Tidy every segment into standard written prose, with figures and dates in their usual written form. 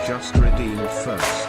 Just redeemed first.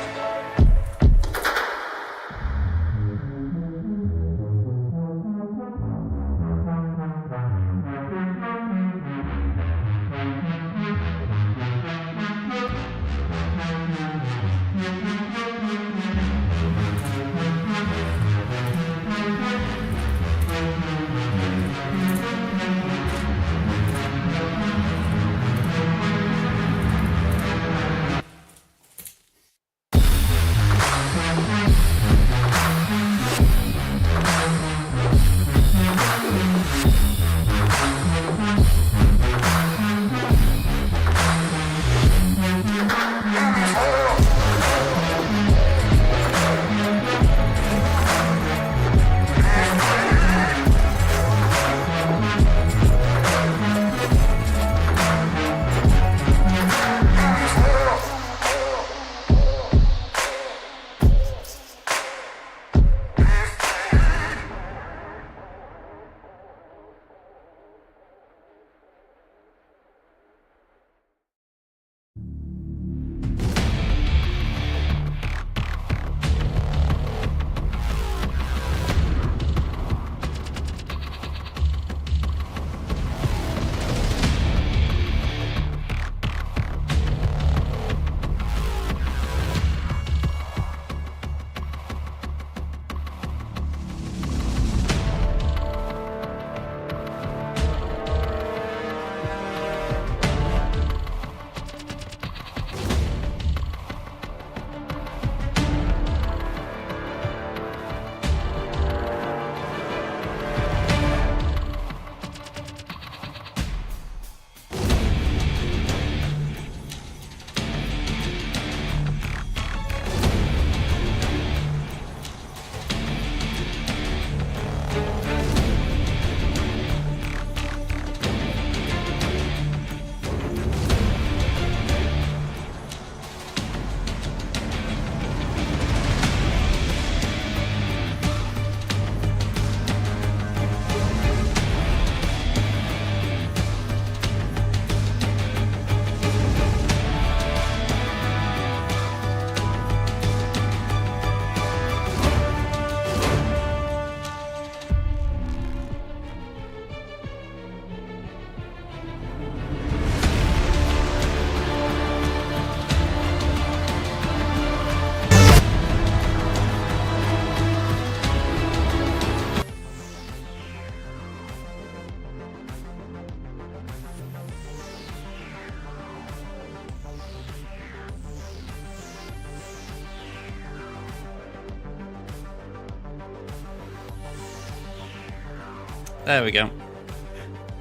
There we go.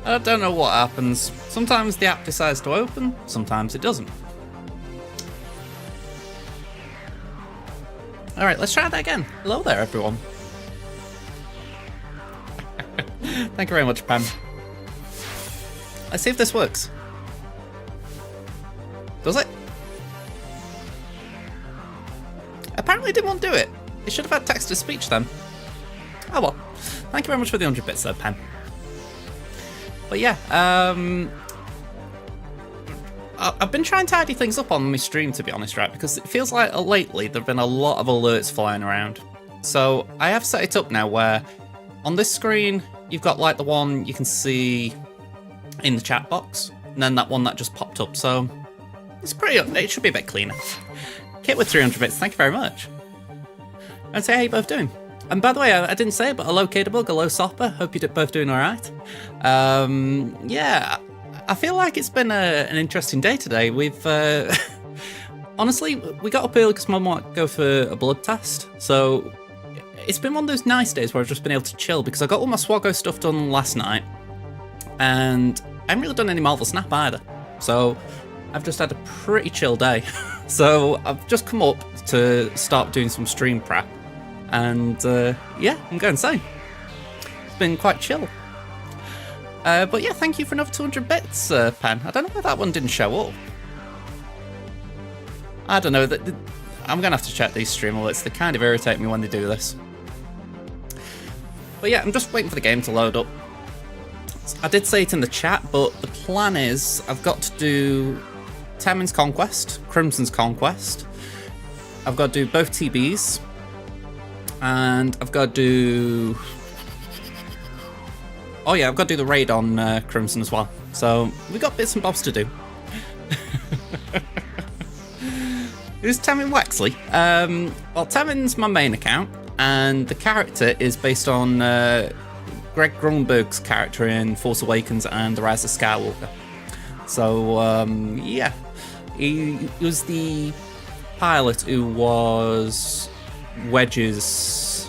I don't know what happens. Sometimes the app decides to open, sometimes it doesn't. Alright, let's try that again. Hello there, everyone. Thank you very much, Pam. Let's see if this works. Does it? Apparently it didn't want to do it. It should have had text-to-speech then. Oh well. Thank you very much for the 100 bits there, Pen. But yeah, I've been trying to tidy things up on my stream, to be honest, right? Because it feels like lately there have been a lot of alerts flying around. So I have set it up now where on this screen, you've got like the one you can see in the chat box, and then that one that just popped up. So it's it should be a bit cleaner. Kit with 300 bits, thank you very much. And say how you both doing. And by the way, I didn't say it, but hello Cadabug, hello Sopper, hope you're both doing alright. Yeah, I feel like it's been an interesting day today. We've, honestly, we got up early because Mum wanted to go for a blood test. So it's been one of those nice days where I've just been able to chill because I got all my Swaggo stuff done last night, and I haven't really done any Marvel Snap either. So I've just had a pretty chill day. So I've just come up to start doing some stream prep, and yeah, I'm going insane. It's been quite chill. But yeah, thank you for another 200 bits, Pen. I don't know why that one didn't show up. I don't know. I'm going to have to check these stream alerts. They kind of irritate me when they do this. But yeah, I'm just waiting for the game to load up. I did say it in the chat, but the plan is I've got to do Temin's Conquest, Crimson's Conquest. I've got to do both TBs. And I've got to do... Oh yeah, I've got to do the raid on Crimson as well. So we got bits and bobs to do. Who's Temin Wexley? Well, Temin's my main account, and the character is based on Greg Grunberg's character in Force Awakens and The Rise of Skywalker. So yeah, he was the pilot who was Wedge's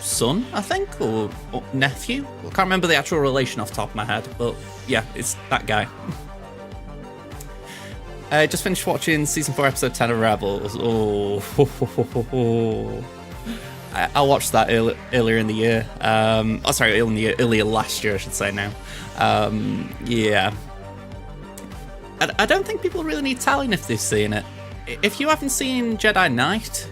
son, I think, or nephew. I can't remember the actual relation off the top of my head, but yeah, it's that guy. I just finished watching season 4, episode 10 of Rebels. Oh, I watched that earlier in the year. Oh, sorry, earlier last year, I should say now. Yeah. I don't think people really need telling if they've seen it. If you haven't seen Jedi Knight,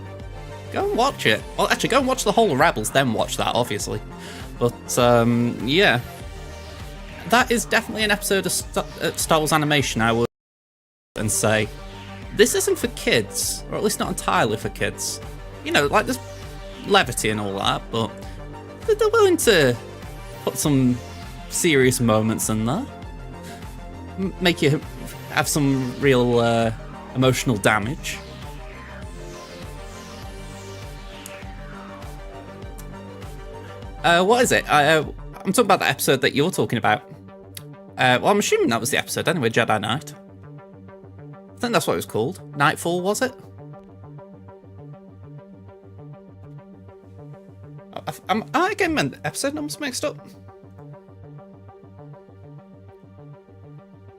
go and watch it. Well, actually, go and watch the whole of Rebels, then watch that, obviously. But, yeah. That is definitely an episode of Star Wars animation I would and say, this isn't for kids, or at least not entirely for kids. You know, like, there's levity and all that, but they're willing to put some serious moments in there. Make you have some real emotional damage. What is it? I'm talking about the episode that you're talking about. Well, I'm assuming that was the episode anyway, Jedi Knight. I think that's what it was called. Nightfall, was it? Am I getting my episode numbers mixed up?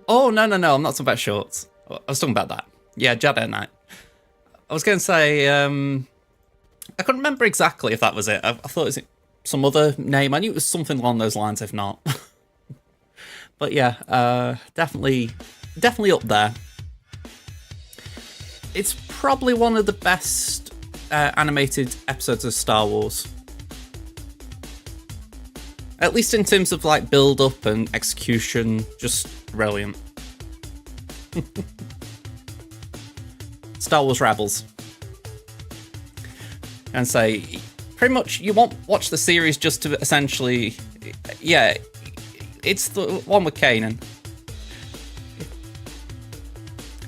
Oh, no, I'm not talking about shorts. I was talking about that. Yeah, Jedi Knight. I was going to say, I couldn't remember exactly if that was it. I thought it was some other name. I knew it was something along those lines, if not. But yeah, definitely up there. It's probably one of the best animated episodes of Star Wars. At least in terms of like build up and execution, just brilliant. Star Wars Rebels. And say, pretty much you won't watch the series just to essentially, yeah, it's the one with Kanan.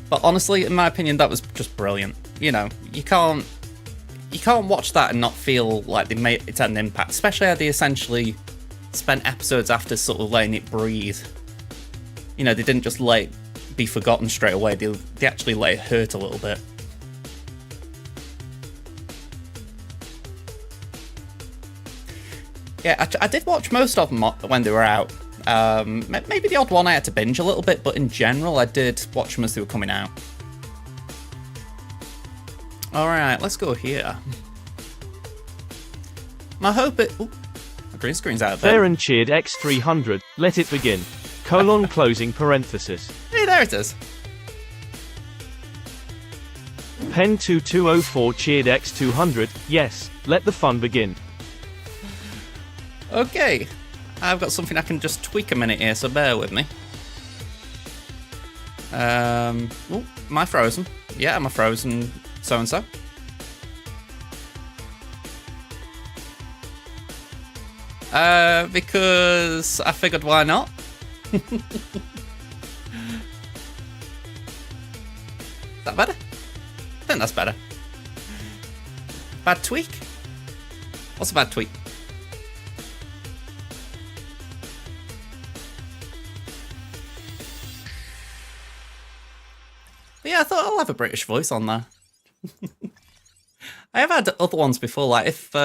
But honestly, in my opinion, that was just brilliant. You know, you can't watch that and not feel like it's had an impact, especially how they essentially spent episodes after sort of letting it breathe. You know, they didn't just let it be forgotten straight away. They actually let it hurt a little bit. Yeah, I did watch most of them when they were out. Maybe the odd one I had to binge a little bit, but in general, I did watch them as they were coming out. Alright, let's go here. My hope it... Ooh, my green screen's out there. Fair and cheered X300, let it begin. Closing parenthesis. Hey, there it is. Pen2204 cheered X200, yes, let the fun begin. Okay. I've got something I can just tweak a minute here, so bear with me. Oh, am I frozen? Yeah, am I frozen so-and-so? Because I figured why not? Is that better? I think that's better. Bad tweak? What's a bad tweak? But yeah, I thought I'll have a British voice on there. I have had other ones before, like if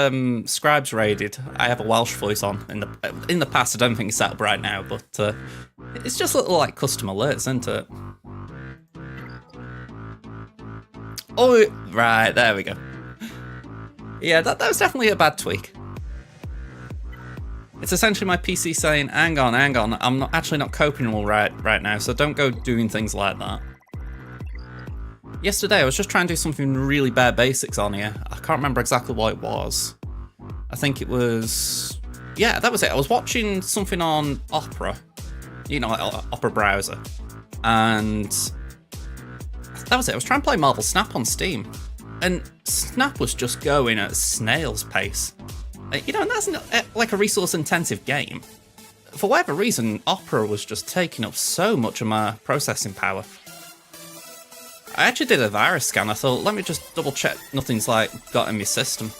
Scribes raided, I have a Welsh voice on. In the past, I don't think it's set up right now, but it's just little like custom alerts, isn't it? Oh, right, there we go. Yeah, that was definitely a bad tweak. It's essentially my PC saying, hang on, I'm actually not coping all right now, so don't go doing things like that. Yesterday, I was just trying to do something really bare basics on here. I can't remember exactly what it was. I think it was... Yeah, that was it. I was watching something on Opera. You know, like Opera browser. And that was it. I was trying to play Marvel Snap on Steam. And Snap was just going at snail's pace. You know, and that's not, like a resource-intensive game. For whatever reason, Opera was just taking up so much of my processing power. I actually did a virus scan. I thought, let me just double check nothing's like got in my system.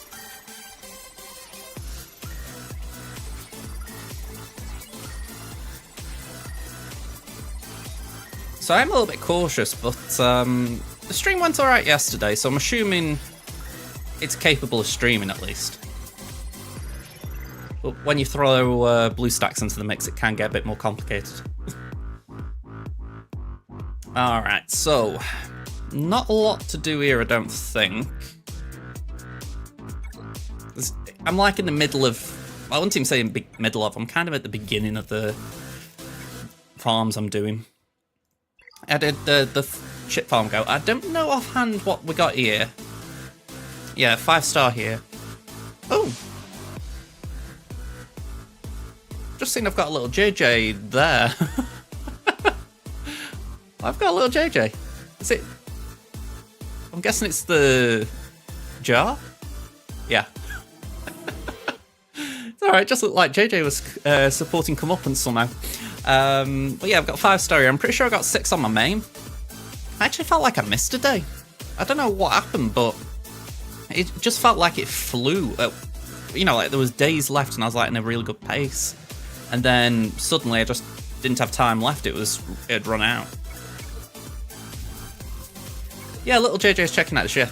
So I'm a little bit cautious, but the stream went alright yesterday, so I'm assuming it's capable of streaming at least. But when you throw BlueStacks into the mix, it can get a bit more complicated. Alright, so not a lot to do here, I don't think. I'm like in the middle of... I wouldn't even say in middle of, I'm kind of at the beginning of the farms I'm doing. I did the ship farm go. I don't know offhand what we got here. Yeah, 5-star here. Oh! Just seen I've got a little JJ there. I've got a little JJ. Is it... I'm guessing it's the jar? Yeah. It's alright, just looked like JJ was supporting comeuppance somehow. But yeah, I've got 5-star here. I'm pretty sure I got 6 on my main. I actually felt like I missed a day. I don't know what happened, but it just felt like it flew. You know, like there was days left and I was like in a really good pace. And then suddenly I just didn't have time left. It had run out. Yeah, little JJ's checking out the ship.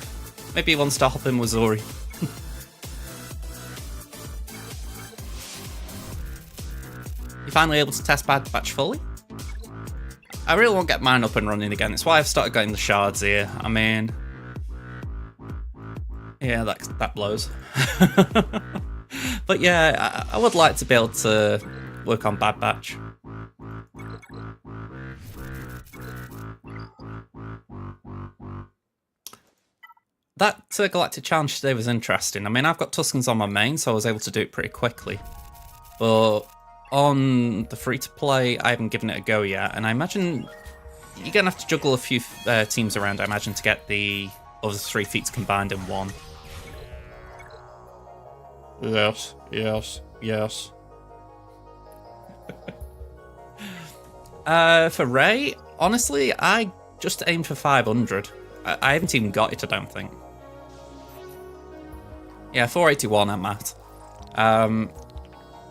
Maybe he wants to hop in with Zori. You finally able to test Bad Batch fully? I really won't get mine up and running again. It's why I've started getting the shards here. I mean... Yeah, that blows. But yeah, I would like to be able to work on Bad Batch. That Galactic Challenge today was interesting. I mean, I've got Tuskens on my main, so I was able to do it pretty quickly. But on the free-to-play, I haven't given it a go yet, and I imagine you're going to have to juggle a few teams around, I imagine, to get the other 3 feats combined in one. Yes, yes, yes. For Ray, honestly, I just aimed for 500. I haven't even got it, I don't think. Yeah, 481 I'm at.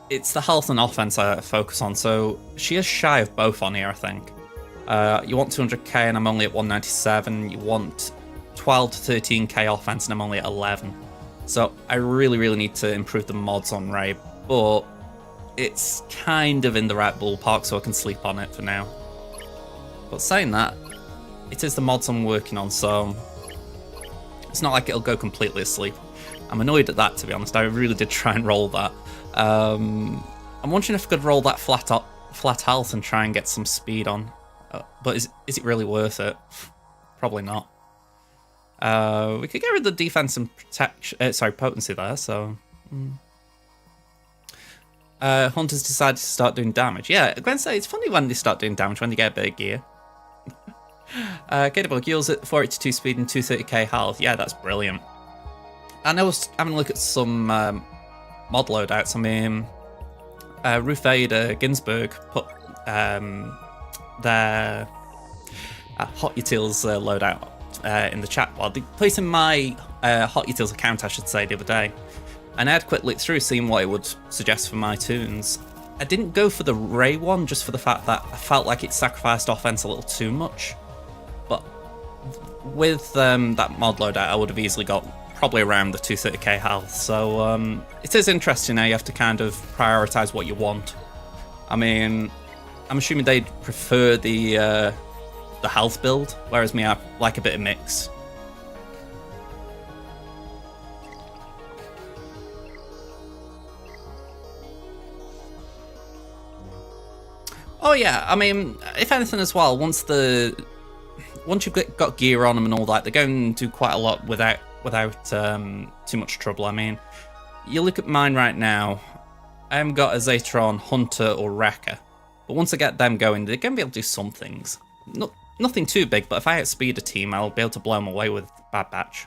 It's the health and offense I focus on, so she is shy of both on here, I think. You want 200k and I'm only at 197. You want 12 to 13k offense and I'm only at 11. So I really, really need to improve the mods on Ray, but it's kind of in the right ballpark, so I can sleep on it for now. But saying that, it is the mods I'm working on, so it's not like it'll go completely asleep. I'm annoyed at that, to be honest. I really did try and roll that. I'm wondering if I could roll that flat health and try and get some speed on. But is it really worth it? Probably not. We could get rid of the defense and potency there, so... Hunters decided to start doing damage. Yeah, Gwen said it's funny when they start doing damage, when they get a bit of gear. Gatabug heals at 482 speed and 230k health. Yeah, that's brilliant. And I was having a look at some mod loadouts. I mean, Ruth Vader Ginsburg put their Hot Utils loadout in the chat. Well, they put it in my Hot Utils account, I should say, the other day. And I had a quick look through, seeing what it would suggest for my tunes. I didn't go for the Ray one, just for the fact that I felt like it sacrificed offense a little too much. But with that mod loadout, I would have easily got probably around the 230k health. So it is interesting how you have to kind of prioritize what you want. I mean, I'm assuming they'd prefer the health build, whereas me, I like a bit of mix. Oh yeah, I mean, if anything as well, once you've got gear on them and all that, they're going to do quite a lot without too much trouble. I mean, you look at mine right now, I haven't got a Zatron, Hunter, or Wrecker, but once I get them going, they're going to be able to do some things. Nothing too big, but if I outspeed a team, I'll be able to blow them away with Bad Batch.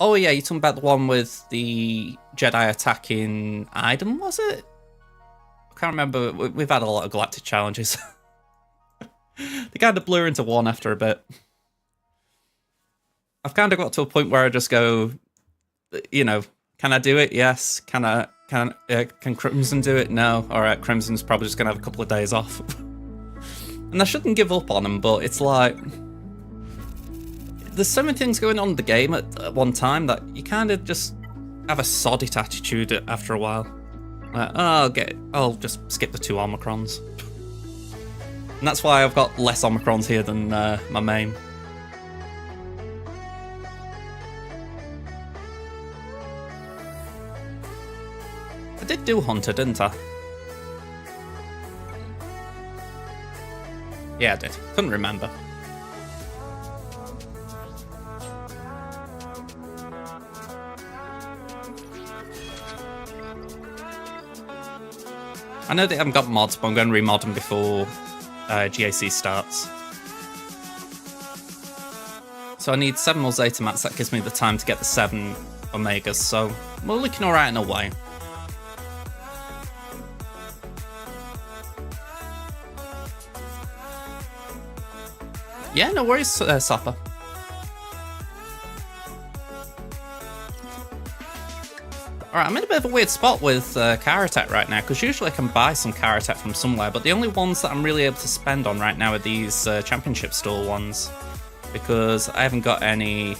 Oh yeah, you're talking about the one with the Jedi attacking Iden, was it? I can't remember. We've had a lot of galactic challenges. They kind of blur into one after a bit. I've kind of got to a point where I just go, you know, can I do it? Yes. Can Crimson do it? No. All right, Crimson's probably just gonna have a couple of days off. And I shouldn't give up on him, but it's like, there's so many things going on in the game at one time that you kind of just have a sod it attitude after a while. Like, oh, I'll just skip the 2 Omicrons. And that's why I've got less Omicrons here than my main. I did do Hunter, didn't I? Yeah, I did. Couldn't remember. I know they haven't got mods, but I'm going to remod them before GAC starts. So I need 7 more Zeta mats. That gives me the time to get the 7 Omegas, so we're looking alright in a way. Yeah, no worries, Sopper. Alright, I'm in a bit of a weird spot with Karatech right now, because usually I can buy some Karatech from somewhere, but the only ones that I'm really able to spend on right now are these Championship Store ones, because I haven't got any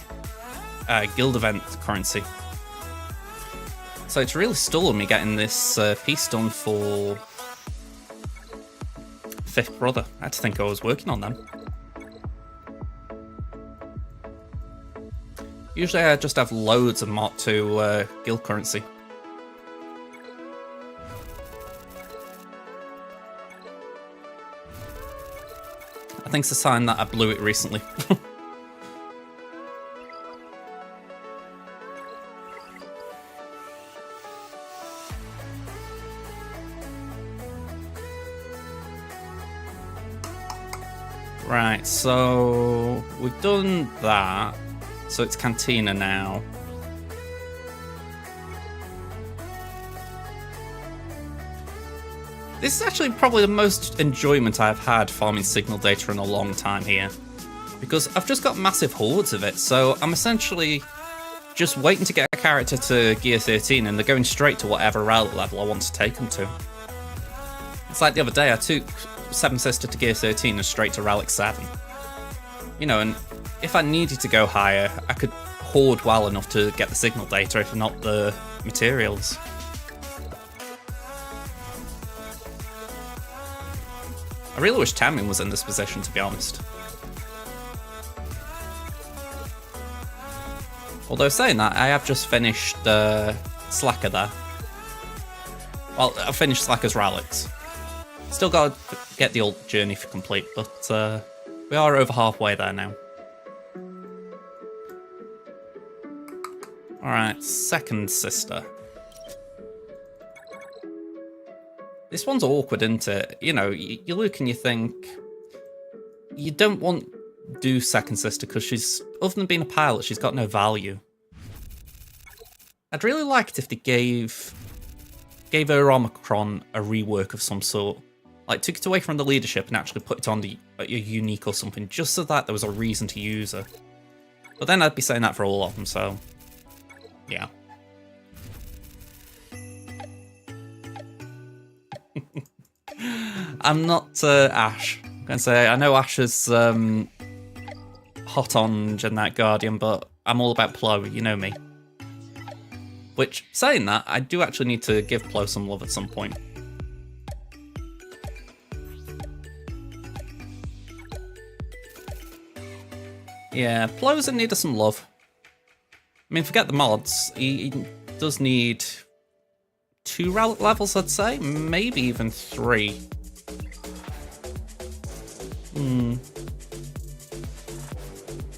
guild event currency. So it's really stalling me getting this piece done for Fifth Brother. I had to think I was working on them. Usually I just have loads of Mod 2 guild currency. I think it's a sign that I blew it recently. Right, so we've done that. So it's Cantina now. This is actually probably the most enjoyment I've had farming signal data in a long time here, because I've just got massive hordes of it, so I'm essentially just waiting to get a character to Gear 13 and they're going straight to whatever relic level I want to take them to. It's like the other day I took Seven Sister to Gear 13 and straight to Relic 7. You know, and if I needed to go higher, I could hoard well enough to get the signal data, if not the materials. I really wish Tamin was in this position, to be honest. Although saying that, I have just finished Slacker there. Well, I finished Slacker's relics. Still got to get the old journey for complete, but we are over halfway there now. Alright, Second Sister. This one's awkward, isn't it? You know, you look and you think, you don't want to do Second Sister because she's, other than being a pilot, she's got no value. I'd really like it if they gave her Omicron a rework of some sort. Like, took it away from the leadership and actually put it on a unique or something, just so that there was a reason to use her. But then I'd be saying that for all of them, so yeah. I'm not Ash. I'm going to say, I know Ash has hot on and that Guardian, but I'm all about Plo, you know me. Which, saying that, I do actually need to give Plo some love at some point. Yeah, Plo's in need of some love. I mean, forget the mods, he does need 2 relic levels, I'd say, maybe even 3.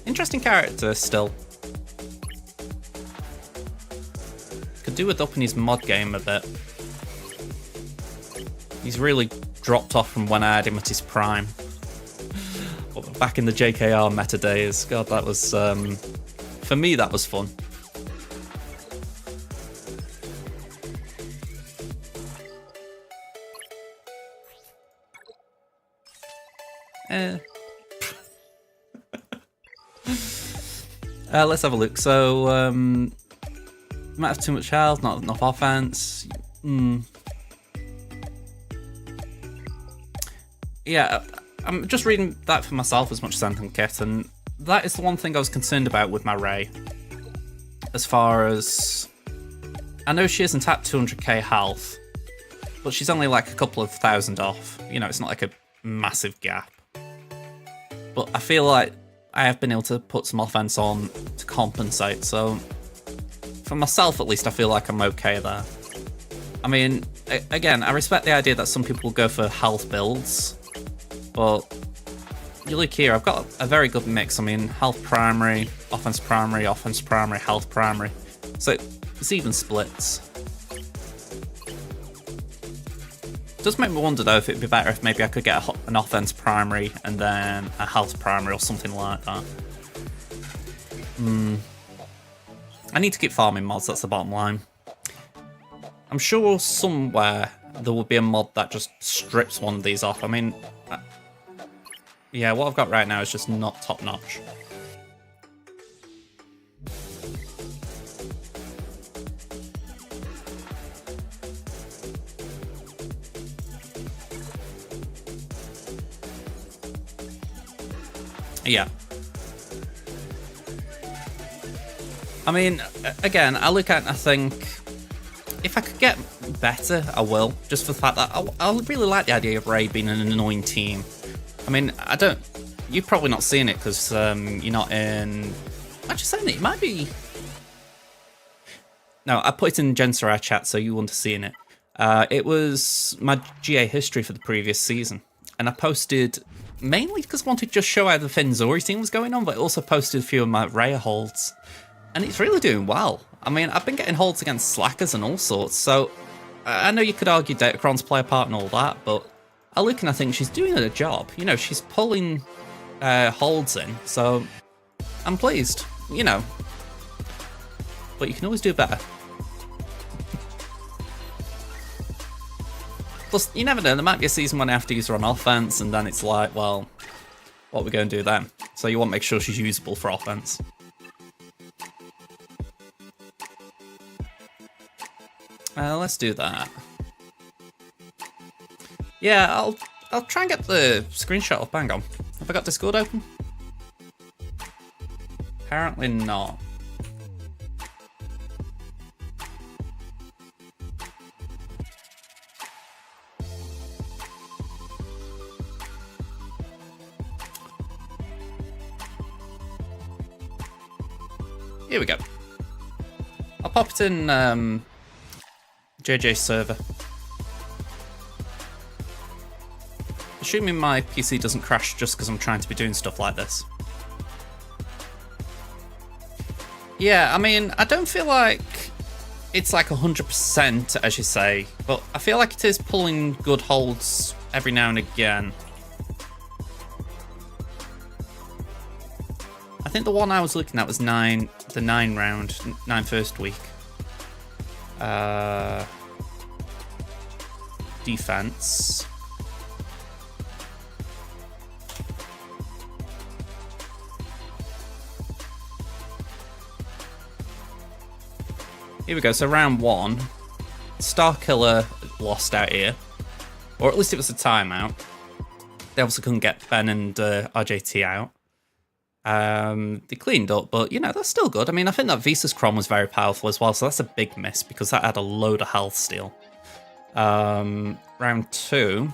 Interesting character still. Could do with upping his mod game a bit. He's really dropped off from when I had him at his prime. Back in the JKR meta days. God, that was, for me, that was fun. Let's have a look. So, might have too much health, not enough offense. Yeah, I'm just reading that for myself as much as anything, Kit, and that is the one thing I was concerned about with my Ray. As far as... I know she isn't at 200k health, but she's only like a couple of thousand off. You know, it's not like a massive gap. But I feel like I have been able to put some offense on to compensate, so for myself at least I feel like I'm okay there. I mean, again, I respect the idea that some people go for health builds, but you look here, I've got a very good mix. I mean, health primary, offense primary, health primary. So it's even splits. It does make me wonder though if it'd be better if maybe I could get an offense primary and then a health primary or something like that. I need to keep farming mods, that's the bottom line. I'm sure somewhere there will be a mod that just strips one of these off. I mean, yeah, what I've got right now is just not top notch. Yeah. I mean, again, I look at it and I think, if I could get better, I will. Just for the fact that I really like the idea of Ray being an annoying team. I mean, you've probably not seen it because you're not in... Actually saying it might be... No, I put it in Gensarai chat so you wouldn't have seen it. It was my GA history for the previous season. And I posted... Mainly because I wanted to just show how the Finzori team was going on, but I also posted a few of my rare holds. And it's really doing well. I mean, I've been getting holds against slackers and all sorts, so I know you could argue Datacron's play a part and all that, but I look and I think she's doing a job. You know, she's pulling holds in, so I'm pleased, you know. But you can always do better. Plus, you never know, there might be a season when I have to use her on offense, and then it's like, well, what are we going to do then? So you want to make sure she's usable for offense. Let's do that. Yeah, I'll try and get the screenshot of Bang On. Have I got Discord open? Apparently not. Here we go. I'll pop it in JJ's server. Assuming my PC doesn't crash just because I'm trying to be doing stuff like this. Yeah, I mean, I don't feel like it's like 100% as you say, but I feel like it is pulling good holds every now and again. I think the one I was looking at was the 9 round, 9 first week. Defense. Here we go, so round 1. Starkiller lost out here. Or at least it was a timeout. They obviously couldn't get Ben and RJT out. They cleaned up, but you know, that's still good. I mean, I think that Visas Chrom was very powerful as well, so that's a big miss because that had a load of health steal. Round 2.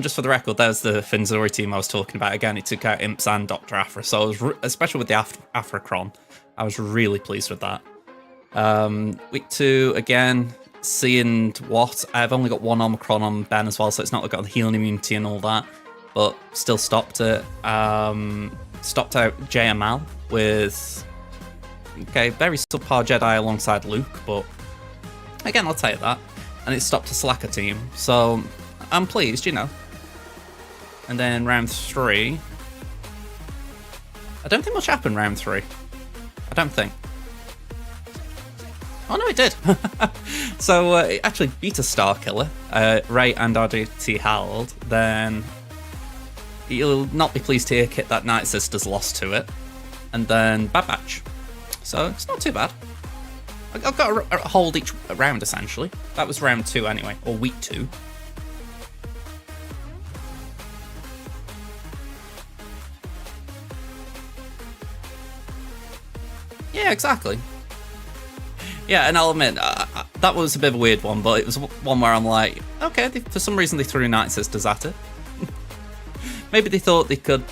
Just for the record, there's the Finzori team I was talking about. Again, it took out Imps and Dr. Afra, so I was especially with the Afra Chron, I was really pleased with that. Week 2, again, C and what? I've only got one Omicron on Ben as well, so it's not got the healing immunity and all that, but still stopped it. Stopped out JML with, okay, very subpar Jedi alongside Luke, but again, I'll take that. And it stopped a Slacker team, so I'm pleased, you know. And then round 3. I don't think much happened round 3. I don't think. Oh no, it did. So it actually beat a Star Killer, Ray and RDT Harold. Then you'll not be pleased to hear Kit that Night Sisters lost to it. And then Bad Batch. So it's not too bad. I've got to hold each round essentially. That was round 2 anyway, or week 2. Yeah, exactly. Yeah, and I'll admit, that was a bit of a weird one, but it was one where I'm like, okay, for some reason they threw Night Sisters at it. Maybe they thought they could,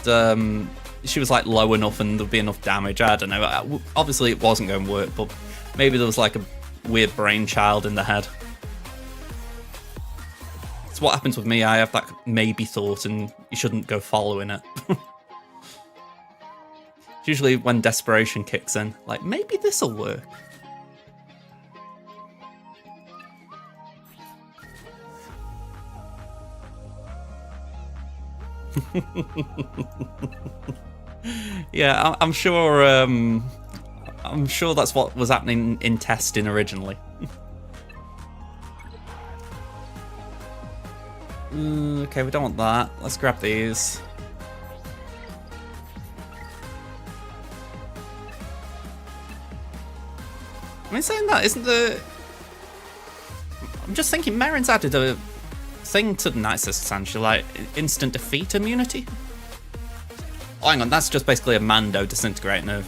she was like low enough and there'd be enough damage, I don't know. Obviously it wasn't going to work, but maybe there was like a weird brainchild in the head. It's what happens with me, I have that maybe thought and you shouldn't go following it. It's usually when desperation kicks in, like, maybe this'll work. Yeah, I'm sure that's what was happening in testing originally. Okay, we don't want that. Let's grab these. I mean, saying that, isn't the... I'm just thinking, Merrin's added a thing to the Night Sisters, essentially, like instant defeat immunity. Oh, hang on, that's just basically a Mando disintegrating a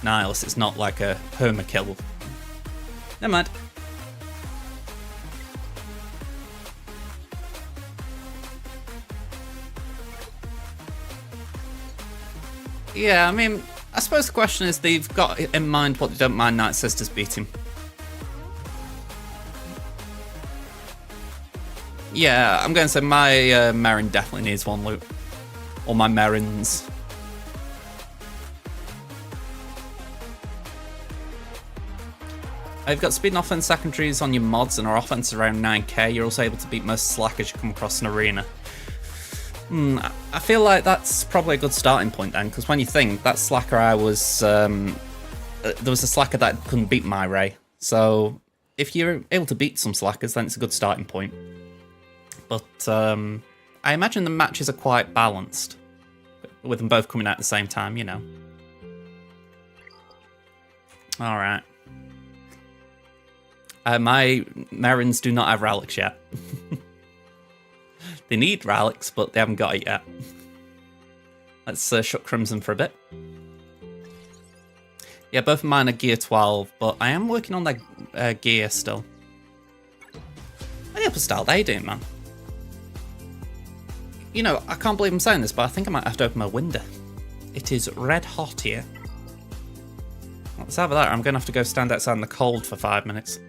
Nihilus. It's not like a perma kill. Never mind. Yeah, I mean, I suppose the question is they've got in mind what they don't mind Night Sisters beating. Yeah, I'm going to say my Merrin definitely needs one loot. Or my Merrins. I've got speed and offense secondaries on your mods and our offense is around 9k. You're also able to beat most slackers you come across in arena. I feel like that's probably a good starting point then, because when you think, that slacker I was... there was a slacker that couldn't beat my Ray. So if you're able to beat some slackers, then it's a good starting point. But I imagine the matches are quite balanced, with them both coming out at the same time, you know. Alright. My Merrins do not have relics yet. They need relics, but they haven't got it yet. Let's shut Crimson for a bit. Yeah, both of mine are gear 12, but I am working on their gear still. Any upper style they do, man. You know, I can't believe I'm saying this, but I think I might have to open my window. It is red hot here. Let's have that. I'm going to have to go stand outside in the cold for 5 minutes.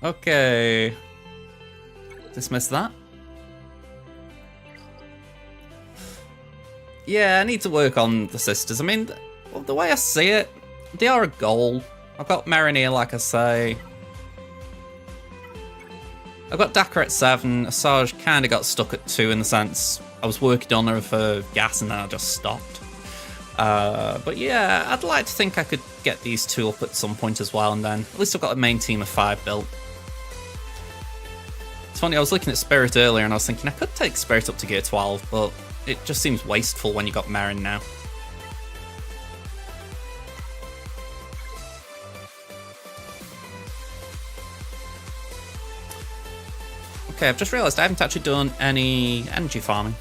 Okay. Dismiss that. Yeah, I need to work on the sisters. I mean, the way I see it, they are a goal. I've got Merrin here, like I say. I've got Dakar at 7. Asajj kind of got stuck at 2 in the sense I was working on her for gas and then I just stopped. But yeah, I'd like to think I could get these 2 up at some point as well, and then at least I've got a main team of 5 built. It's funny, I was looking at Spirit earlier and I was thinking I could take Spirit up to gear 12, but it just seems wasteful when you got Merrin now. Okay, I've just realised I haven't actually done any energy farming.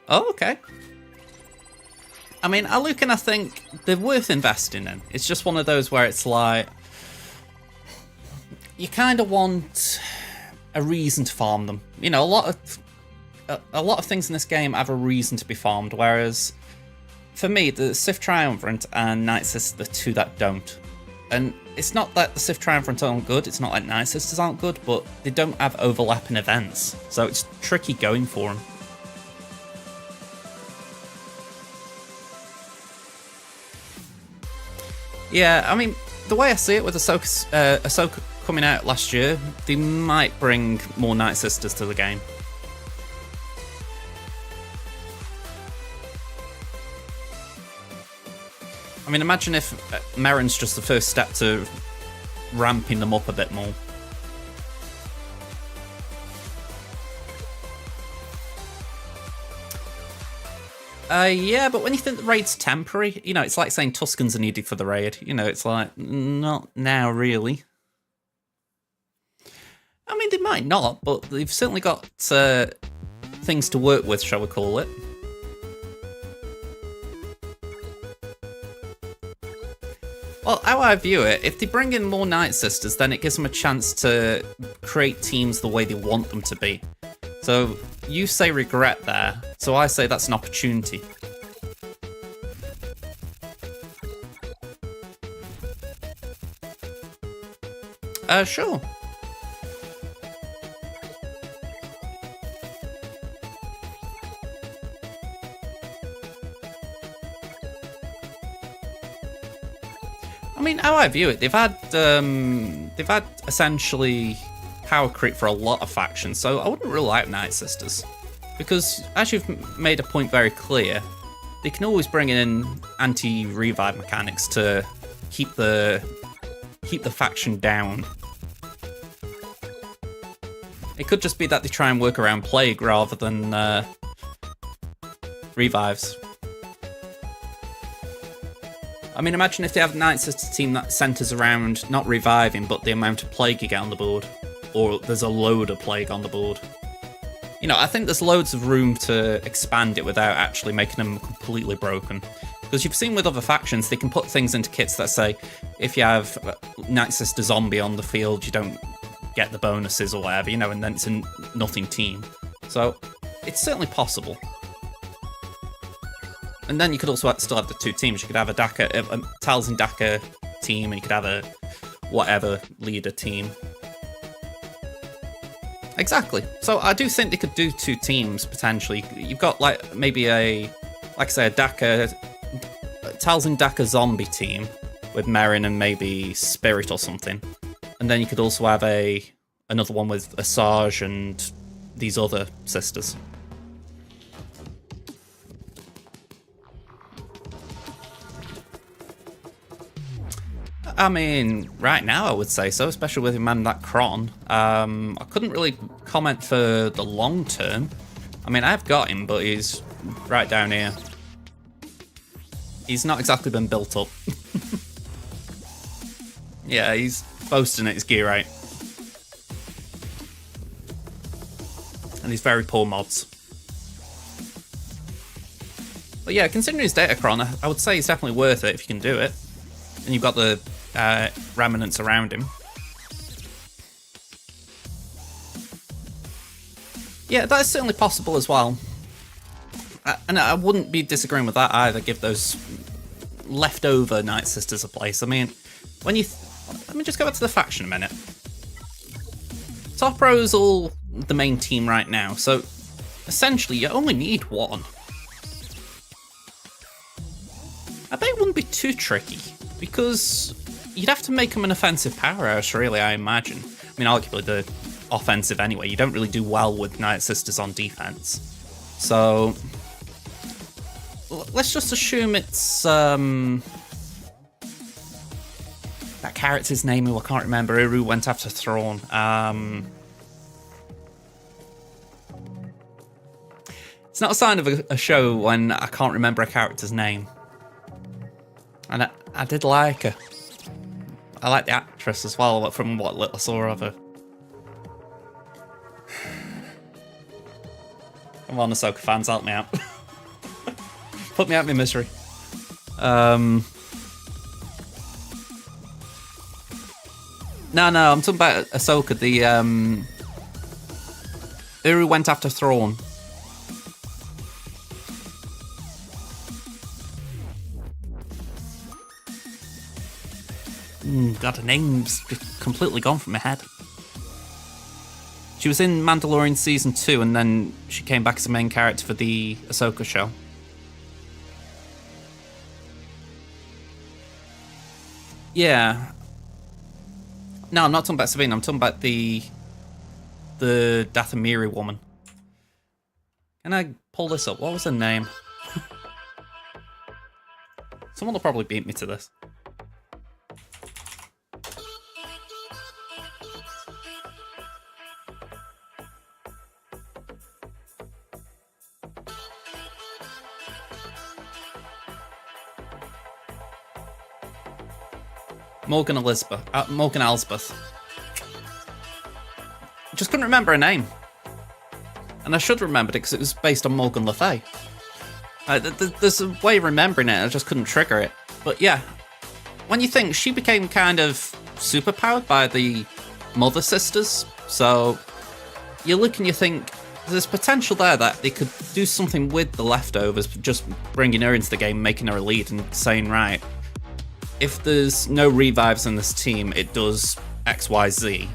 Oh, okay. I mean, Alucan, I think they're worth investing in. It's just one of those where it's like, you kind of want a reason to farm them. You know, a lot of things in this game have a reason to be farmed, whereas for me, the Sith Triumvirate and Night Sisters are the two that don't. And it's not that the Sith Triumvirate aren't good, it's not like Night Sisters aren't good, but they don't have overlapping events, so it's tricky going for them. Yeah, I mean, the way I see it with Ahsoka coming out last year, they might bring more Night Sisters to the game. I mean, imagine if Merrin's just the first step to ramping them up a bit more. Yeah, but when you think the raid's temporary, you know, it's like saying Tuscans are needed for the raid. You know, it's like, not now, really. I mean, they might not, but they've certainly got things to work with, shall we call it. Well, how I view it, if they bring in more Night Sisters, then it gives them a chance to create teams the way they want them to be. So, you say regret there, so I say that's an opportunity. Sure. I mean, how I view it, they've had essentially power creep for a lot of factions, so I wouldn't rule out Night Sisters, because as you've made a point very clear, they can always bring in anti-revive mechanics to keep the faction down. It could just be that they try and work around plague rather than revives. I mean, imagine if they have a Night Sister team that centres around not reviving, but the amount of plague you get on the board. Or there's a load of plague on the board. You know, I think there's loads of room to expand it without actually making them completely broken. Because you've seen with other factions, they can put things into kits that say, if you have Night Sister Zombie on the field, you don't get the bonuses or whatever, you know, and then it's a nothing team. So, it's certainly possible. And then you could also still have the two teams. You could have a Talzin Daka team, and you could have a whatever leader team. Exactly. So I do think they could do two teams, potentially. You've got, like, maybe a Talzin Daka zombie team with Merrin and maybe Spirit or something. And then you could also have another one with Asajj and these other sisters. I mean, right now I would say so, especially with him and that Kron. I couldn't really comment for the long term. I mean, I've got him, but he's right down here. He's not exactly been built up. Yeah, he's boasting at his gear right. And he's very poor mods. But yeah, considering his Datacron, I would say he's definitely worth it if you can do it. And you've got the remnants around him. Yeah, that is certainly possible as well. And I wouldn't be disagreeing with that either, give those leftover Night Sisters a place. I mean, when you... let me just go back to the faction a minute. Top row's all the main team right now, so essentially you only need one. I bet it wouldn't be too tricky, because you'd have to make them an offensive powerhouse, really, I imagine. I mean, arguably the offensive anyway. You don't really do well with Night Sisters on defense. So let's just assume it's that character's name who I can't remember, who went after Thrawn. It's not a sign of a show when I can't remember a character's name. And I did like her. I like the actress as well, from what little I saw of her. Come on, Ahsoka fans, help me out. Put me out of my misery. No, I'm talking about Ahsoka, the who went after Thrawn. God, her name's completely gone from my head. She was in Mandalorian Season 2, and then she came back as a main character for the Ahsoka show. Yeah. No, I'm not talking about Sabine, I'm talking about the Dathomiri woman. Can I pull this up? What was her name? Someone will probably beat me to this. Morgan Elsbeth. I just couldn't remember her name. And I should have remembered it because it was based on Morgan Le Fay. There's a way of remembering it, I just couldn't trigger it. But yeah, when you think she became kind of superpowered by the Mother Sisters, so you look and you think there's potential there that they could do something with the leftovers, just bringing her into the game, making her a lead and saying, right, if there's no revives in this team, it does X, Y, Z.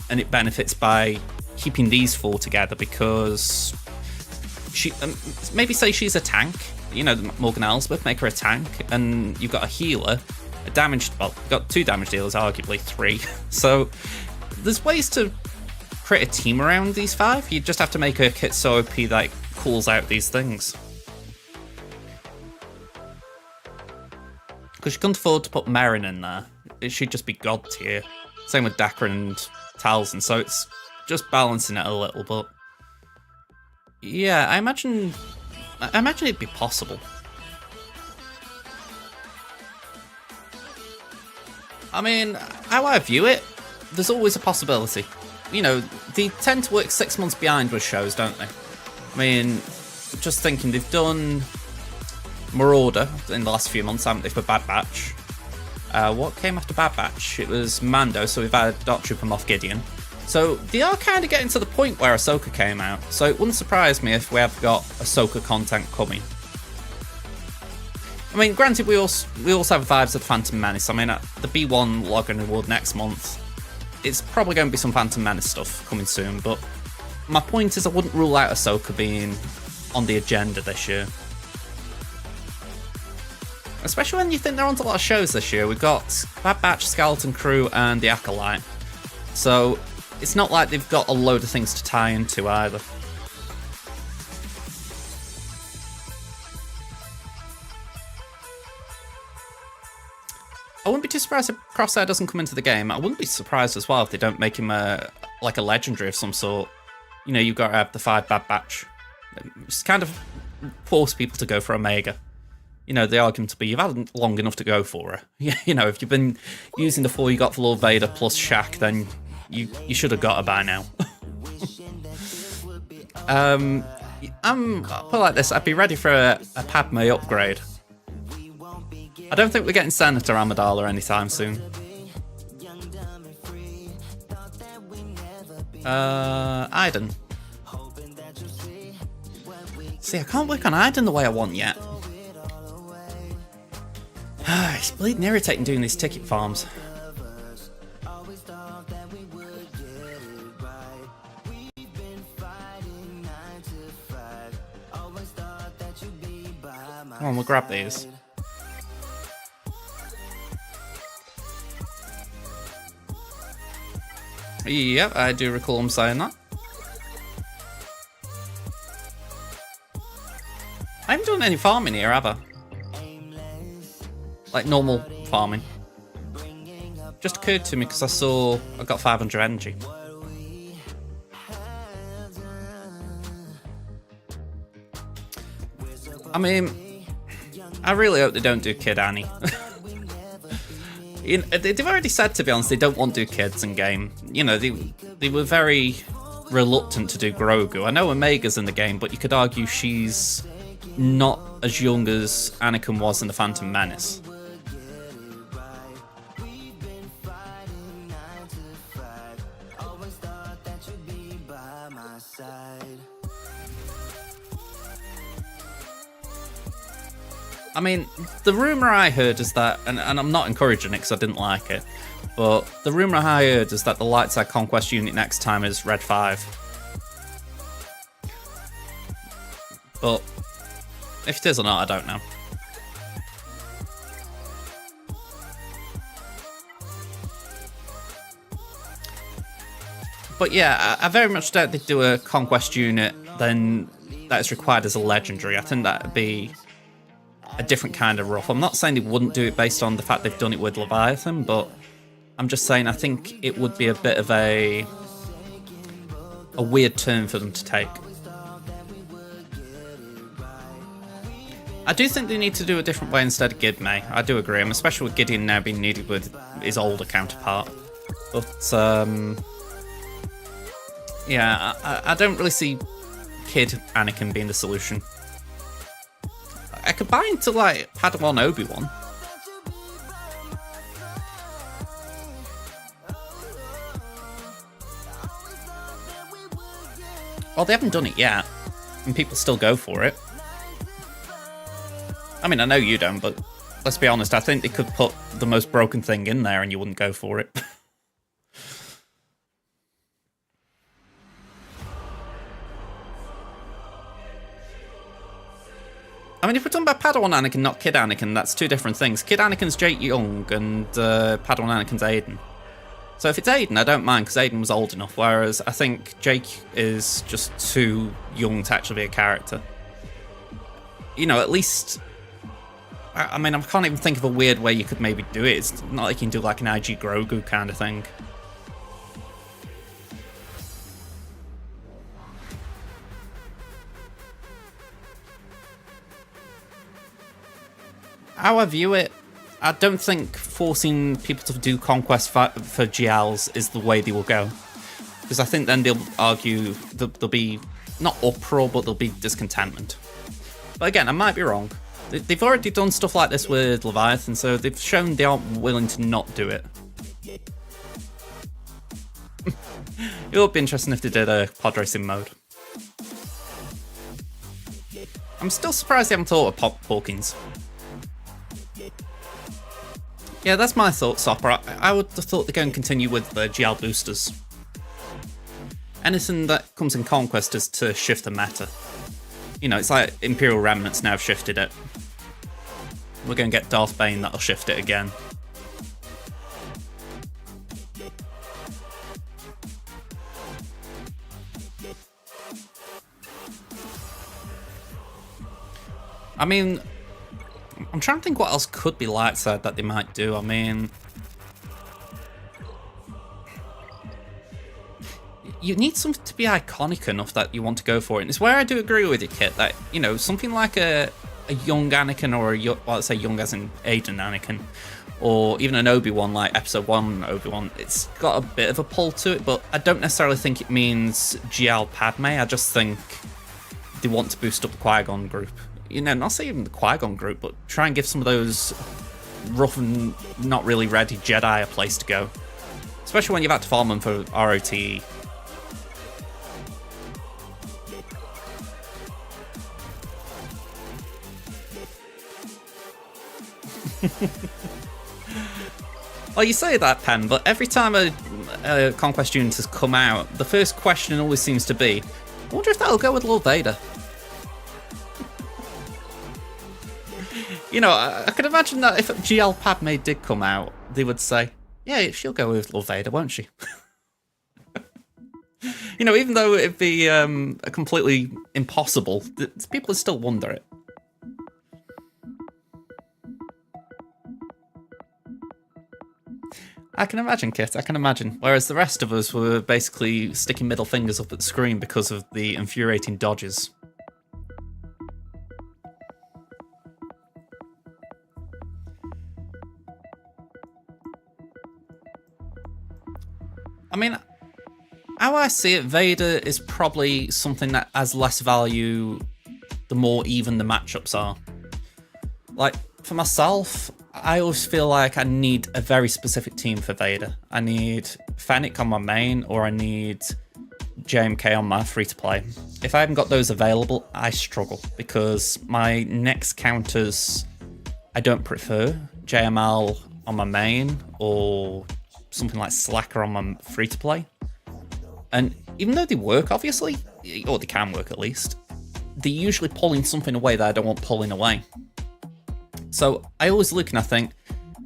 And it benefits by keeping these four together because she maybe say she's a tank. You know, Morgan Elsbeth, make her a tank, and you've got a healer, a damage. Well, you've got 2 damage dealers, arguably 3. So there's ways to create a team around these 5. You just have to make a kit so OP that it calls out these things. Because you couldn't afford to put Merrin in there. It should just be God tier. Same with Dakar and Talzin, so it's just balancing it a little, but yeah, I imagine it'd be possible. I mean, how I view it, there's always a possibility. You know, they tend to work 6 months behind with shows, don't they? I mean, just thinking, they've done Marauder in the last few months, haven't they, for Bad Batch? What came after Bad Batch? It was Mando, so we've had Dark Trooper Moff Gideon. So they are kind of getting to the point where Ahsoka came out, so it wouldn't surprise me if we have got Ahsoka content coming. I mean, granted, we also have vibes of Phantom Menace. I mean, at the B1 Login Reward next month, it's probably going to be some Phantom Menace stuff coming soon, but my point is I wouldn't rule out Ahsoka being on the agenda this year. Especially when you think they're on to a lot of shows this year. We've got Bad Batch, Skeleton Crew, and The Acolyte. So it's not like they've got a load of things to tie into either. I wouldn't be too surprised if Crosshair doesn't come into the game. I wouldn't be surprised as well if they don't make him like a legendary of some sort. You know, you've got to have the 5 Bad Batch. Just kind of force people to go for Omega. You know, the argument to be, you've had long enough to go for her. You know, if you've been using the 4 you got for Lord Vader plus Shaq, then you should have got her by now. I'll put it like this, I'd be ready for a Padme upgrade. I don't think we're getting Senator Amidala anytime soon. Iden. See, I can't work on Iden the way I want yet. It's bleeding irritating doing these ticket farms. Come on, we'll grab these. Yep, I do recall him saying that. I haven't done any farming here, have I? Like normal farming. just occurred to me because I saw I got 500 energy. I mean, I really hope they don't do Kid Annie. You know, they've already said, to be honest, they don't want to do kids in game. You know, they were very reluctant to do Grogu. I know Omega's in the game, but you could argue she's not as young as Anakin was in The Phantom Menace. I mean, the rumour I heard is that, and I'm not encouraging it because I didn't like it, but the rumour I heard is that the light side Conquest unit next time is Red 5. But if it is or not, I don't know. But yeah, I very much doubt they'd do a Conquest unit then that is required as a legendary. I think that'd be a different kind of rough. I'm not saying they wouldn't do it based on the fact they've done it with Leviathan, but I'm just saying I think it would be a bit of a weird turn for them to take. I do think they need to do a different way instead of Gidmay. I do agree, especially with Gideon now being needed with his older counterpart. But yeah, I don't really see Kid Anakin being the solution. I could buy into like Padawan Obi-Wan. Well, they haven't done it yet, and people still go for it. I mean, I know you don't, but let's be honest, I think they could put the most broken thing in there and you wouldn't go for it. I mean, if we're talking about Padawan Anakin, not Kid Anakin, that's two different things. Kid Anakin's Jake Young, and Padawan Anakin's Aiden. So if it's Aiden, I don't mind, because Aiden was old enough, whereas I think Jake is just too young to actually be a character. You know, at least... I mean, I can't even think of a weird way you could maybe do it. It's not like you can do like an IG Grogu kind of thing. How I view it, I don't think forcing people to do Conquest for GLs is the way they will go. Because I think then they'll argue, there'll be, not uproar, but there'll be discontentment. But again, I might be wrong. They've already done stuff like this with Leviathan, so they've shown they aren't willing to not do it. It would be interesting if they did a pod racing mode. I'm still surprised they haven't thought of Pop Hawkins. Yeah, that's my thoughts, Sopper. I would have thought they're going to continue with the GL boosters. Anything that comes in Conquest is to shift the meta. You know, it's like Imperial Remnants now have shifted it. We're going to get Darth Bane that'll shift it again. I mean, I'm trying to think what else could be light side that they might do. I mean, you need something to be iconic enough that you want to go for it. And it's where I do agree with you, Kit, that, you know, something like a young Anakin, or well, let's say young as in Aiden Anakin, or even an Obi-Wan like Episode 1 Obi-Wan, it's got a bit of a pull to it, but I don't necessarily think it means GL Padme. I just think they want to boost up the Qui-Gon group. You know, not say even the Qui-Gon group, but try and give some of those rough and not really ready Jedi a place to go. Especially when you've had to farm them for ROTE. Well, you say that, Pen, but every time a Conquest unit has come out, the first question always seems to be, I wonder if that'll go with Lord Vader. You know, I can imagine that if GL Padme did come out, they would say, yeah, she'll go with Lord Vader, won't she? You know, even though it'd be completely impossible, people would still wonder it. I can imagine, Kit, I can imagine. Whereas the rest of us were basically sticking middle fingers up at the screen because of the infuriating dodges. I mean, how I see it, Vader is probably something that has less value the more even the matchups are. Like, for myself, I always feel like I need a very specific team for Vader. I need Fennec on my main, or I need JMK on my free-to-play. If I haven't got those available, I struggle, because my next counters I don't prefer. JML on my main, or something like Slacker on my free-to-play. And even though they work, obviously, or they can work at least, they're usually pulling something away that I don't want pulling away. So I always look and I think,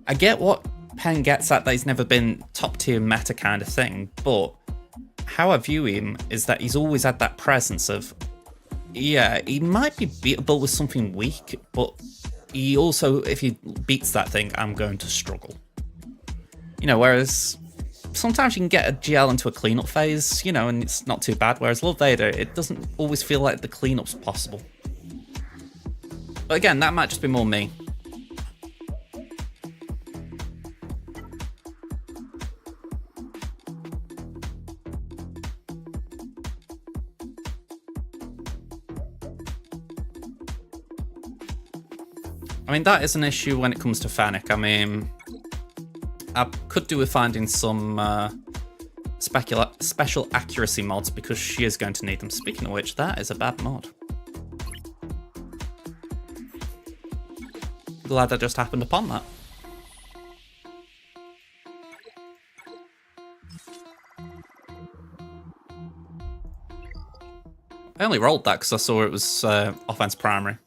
I get what Penn gets at, that he's never been top-tier meta kind of thing, but how I view him is that he's always had that presence of, yeah, he might be beatable with something weak, but he also, if he beats that thing, I'm going to struggle. You know, whereas sometimes you can get a GL into a cleanup phase, you know, and it's not too bad. Whereas Lord Vader, it doesn't always feel like the cleanup's possible. But again, that might just be more me. I mean, that is an issue when it comes to Fennec. I mean, I could do with finding some special accuracy mods, because she is going to need them. Speaking of which, that is a bad mod. Glad I just happened upon that. I only rolled that because I saw it was offense primary.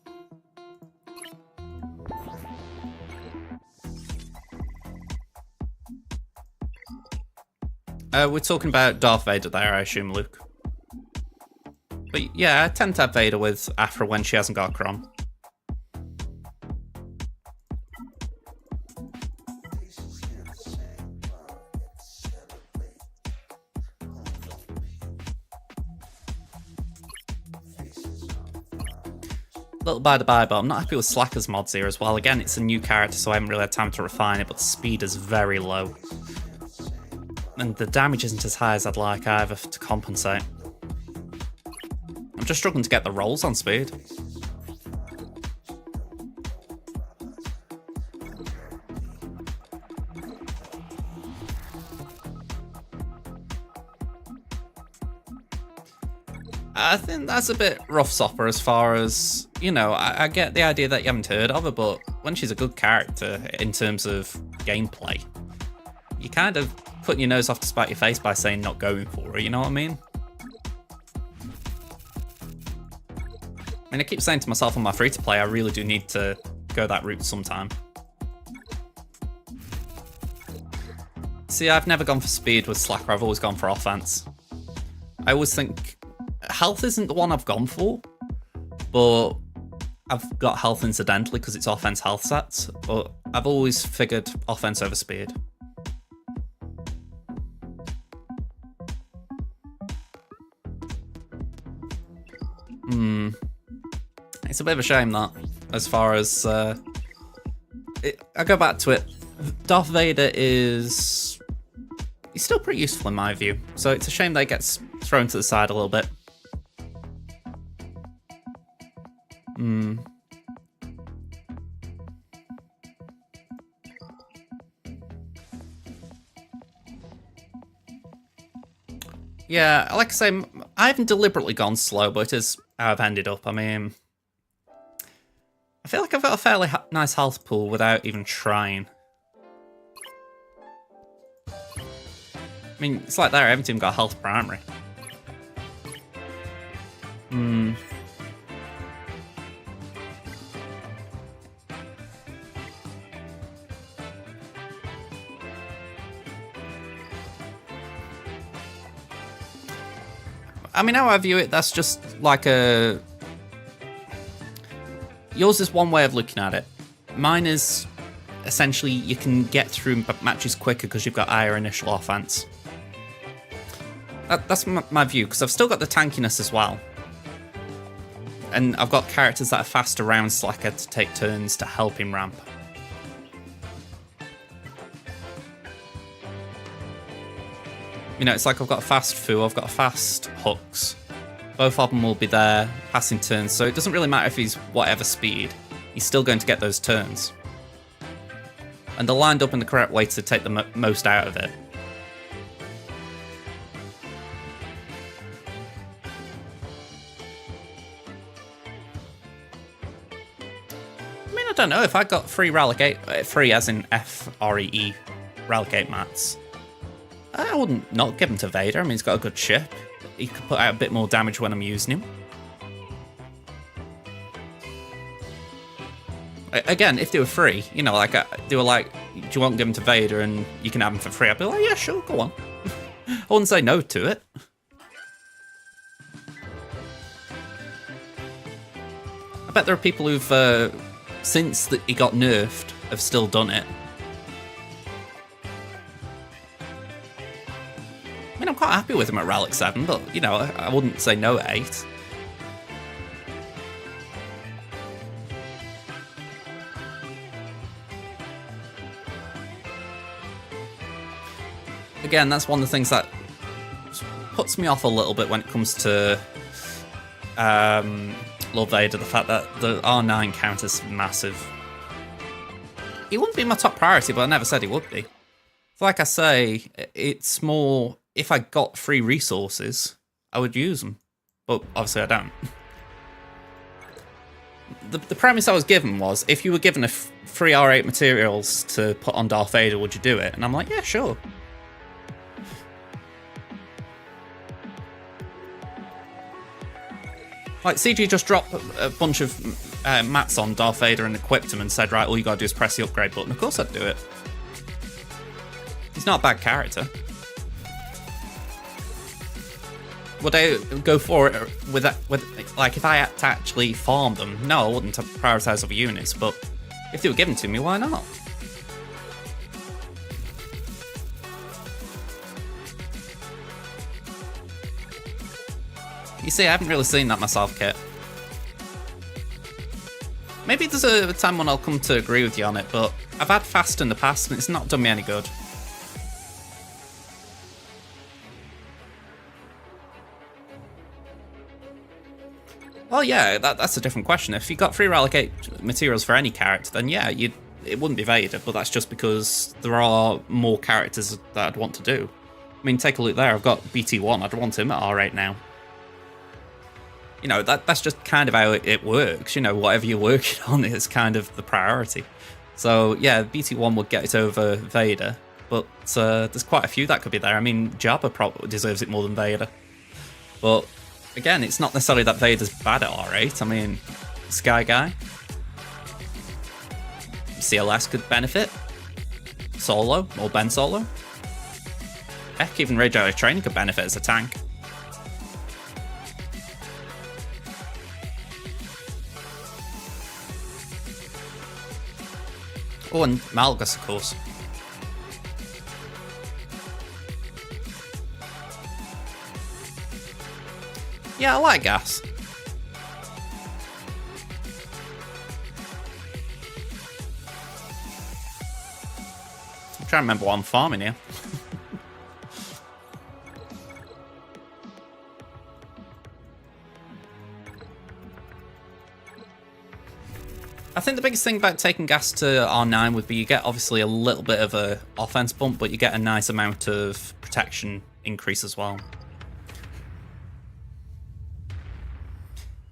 We're talking about Darth Vader there, I assume, Luke. But yeah, I tend to have Vader with Afra when she hasn't got a Crom. Little by the by, but I'm not happy with Slacker's mods here as well. Again, it's a new character, so I haven't really had time to refine it, but the speed is very low. And the damage isn't as high as I'd like either to compensate. I'm just struggling to get the rolls on speed. I think that's a bit rough sopper as far as, you know, I get the idea that you haven't heard of her, but when she's a good character in terms of gameplay, you kind of putting your nose off to spite your face by saying not going for her, you know what I mean? I mean, I keep saying to myself on my free-to-play, I really do need to go that route sometime. See, I've never gone for speed with Slacker, I've always gone for offense. I always think health isn't the one I've gone for, but I've got health incidentally because it's offense health sets, but I've always figured offense over speed. It's a bit of a shame that, as far as I go back to it, Darth Vader he's still pretty useful in my view, so it's a shame that he gets thrown to the side a little bit. Yeah, like I say, I haven't deliberately gone slow, but it is how I've ended up. I mean, I feel like I've got a fairly nice health pool without even trying. I mean, it's like there, I haven't even got a health primary. I mean, how I view it, that's just like a... Yours is one way of looking at it. Mine is essentially you can get through matches quicker because you've got higher initial offense. That's my view, because I've still got the tankiness as well. And I've got characters that are faster round Slacker to take turns to help him ramp. You know, it's like I've got a fast Fu, I've got a fast Hooks. Both of them will be there, passing turns, so it doesn't really matter if he's whatever speed. He's still going to get those turns. And they're lined up in the correct way to take the most out of it. I mean, I don't know, if I got free Relegate, free as in F-R-E-E, Relegate mats, I wouldn't not give him to Vader. I mean, he's got a good ship. He could put out a bit more damage when I'm using him. Again, if they were free, you know, like, they were like, do you want to give him to Vader and you can have him for free? I'd be like, yeah, sure, go on. I wouldn't say no to it. I bet there are people who've, since he got nerfed, have still done it. I mean, I'm quite happy with him at Relic 7, but, you know, I wouldn't say no at 8. Again, that's one of the things that puts me off a little bit when it comes to Lord Vader, the fact that the R9 count is massive. He wouldn't be my top priority, but I never said he would be. Like I say, it's more, if I got free resources, I would use them. But obviously I don't. The premise I was given was, if you were given a free R8 materials to put on Darth Vader, would you do it? And I'm like, yeah, sure. Like, CG just dropped a bunch of mats on Darth Vader and equipped him and said, right, all you gotta do is press the upgrade button. Of course I'd do it. He's not a bad character. Would I go for it with that? Like, if I had to actually farm them? No, I wouldn't prioritize other units, but if they were given to me, why not? You see, I haven't really seen that myself, Kit. Maybe there's a time when I'll come to agree with you on it, but I've had fast in the past and it's not done me any good. Well, yeah, that's a different question. If you got free Relegate materials for any character, then yeah, it wouldn't be Vader, but that's just because there are more characters that I'd want to do. I mean, take a look there, I've got BT1, I'd want him at R8 now. You know, that's just kind of how it works. You know, whatever you're working on is kind of the priority. So, yeah, BT1 would get it over Vader, but there's quite a few that could be there. I mean, Jabba probably deserves it more than Vader. But, again, it's not necessarily that Vader's bad at R8. I mean, Sky Guy. CLS could benefit. Solo, or Ben Solo. Heck, even Radiator Training could benefit as a tank. Oh, and Malgus, of course. Yeah, I like gas. I'm trying to remember what I'm farming here. I think the biggest thing about taking gas to R9 would be you get obviously a little bit of a offense bump, but you get a nice amount of protection increase as well.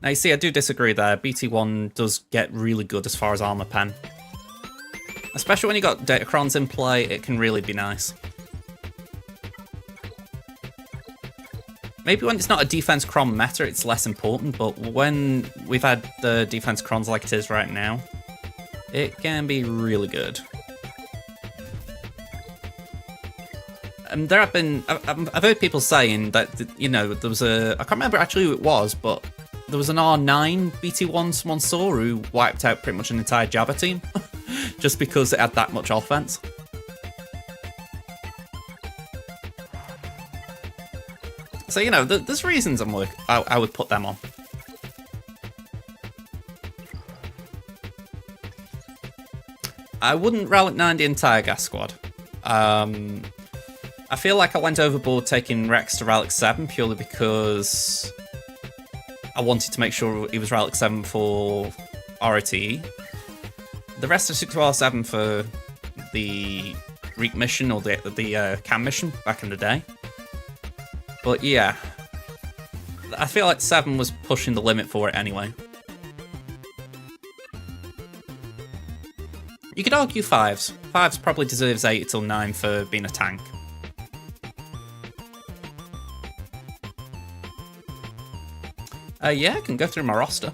Now you see, I do disagree there. BT1 does get really good as far as armor pen. Especially when you got Datacrons in play, it can really be nice. Maybe when it's not a defense cron meta, it's less important, but when we've had the defense crons like it is right now, it can be really good. And there have been, I've heard people saying that, you know, there was I can't remember actually who it was, but there was an R9 BT1 someone saw who wiped out pretty much an entire Jabba team. just because it had that much offense. So, you know, there's reasons I would put them on. I wouldn't relic 9 the entire gas squad. I feel like I went overboard taking Rex to relic 7 purely because I wanted to make sure he was relic 7 for ROTE. The rest of 6R7 for the Reek mission or the Cam mission back in the day. But yeah, I feel like 7 was pushing the limit for it anyway. You could argue 5s. 5s probably deserves 8 till 9 for being a tank. Yeah, I can go through my roster.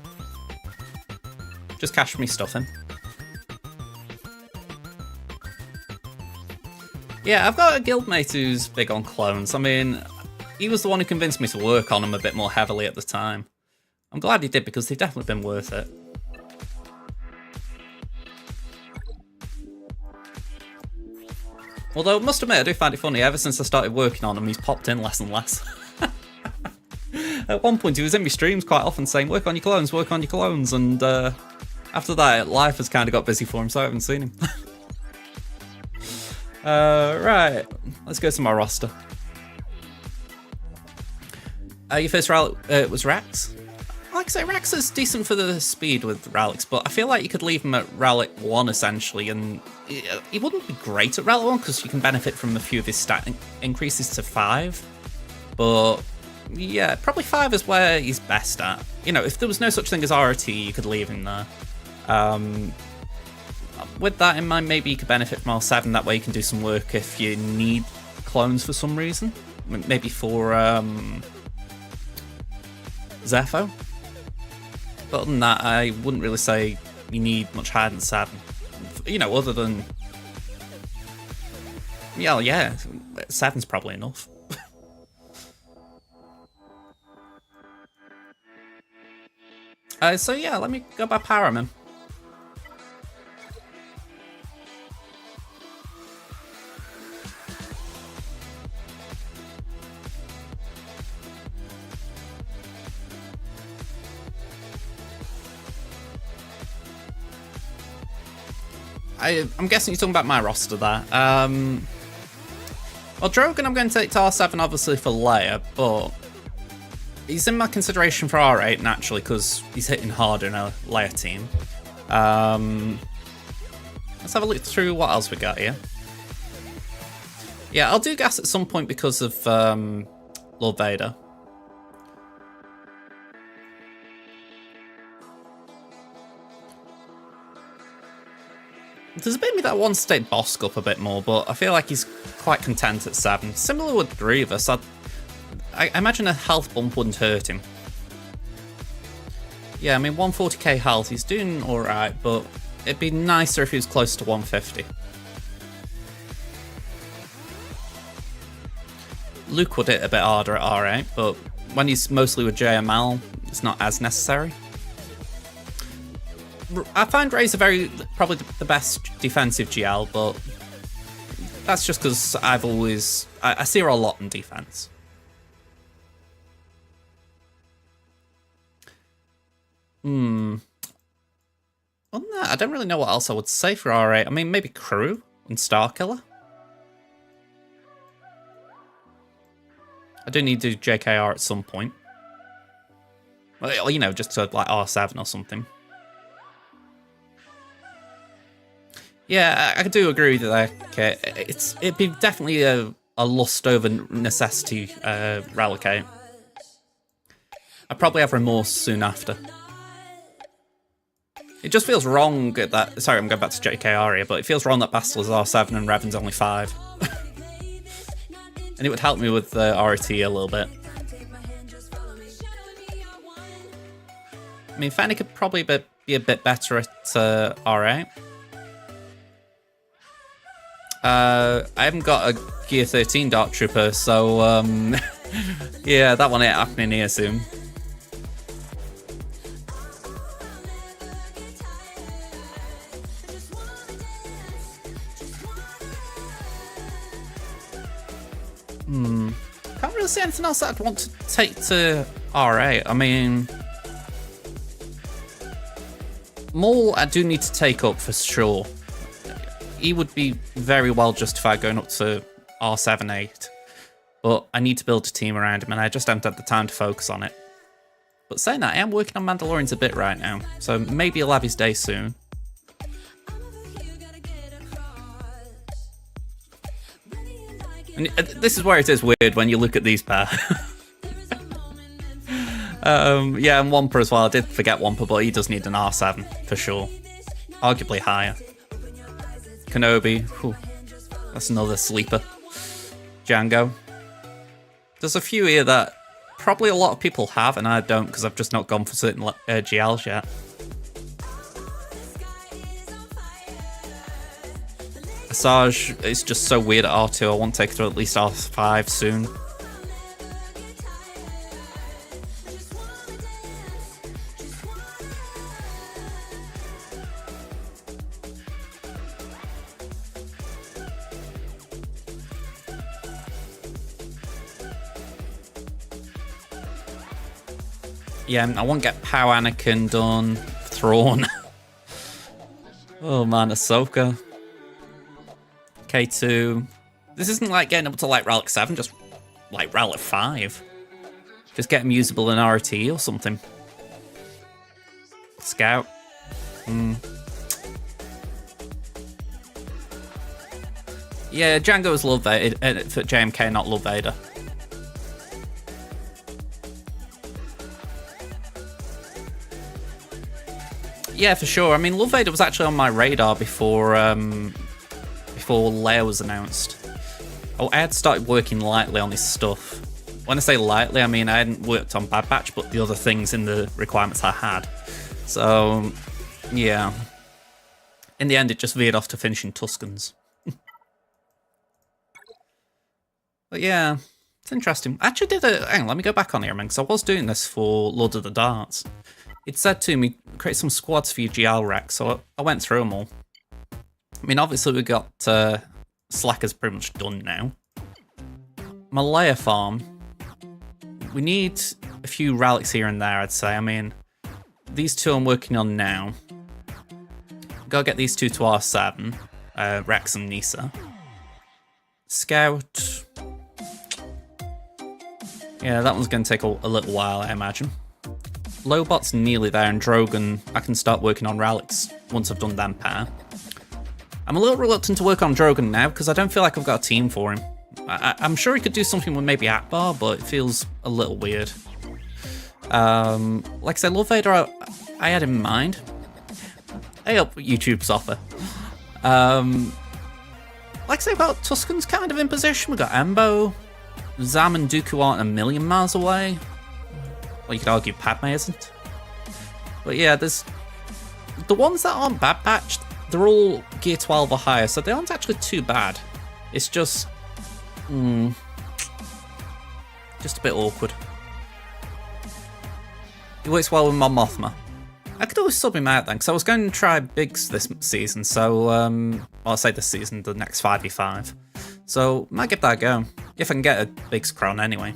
Just cash me stuff in. Yeah, I've got a guildmate who's big on clones. I mean, he was the one who convinced me to work on them a bit more heavily at the time. I'm glad he did because they've definitely been worth it. Although, I must admit, I do find it funny, ever since I started working on him, he's popped in less and less. At one point, he was in my streams quite often saying, work on your clones, and after that, life has kind of got busy for him, so I haven't seen him. Right, let's go to my roster. Your first relic was Rax. Like I say, Rax is decent for the speed with relics, but I feel like you could leave him at relic 1 essentially, and he wouldn't be great at relic 1 because you can benefit from a few of his stat increases to 5. But yeah, probably 5 is where he's best at. You know, if there was no such thing as ROT, you could leave him there. With that in mind, maybe you could benefit from R7, that way you can do some work if you need clones for some reason. Maybe for Zepho. But other than that, I wouldn't really say you need much higher than 7. You know, other than... Yeah, 7's probably enough. So yeah, let me go by Paramin. I'm guessing you're talking about my roster there. Well, Drogon I'm going to take to R7 obviously for Leia, but he's in my consideration for R8 naturally because he's hitting harder in a Leia team. Let's have a look through what else we got here. Yeah, I'll do gas at some point because of Lord Vader. There's a bit of me that wants to take Bosk up a bit more, but I feel like he's quite content at 7. Similar with Grievous, I imagine a health bump wouldn't hurt him. Yeah, I mean 140k health, he's doing alright, but it'd be nicer if he was close to 150. Luke would hit a bit harder at R8, but when he's mostly with JML, it's not as necessary. I find Rey's probably the best defensive GL, but that's just because I see her a lot in defense. Other than that, I don't really know what else I would say for R8. I mean, maybe Crew and Starkiller. I do need to do JKR at some point. Well, you know, just to like R7 or something. Yeah, I do agree with that. Okay, it'd be definitely a lust over necessity relicate. I'd probably have remorse soon after. It just feels wrong at that. Sorry, I'm going back to JKR here, but it feels wrong that Bastel is R7 and Revan's only 5. And it would help me with ROT a little bit. I mean, Fanny could probably be a bit better at R8. I haven't got a Gear 13 Dark Trooper, so yeah, that one ain't happening here soon. Can't really see anything else that I'd want to take to R8. I mean, Maul I do need to take up for sure. He would be very well justified going up to R7, 8. But I need to build a team around him, and I just haven't had the time to focus on it. But saying that, I am working on Mandalorians a bit right now, so maybe he'll have his day soon. And this is where it is weird when you look at these pair. Yeah, and Wampa as well. I did forget Wampa, but he does need an R7 for sure. Arguably higher. Kenobi, whew, that's another sleeper. Django. There's a few here that probably a lot of people have, and I don't because I've just not gone for certain GLs yet. Asajj is just so weird at R2. I want to take it to at least R5 soon. Yeah, I want to get Pow Anakin done. Thrawn. Oh man, Ahsoka. K2. This isn't like getting up to like Relic 7, just like Relic 5. Just get him usable in RT or something. Scout. Yeah, Django is Love Vader for JMK, not Love Vader. Yeah, for sure. I mean, Love Vader was actually on my radar before Leia was announced. Oh, I had started working lightly on this stuff. When I say lightly, I mean I hadn't worked on Bad Batch, but the other things in the requirements I had. So, yeah. In the end, it just veered off to finishing Tuskens. But yeah, it's interesting. I actually did a... Hang on, let me go back on here, man, because I was doing this for Lord of the Darts. It said to me, create some squads for your GL rec, so I went through them all. I mean, obviously we got Slackers pretty much done now. Malaya farm. We need a few relics here and there, I'd say. I mean, these two I'm working on now. Gotta get these two to R7. Rex and Nisa. Scout. Yeah, that one's gonna take a little while, I imagine. Lobot's nearly there, and Drogon, I can start working on relics once I've done them pair. I'm a little reluctant to work on Drogon now because I don't feel like I've got a team for him. I'm sure he could do something with maybe Akbar, but it feels a little weird. Like I said, Love Vader, I had in mind. Hey up, YouTube's offer. Like I say, about Tusken's kind of in position. We've got Embo. Zam and Dooku aren't a million miles away. Well, you could argue Padme isn't. But yeah, there's... The ones that aren't Bad Batch, they're all Gear 12 or higher, so they aren't actually too bad. It's just... just a bit awkward. It works well with Mon Mothma. I could always sub him out then, because I was going to try Biggs this season, so... well, I'll say this season, the next 5v5. So, might give that a go. If I can get a Biggs Crown anyway.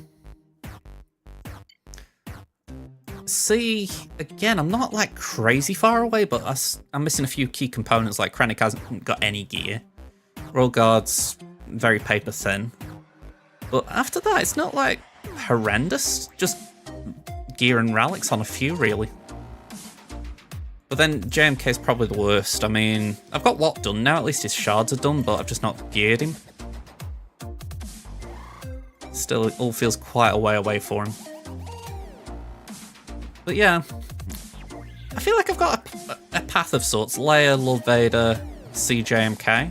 See, again, I'm not like crazy far away, but I'm missing a few key components, like Krennic hasn't got any gear. Royal Guard's very paper thin. But after that, it's not like horrendous, just gear and relics on a few, really. But then JMK is probably the worst. I mean, I've got Lot done now, at least his shards are done, but I've just not geared him. Still, it all feels quite a way away for him. But yeah, I feel like I've got a path of sorts. Leia, Love Vader, CJMK.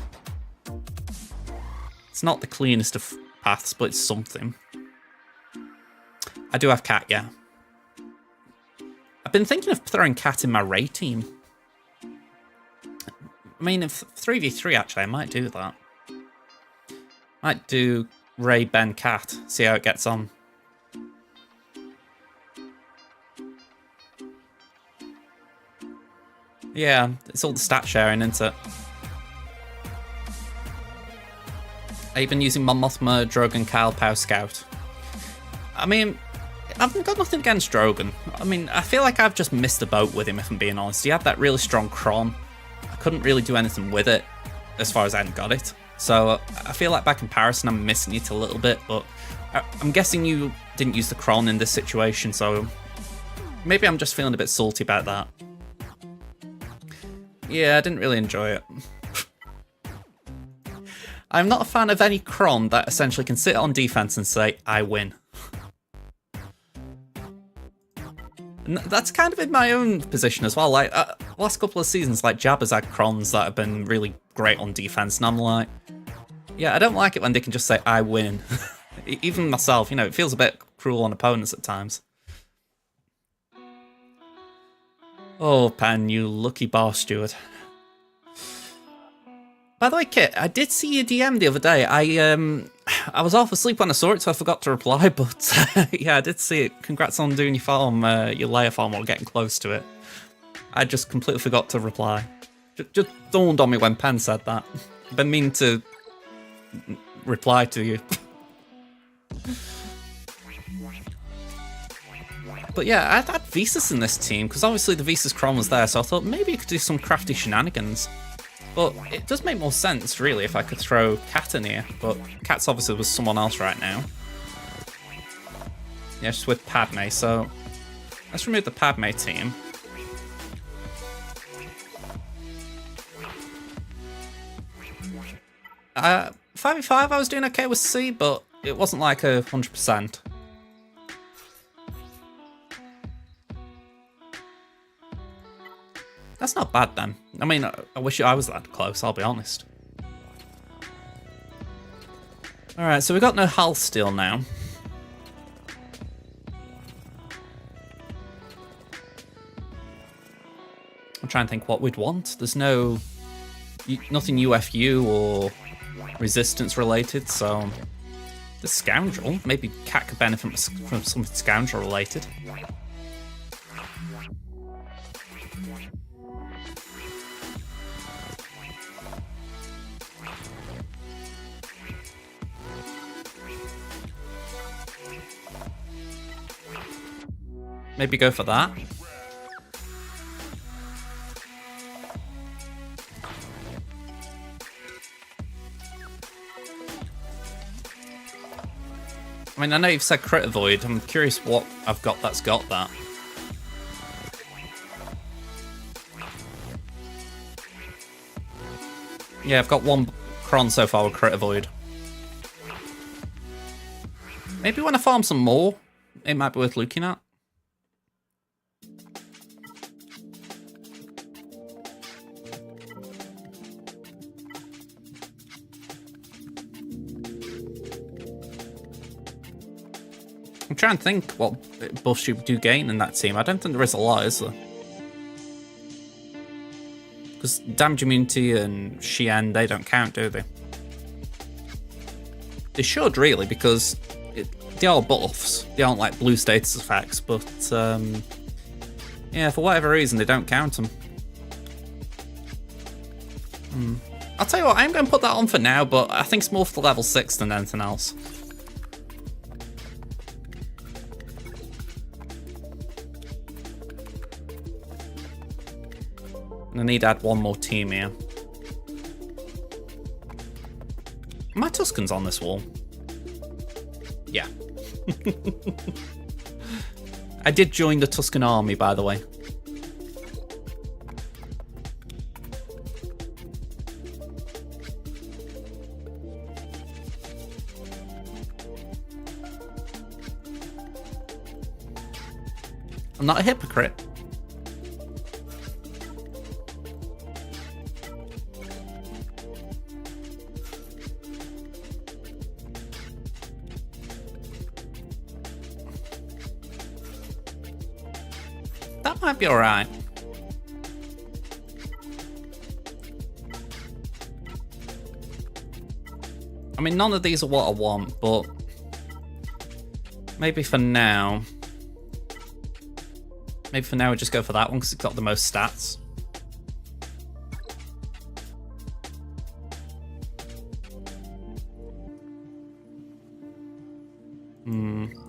It's not the cleanest of paths, but it's something. I do have Cat, yeah. I've been thinking of throwing Cat in my Rey team. I mean, if 3v3, actually, I might do that. Might do Rey, Ben, Cat, see how it gets on. Yeah, it's all the stat sharing, isn't it? even using Mon Mothma, Drogon, Kyle, Pow, Scout. I mean, I've got nothing against Drogon. I mean, I feel like I've just missed the boat with him, if I'm being honest. He had that really strong Kron. I couldn't really do anything with it, as far as I hadn't got it. So I feel like by comparison, I'm missing it a little bit, but I'm guessing you didn't use the Kron in this situation, so maybe I'm just feeling a bit salty about that. Yeah, I didn't really enjoy it. I'm not a fan of any Kron that essentially can sit on defense and say, I win. And that's kind of in my own position as well. Like, last couple of seasons, like, Jabba's had Krons that have been really great on defense, and I'm like, yeah, I don't like it when they can just say, I win. Even myself, you know, it feels a bit cruel on opponents at times. Oh, Pan, you lucky bar steward. By the way, Kit, I did see your DM the other day. I was half asleep when I saw it, so I forgot to reply, but yeah, I did see it. Congrats on doing your farm, your layer farm, or getting close to it. I just completely forgot to reply. Just dawned on me when Pan said that. I've been meaning to reply to you. But yeah, I had Visas in this team, because obviously the Visas Kron was there, so I thought maybe you could do some crafty shenanigans. But it does make more sense, really, if I could throw Cat in here. But Cat's obviously with someone else right now. Yeah, she's with Padme, so let's remove the Padme team. Uh, 5v5 I was doing okay with C, but it wasn't like 100%. That's not bad then. I mean, I wish I was that close, I'll be honest. Alright, so we've got no health steal now. I'm trying to think what we'd want. There's nothing UFU or resistance related, so the Scoundrel. Maybe Cat could benefit from something Scoundrel related. Maybe go for that. I mean, I know you've said Crit Avoid. I'm curious what I've got that's got that. Yeah, I've got one Kron so far with Crit Avoid. Maybe when I farm some more, it might be worth looking at. I'm trying to think what buffs you do gain in that team. I don't think there is a lot, is there? Because damage immunity and Xian, they don't count, do they? They should, really, because they are buffs. They aren't like blue status effects, but yeah, for whatever reason, they don't count them. I'll tell you what, I'm going to put that on for now, but I think it's more for level 6 than anything else. I need to add one more team here. My Tuscan's on this wall. Yeah. I did join the Tuscan army, by the way. I'm not a hypocrite. That might be alright. I mean, none of these are what I want, but maybe for now. Maybe for now we just go for that one because it's got the most stats.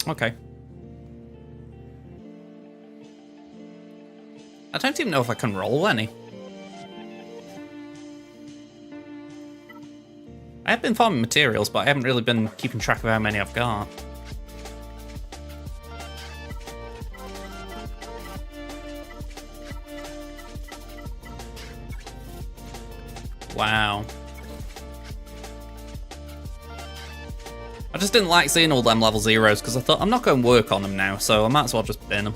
Okay. I don't even know if I can roll any. I have been farming materials, but I haven't really been keeping track of how many I've got. Wow. I just didn't like seeing all them level zeros because I thought I'm not going to work on them now, so I might as well just bin them.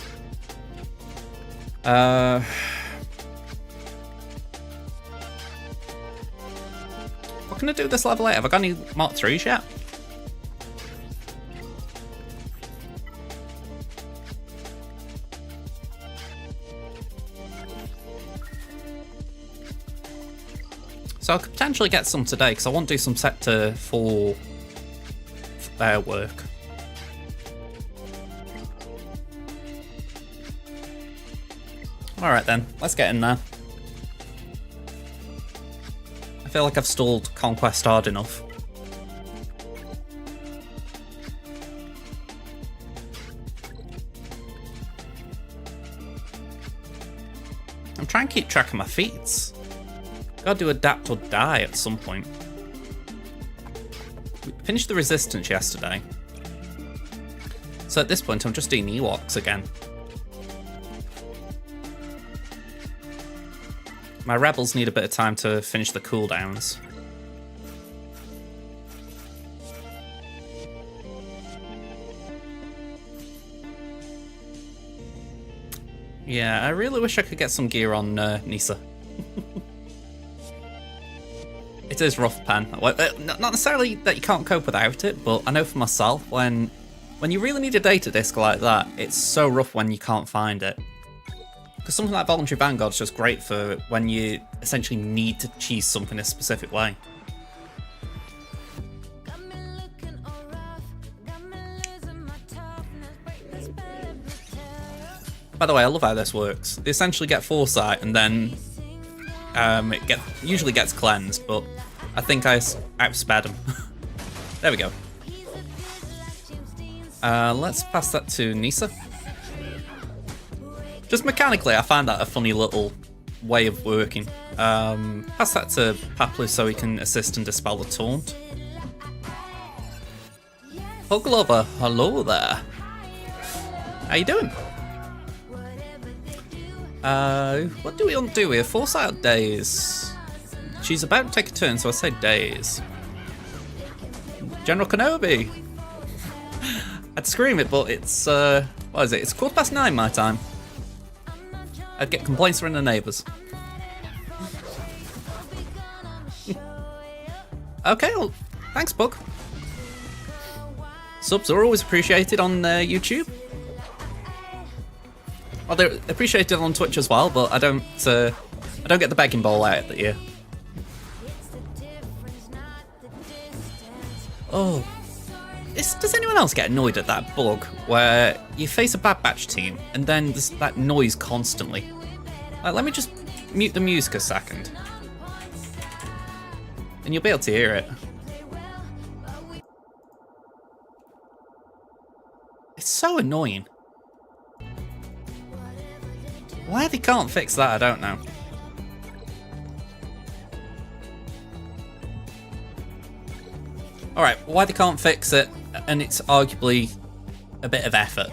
What can I do this level 8? Have I got any Mark 3s yet? So I could potentially get some today because I want to do some Sector 4 work. Alright then, let's get in there. I feel like I've stalled Conquest hard enough. I'm trying to keep track of my feats. Gotta do adapt or die at some point. We finished the Resistance yesterday. So at this point I'm just doing Ewoks again. My rebels need a bit of time to finish the cooldowns. Yeah, I really wish I could get some gear on Nisa. It is rough, Pan. Not necessarily that you can't cope without it, but I know for myself, when you really need a data disk like that, it's so rough when you can't find it. Because something like Voluntary Vanguard is just great for when you essentially need to cheese something a specific way. By the way, I love how this works. They essentially get Foresight and then it usually gets cleansed, but I think I outsped them. There we go. Let's pass that to Nisa. Just mechanically, I find that a funny little way of working. Pass that to Paplu so he can assist and dispel the taunt. Pug Lover, hello there. How you doing? What do we want to do here? Foresight Days. She's about to take a turn, so I say Days. General Kenobi. I'd scream it, but it's, what is it? It's 9:15 my time. I'd get complaints from the neighbours. Okay, well, thanks, Bug. Subs are always appreciated on YouTube. Well, they're appreciated on Twitch as well, but I don't get the begging bowl out at you. Oh, does anyone else get annoyed at that bug where you face a Bad Batch team and then there's that noise constantly? Like, let me just mute the music a second, and you'll be able to hear it. It's so annoying. Why they can't fix that, I don't know. Alright, why they can't fix it, and it's arguably a bit of effort.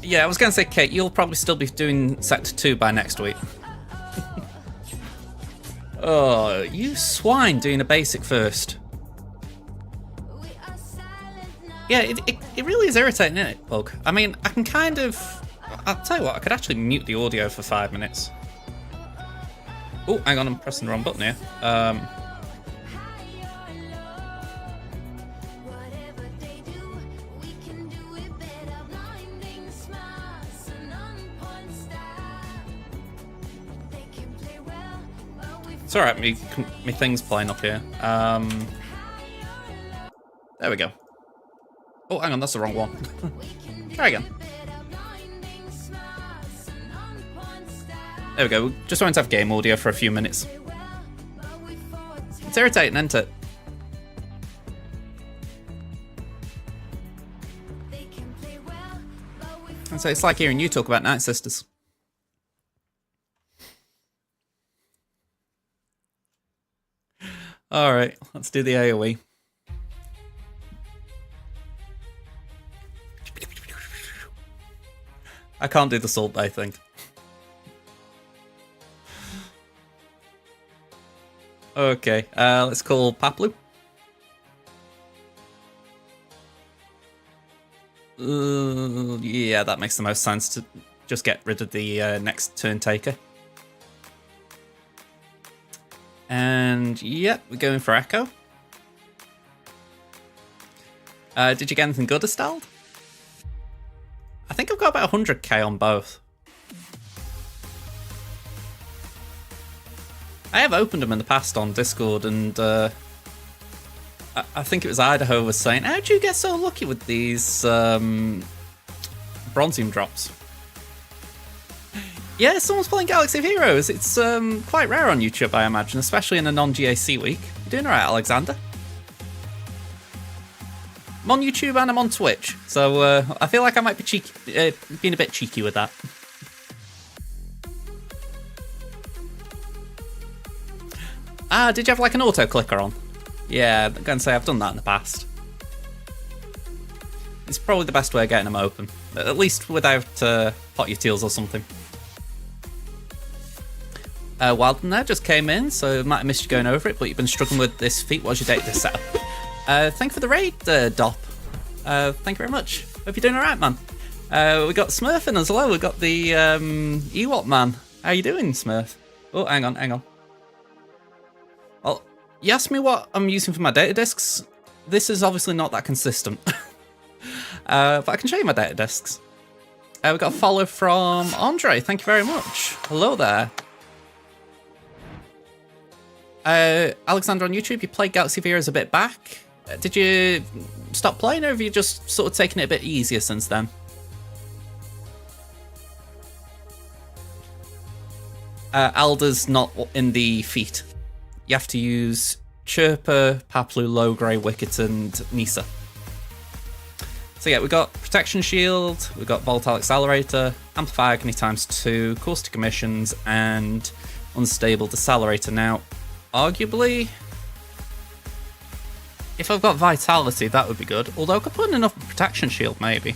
Yeah, I was going to say, Kate, you'll probably still be doing Sector 2 by next week. Oh, you swine doing a basic first. Yeah, it really is irritating, isn't it, Bug? I mean, I can kind of... I'll tell you what, I could actually mute the audio for 5 minutes. Oh, hang on, I'm pressing the wrong button here. It's alright, me thing's playing up here. There we go. Oh, hang on, that's the wrong one. Try again. There we go, just wanted to have game audio for a few minutes. It's irritating, isn't it? And so it's like hearing you talk about Night Sisters. Alright, let's do the AoE. I can't do the salt, I think. Okay, let's call Paplu. Yeah, that makes the most sense to just get rid of the next turn taker. And yeah, we're going for Echo. Did you get anything good, Estelle? I think I've got about 100k on both. I have opened them in the past on Discord, and I think it was Idaho was saying, how'd you get so lucky with these bronzium drops? Yeah, someone's playing Galaxy of Heroes. It's quite rare on YouTube, I imagine, especially in a non-GAC week. You doing alright, Alexander? I'm on YouTube and I'm on Twitch, so I feel like I might be cheeky, being a bit cheeky with that. Ah, did you have like an auto clicker on? Yeah, I'm going to say I've done that in the past. It's probably the best way of getting them open, at least without pot your teals or something. Wilden there just came in, so might have missed you going over it, but you've been struggling with this feat. What's your date this setup? Thank you for the raid, Dop. Thank you very much. Hope you're doing alright, man. We got Smurf in as well. We got the Ewok man. How you doing, Smurf? Oh, hang on. Well, you asked me what I'm using for my data disks. This is obviously not that consistent. But I can show you my data disks. We got a follow from Andre. Thank you very much. Hello there. Alexander on YouTube, you played Galaxy of Heroes a bit back. Did you stop playing, or have you just sort of taken it a bit easier since then? Alda's not in the feat. You have to use Chirper, Paplu, Lowgrey, Wicket, and Nisa. So yeah, we got Protection Shield, we got Volatile Accelerator, Amplify Agony ×2, Caustic Emissions, and Unstable Decelerator. Now, arguably, if I've got Vitality, that would be good. Although I could put in enough Protection Shield, maybe.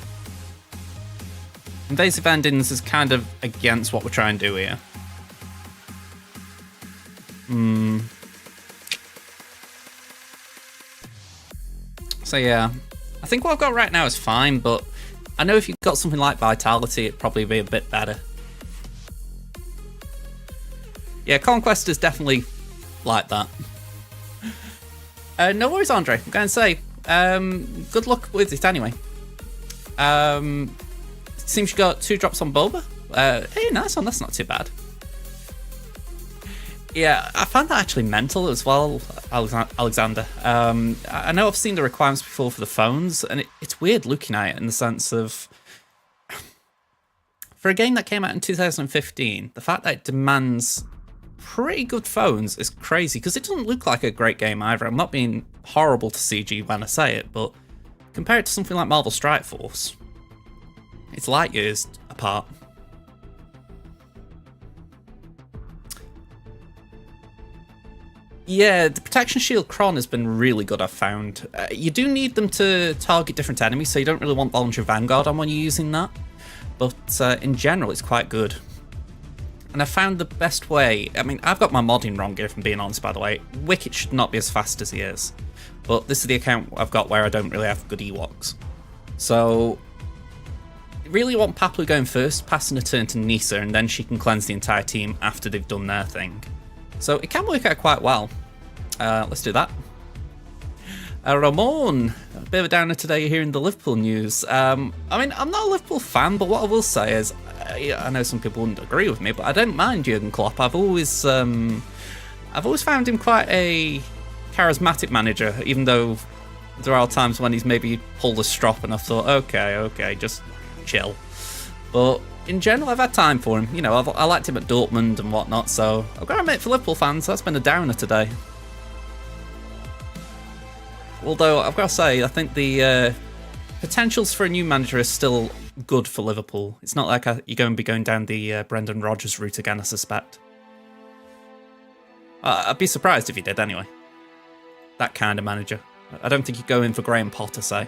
Invasive Endings is kind of against what we're trying to do here. So yeah, I think what I've got right now is fine, but I know if you've got something like Vitality, it'd probably be a bit better. Yeah, Conquest is definitely like that. No worries, Andre. I'm going to say, good luck with it anyway. Seems you got 2 drops on Boba. Hey, nice one. That's not too bad. Yeah, I found that actually mental as well, Alexander. I know I've seen the requirements before for the phones, and it's weird looking at it in the sense of, for a game that came out in 2015, the fact that it demands pretty good phones is crazy, because it doesn't look like a great game either. I'm not being horrible to CG when I say it, but compared to something like Marvel Strike Force, it's light years apart. Yeah, the Protection Shield Cron has been really good, I've found. You do need them to target different enemies, so you don't really want Voluntary Vanguard on when you're using that. But in general, it's quite good. And I found the best way, I mean, I've got my modding wrong here, if I'm being honest, by the way. Wicket should not be as fast as he is. But this is the account I've got where I don't really have good Ewoks. So, really want Paplu going first, passing a turn to Nisa, and then she can cleanse the entire team after they've done their thing. So it can work out quite well. Let's do that. Ramon, a bit of a downer today hearing the Liverpool news. I mean, I'm not a Liverpool fan, but what I will say is, I know some people wouldn't agree with me, but I don't mind Jurgen Klopp. I've always found him quite a charismatic manager, even though there are times when he's maybe pulled a strop and I thought, okay, just chill. But in general, I've had time for him. You know, I liked him at Dortmund and whatnot, so I've got to admit, for Liverpool fans, that's been a downer today. Although, I've got to say, I think the potentials for a new manager is still good for Liverpool. It's not like you're going to be going down the Brendan Rodgers route again, I suspect. I'd be surprised if he did anyway. That kind of manager. I don't think he'd go in for Graham Potter, say.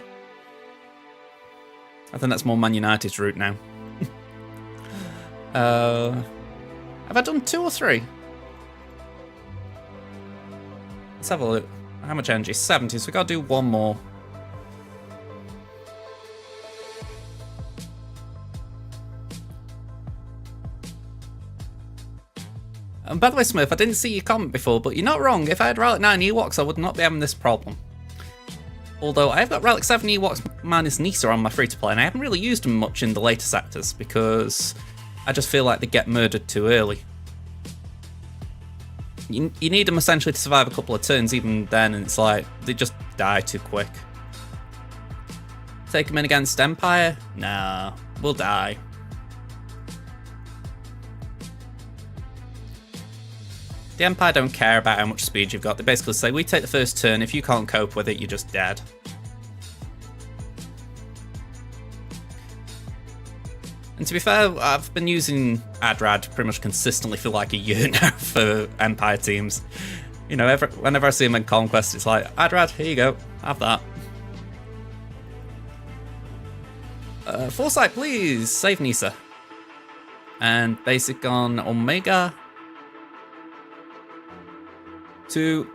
I think that's more Man United's route now. Have I done 2 or 3? Let's have a look. How much energy? 70, so we gotta do 1 more. And by the way, Smurf, I didn't see your comment before, but you're not wrong. If I had Relic 9 Ewoks, I would not be having this problem. Although I've got Relic 7 Ewoks minus Nisa on my free-to-play, and I haven't really used them much in the later sectors because I just feel like they get murdered too early. You need them essentially to survive a couple of turns, even then, and it's like, they just die too quick. Take them in against Empire? Nah, we'll die. The Empire don't care about how much speed you've got. They basically say, we take the first turn, if you can't cope with it, you're just dead. And to be fair, I've been using Adrad pretty much consistently for like a year now for Empire teams. You know, whenever I see him in Conquest, it's like, Adrad, here you go, have that. Foresight, please, save Nisa. And basic on Omega. 2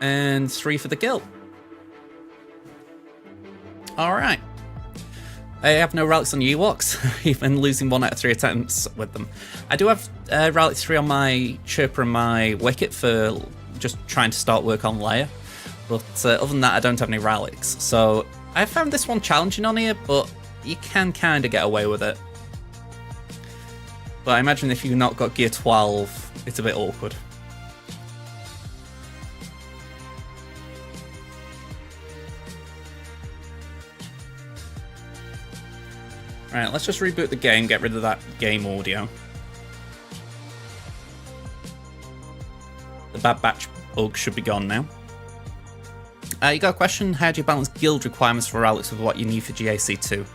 and 3 for the kill. Alright. I have no relics on Ewoks, even losing 1 out of 3 attempts with them. I do have relic 3 on my Chirper and my Wicket for just trying to start work on Leia. But other than that, I don't have any relics. So I found this one challenging on here, but you can kind of get away with it. But I imagine if you've not got gear 12, it's a bit awkward. Right, let's just reboot the game, get rid of that game audio. The bad batch bug should be gone now. You got a question, how do you balance guild requirements for relics with what you need for GAC2?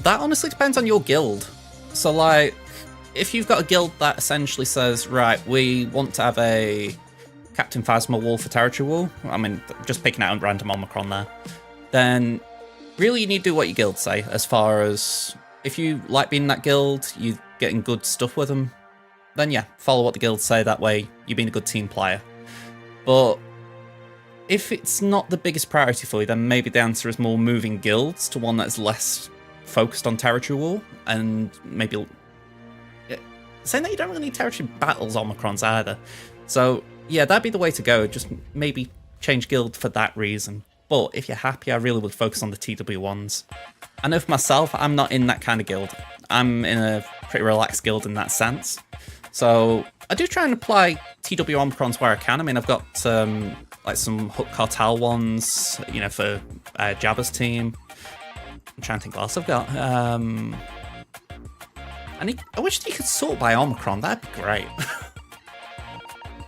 That honestly depends on your guild. So like, if you've got a guild that essentially says, right, we want to have a Captain Phasma wall for Territory Wall, I mean, just picking out a random Omicron there, then really you need to do what your guild say, as far as if you like being in that guild, you're getting good stuff with them, then yeah, follow what the guilds say, that way you're being a good team player. But if it's not the biggest priority for you, then maybe the answer is more moving guilds to one that's less focused on Territory War, and maybe saying that you don't really need Territory Battles Omicrons either. So yeah, that'd be the way to go, just maybe change guild for that reason. But if you're happy, I really would focus on the TW ones. I know for myself, I'm not in that kind of guild. I'm in a pretty relaxed guild in that sense. So I do try and apply TW Omicrons where I can. I mean, I've got like some Hook Cartel ones, you know, for Jabba's team. I'm trying to think what else I've got. I wish you could sort by Omicron. That'd be great.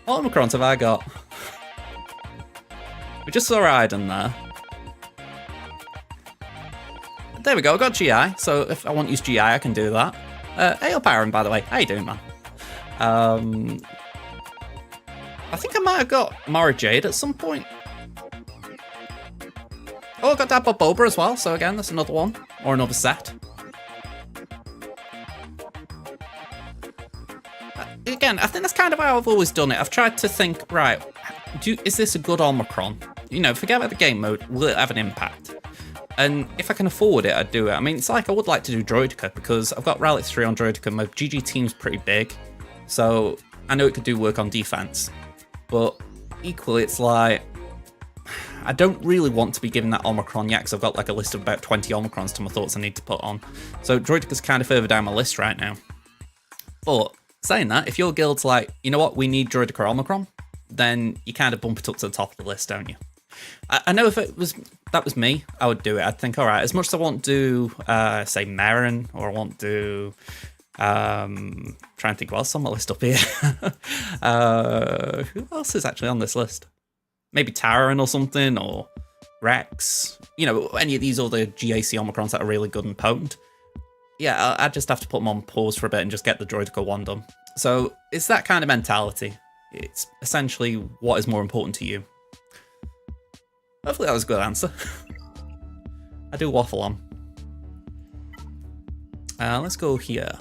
What Omicrons have I got? We just saw Raiden there. There we go, I got GI, so if I want to use GI, I can do that. Hey up, Aaron, by the way. How you doing, man? I think I might have got Mara Jade at some point. Oh, I got Dad Bob Boba as well, so again, that's another one. Or another set. Again, I think that's kind of how I've always done it. I've tried to think, right, is this a good Omicron? You know, forget about the game mode, will it have an impact? And if I can afford it, I'd do it. I mean, it's like I would like to do Droidica, because I've got Relic 3 on Droidica, my GG team's pretty big, so I know it could do work on defense. But equally, it's like, I don't really want to be given that Omicron yet, because I've got like a list of about 20 Omicrons to my thoughts I need to put on. So Droidica's kind of further down my list right now. But saying that, if your guild's like, you know what, we need Droidica Omicron, then you kind of bump it up to the top of the list, don't you? I know if that was me, I would do it. I'd think, all right, as much as I want to do, say, Marin, or I want to do, trying to think what else on my list up here. Who else is actually on this list? maybe Taran or something, or Rex. You know, any of these other GAC Omicrons that are really good and potent. Yeah, I'd just have to put them on pause for a bit and just get the droidical one done. So it's that kind of mentality. It's essentially what is more important to you. Hopefully that was a good answer. I do waffle on. Let's go here.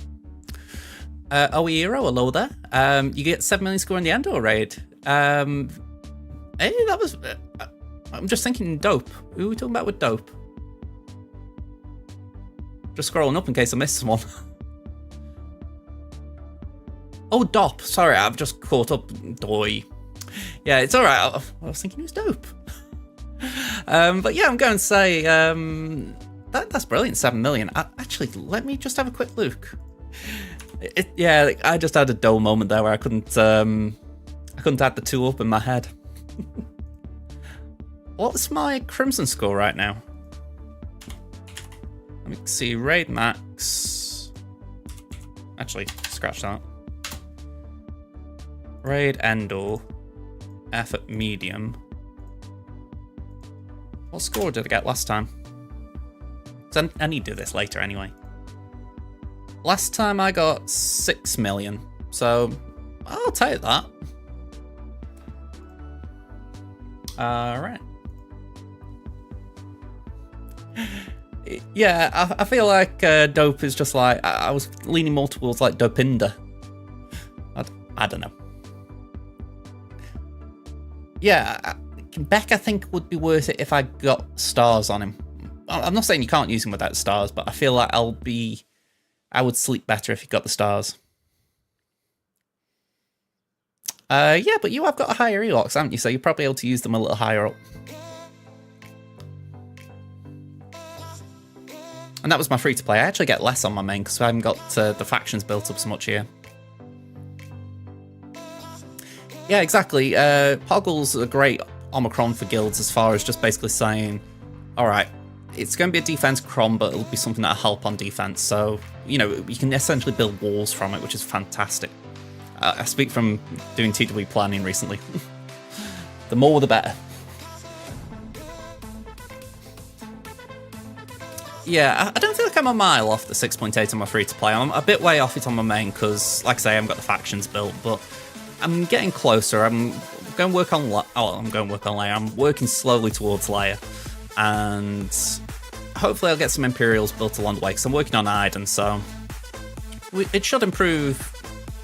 Are we hero or low there? You get 7 million score in the Endor raid. Hey, that was... I'm just thinking dope. Who are we talking about with dope? Just scrolling up in case I missed one. Oh, Dop. Sorry, I've just caught up. Doy. Yeah, it's alright. I was thinking it was dope. But yeah, I'm going to say that's brilliant. 7 million. Actually, let me just have a quick look. Yeah, I just had a dull moment there where I couldn't add the two up in my head. What's my Crimson score right now? Let me see. Raid max. Actually, scratch that. Raid Endor. Effort medium. What score did I get last time? I need to do this later anyway. Last time I got 6 million, so I'll take that. Alright. Yeah, I feel like dope is just like, I was leaning more towards like Dopinder. I don't know. Yeah, Beck I think would be worth it if I got stars on him. I'm not saying you can't use him without stars, but I feel like I would sleep better if you got the stars. Yeah, but you have got a higher Elox, haven't you? So you're probably able to use them a little higher up. And that was my free-to-play. I actually get less on my main because I haven't got the factions built up so much here. Yeah, exactly. Poggle's a great Omicron for guilds as far as just basically saying, alright, it's going to be a defense cron, but it'll be something that'll help on defense. So, you know, you can essentially build walls from it, which is fantastic. I speak from doing TW planning recently. The more, the better. Yeah, I don't feel like I'm a mile off the 6.8 on my free-to-play. I'm a bit way off it on my main because, like I say, I haven't got the factions built, but I'm getting closer. I'm going to work on... I'm going to work on layer. I'm working slowly towards layer. And hopefully I'll get some Imperials built along the way because I'm working on Iden, so it should improve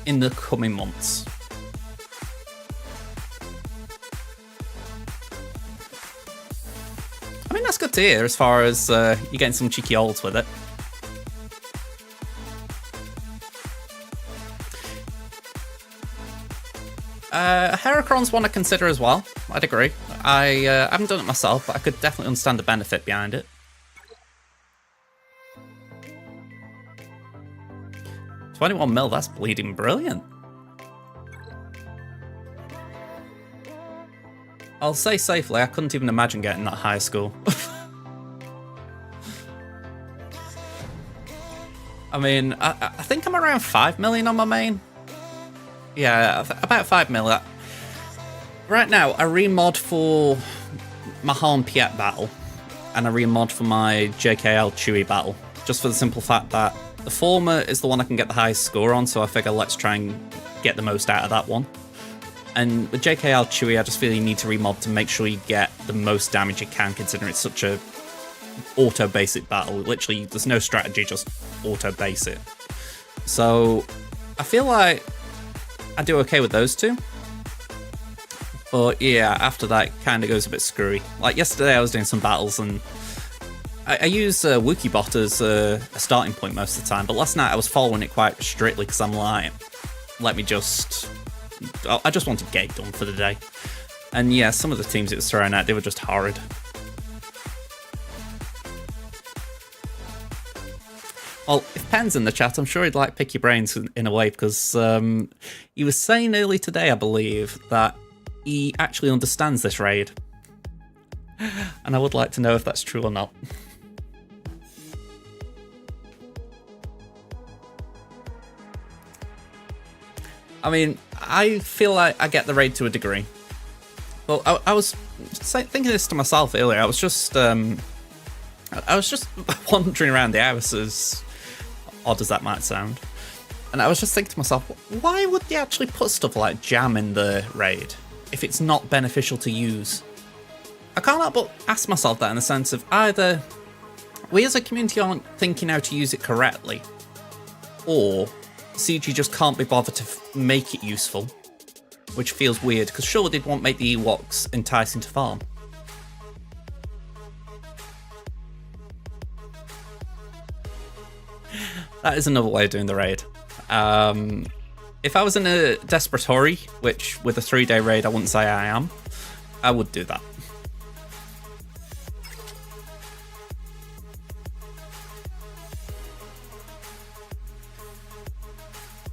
in the coming months. I mean, that's good to hear as far as you're getting some cheeky olds with it. Heracron's one I consider as well. I'd agree. I haven't done it myself, but I could definitely understand the benefit behind it. 21 mil, that's bleeding brilliant. I'll say safely, I couldn't even imagine getting that high score. I mean, I think I'm around 5 million on my main. Yeah, about 5 mil. Right now, I remod for my Han Piet battle, and I remod for my JKL Chewie battle, just for the simple fact that the former is the one I can get the highest score on, so I figure let's try and get the most out of that one. And with JKL Chewie, I just feel you need to remod to make sure you get the most damage you can, considering it's such a auto-basic battle. Literally, there's no strategy, just auto-basic. So, I feel like I do okay with those two. But yeah, after that, it kind of goes a bit screwy. Like yesterday, I was doing some battles, and I use WookieBot as a starting point most of the time, but last night I was following it quite strictly because I'm like, I just wanted Gate done for the day. And yeah, some of the teams it was throwing out, they were just horrid. Well, if Pen's in the chat, I'm sure he'd like pick your brains in a way, because he was saying earlier today, I believe, that he actually understands this raid. And I would like to know if that's true or not. I mean, I feel like I get the raid to a degree. Well, I was thinking this to myself earlier. I was just wandering around the house, as odd as that might sound, and I was just thinking to myself, why would they actually put stuff like jam in the raid if it's not beneficial to use? I can't help but ask myself that in the sense of either we as a community aren't thinking how to use it correctly, or CG just can't be bothered to make it useful, which feels weird, because surely they'd want to make the Ewoks enticing to farm. That is another way of doing the raid. If I was in a desperate hurry, which with a 3-day raid I wouldn't say I am, I would do that.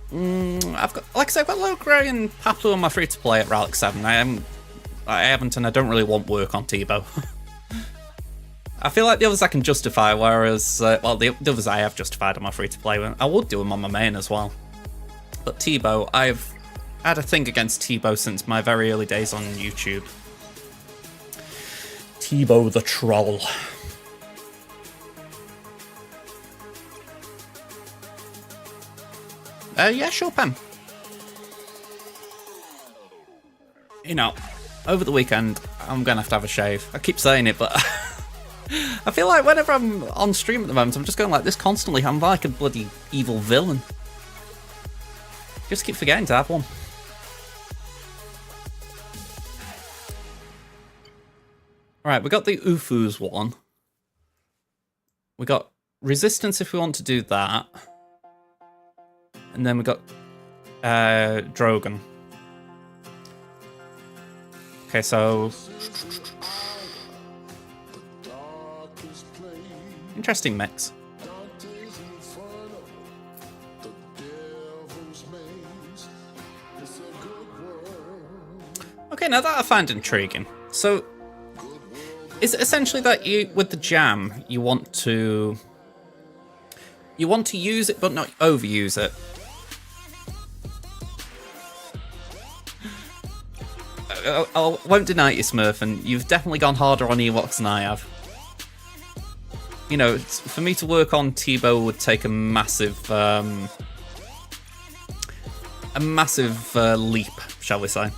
I've got, like I said, I've got Logray and Paplu on my free-to-play at Relic 7. I haven't, and I don't really want work on Tebow. I feel like the others I can justify, whereas, well, the others I have justified on my free-to-play. I would do them on my main as well. But Tebow, I've had a thing against Tebow since my very early days on YouTube. Tebow the Troll. Yeah, sure, Pam. You know, over the weekend, I'm gonna have to have a shave. I keep saying it, but I feel like whenever I'm on stream at the moment, I'm just going like this constantly. I'm like a bloody evil villain. Just keep forgetting to have one. Alright, we got the Ufus one. We got Resistance if we want to do that. And then we got Drogon. Okay, so interesting mix. Okay, now that I find intriguing. So, is it essentially that you, with the jam, you want to use it but not overuse it? I won't deny it, you Smurf, and you've definitely gone harder on Ewoks than I have. You know, for me to work on Tebow would take a massive leap, shall we say.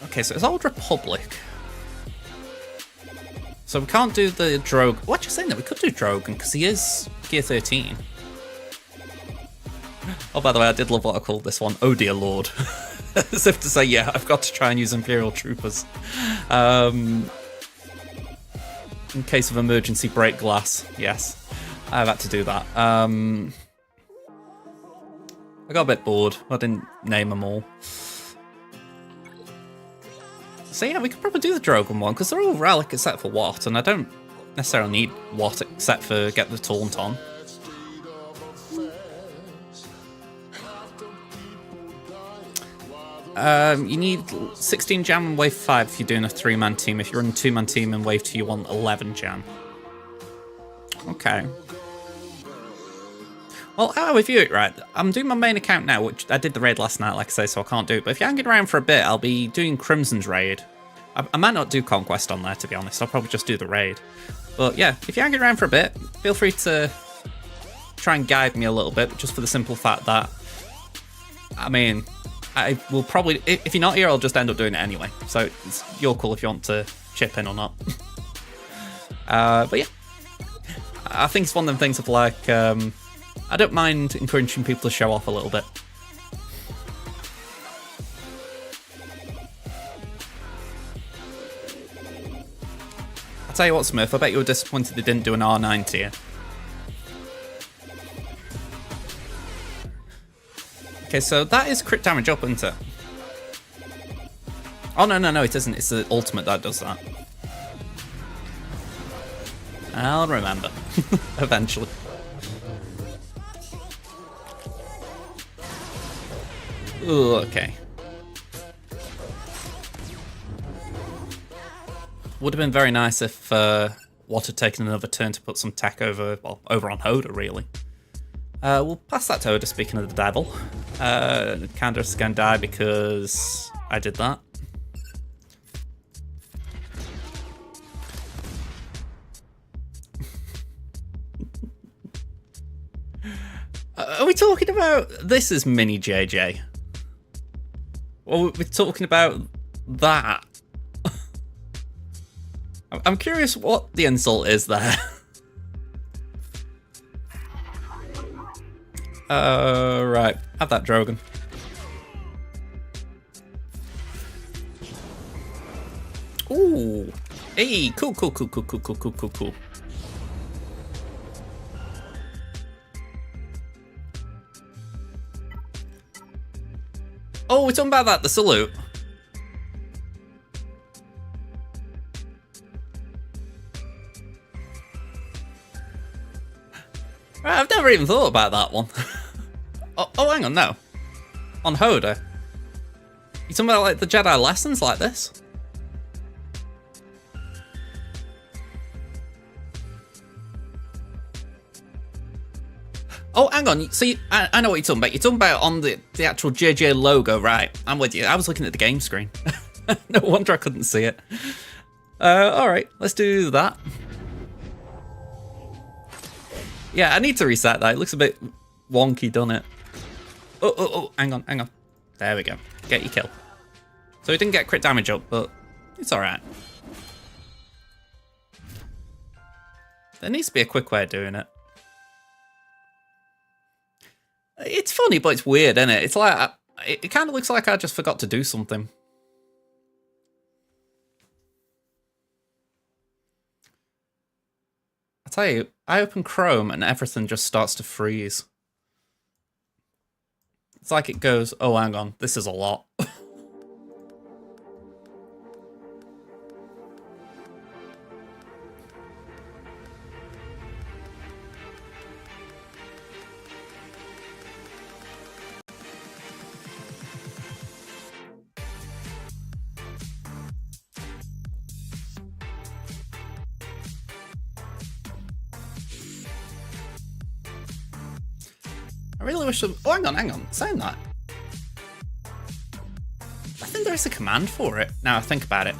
Okay, so it's Old Republic. So we can't do the Drogon. What you saying that we could do Drogon because he is Gear 13. Oh, by the way, I did love what I called this one. Oh dear lord. As if to say, yeah, I've got to try and use Imperial Troopers. In case of emergency, break glass. Yes, I've had to do that. I got a bit bored. I didn't name them all. So yeah, we could probably do the Drogon one, because they're all Relic except for Watt, and I don't necessarily need Watt except for get the Taunt on. You need 16 jam in wave 5 if you're doing a 3-man team. If you're in a 2-man team in wave 2, you want 11 jam. Okay. Well, how I view it, right? I'm doing my main account now, which I did the raid last night, like I say, so I can't do it. But if you're hanging around for a bit, I'll be doing Crimson's raid. I might not do Conquest on there, to be honest. I'll probably just do the raid. But yeah, if you're hanging around for a bit, feel free to try and guide me a little bit, just for the simple fact that, I mean, I will probably, if you're not here, I'll just end up doing it anyway. So it's your call if you want to chip in or not. But yeah, I think it's one of them things of like, I don't mind encouraging people to show off a little bit. I'll tell you what, Smurf, I bet you were disappointed they didn't do an R9 tier. Okay, so that is crit damage up, isn't it? Oh, no, it isn't. It's the ultimate that does that. I'll remember. Eventually. Ooh, okay. Would have been very nice if Watt had taken another turn to put some tech over, well, over on Hoda, really. We'll pass that to Oda, speaking of the devil. Candace is going to die because I did that. Are we talking about this as mini JJ? Or we're talking about that? I'm curious what the insult is there. Right. Have that, Drogon. Ooh. Hey, cool. Oh, we're talking about that, the salute. Right, I've never even thought about that one. oh, hang on, no. On Hoda. You talking about like the Jedi lessons like this? Oh, hang on. So I know what you're talking about. You're talking about on the actual JJ logo, right? I'm with you. I was looking at the game screen. No wonder I couldn't see it. All right, let's do that. Yeah, I need to reset that. It looks a bit wonky, doesn't it? Oh, hang on. There we go. Get your kill. So it didn't get crit damage up, but it's all right. There needs to be a quick way of doing it. It's funny, but it's weird, isn't it? It's like, it kind of looks like I just forgot to do something. I tell you, I open Chrome and everything just starts to freeze. It's like it goes, oh, hang on, this is a lot. I really wish... Oh, hang on. Saying that, I think there is a command for it, now I think about it.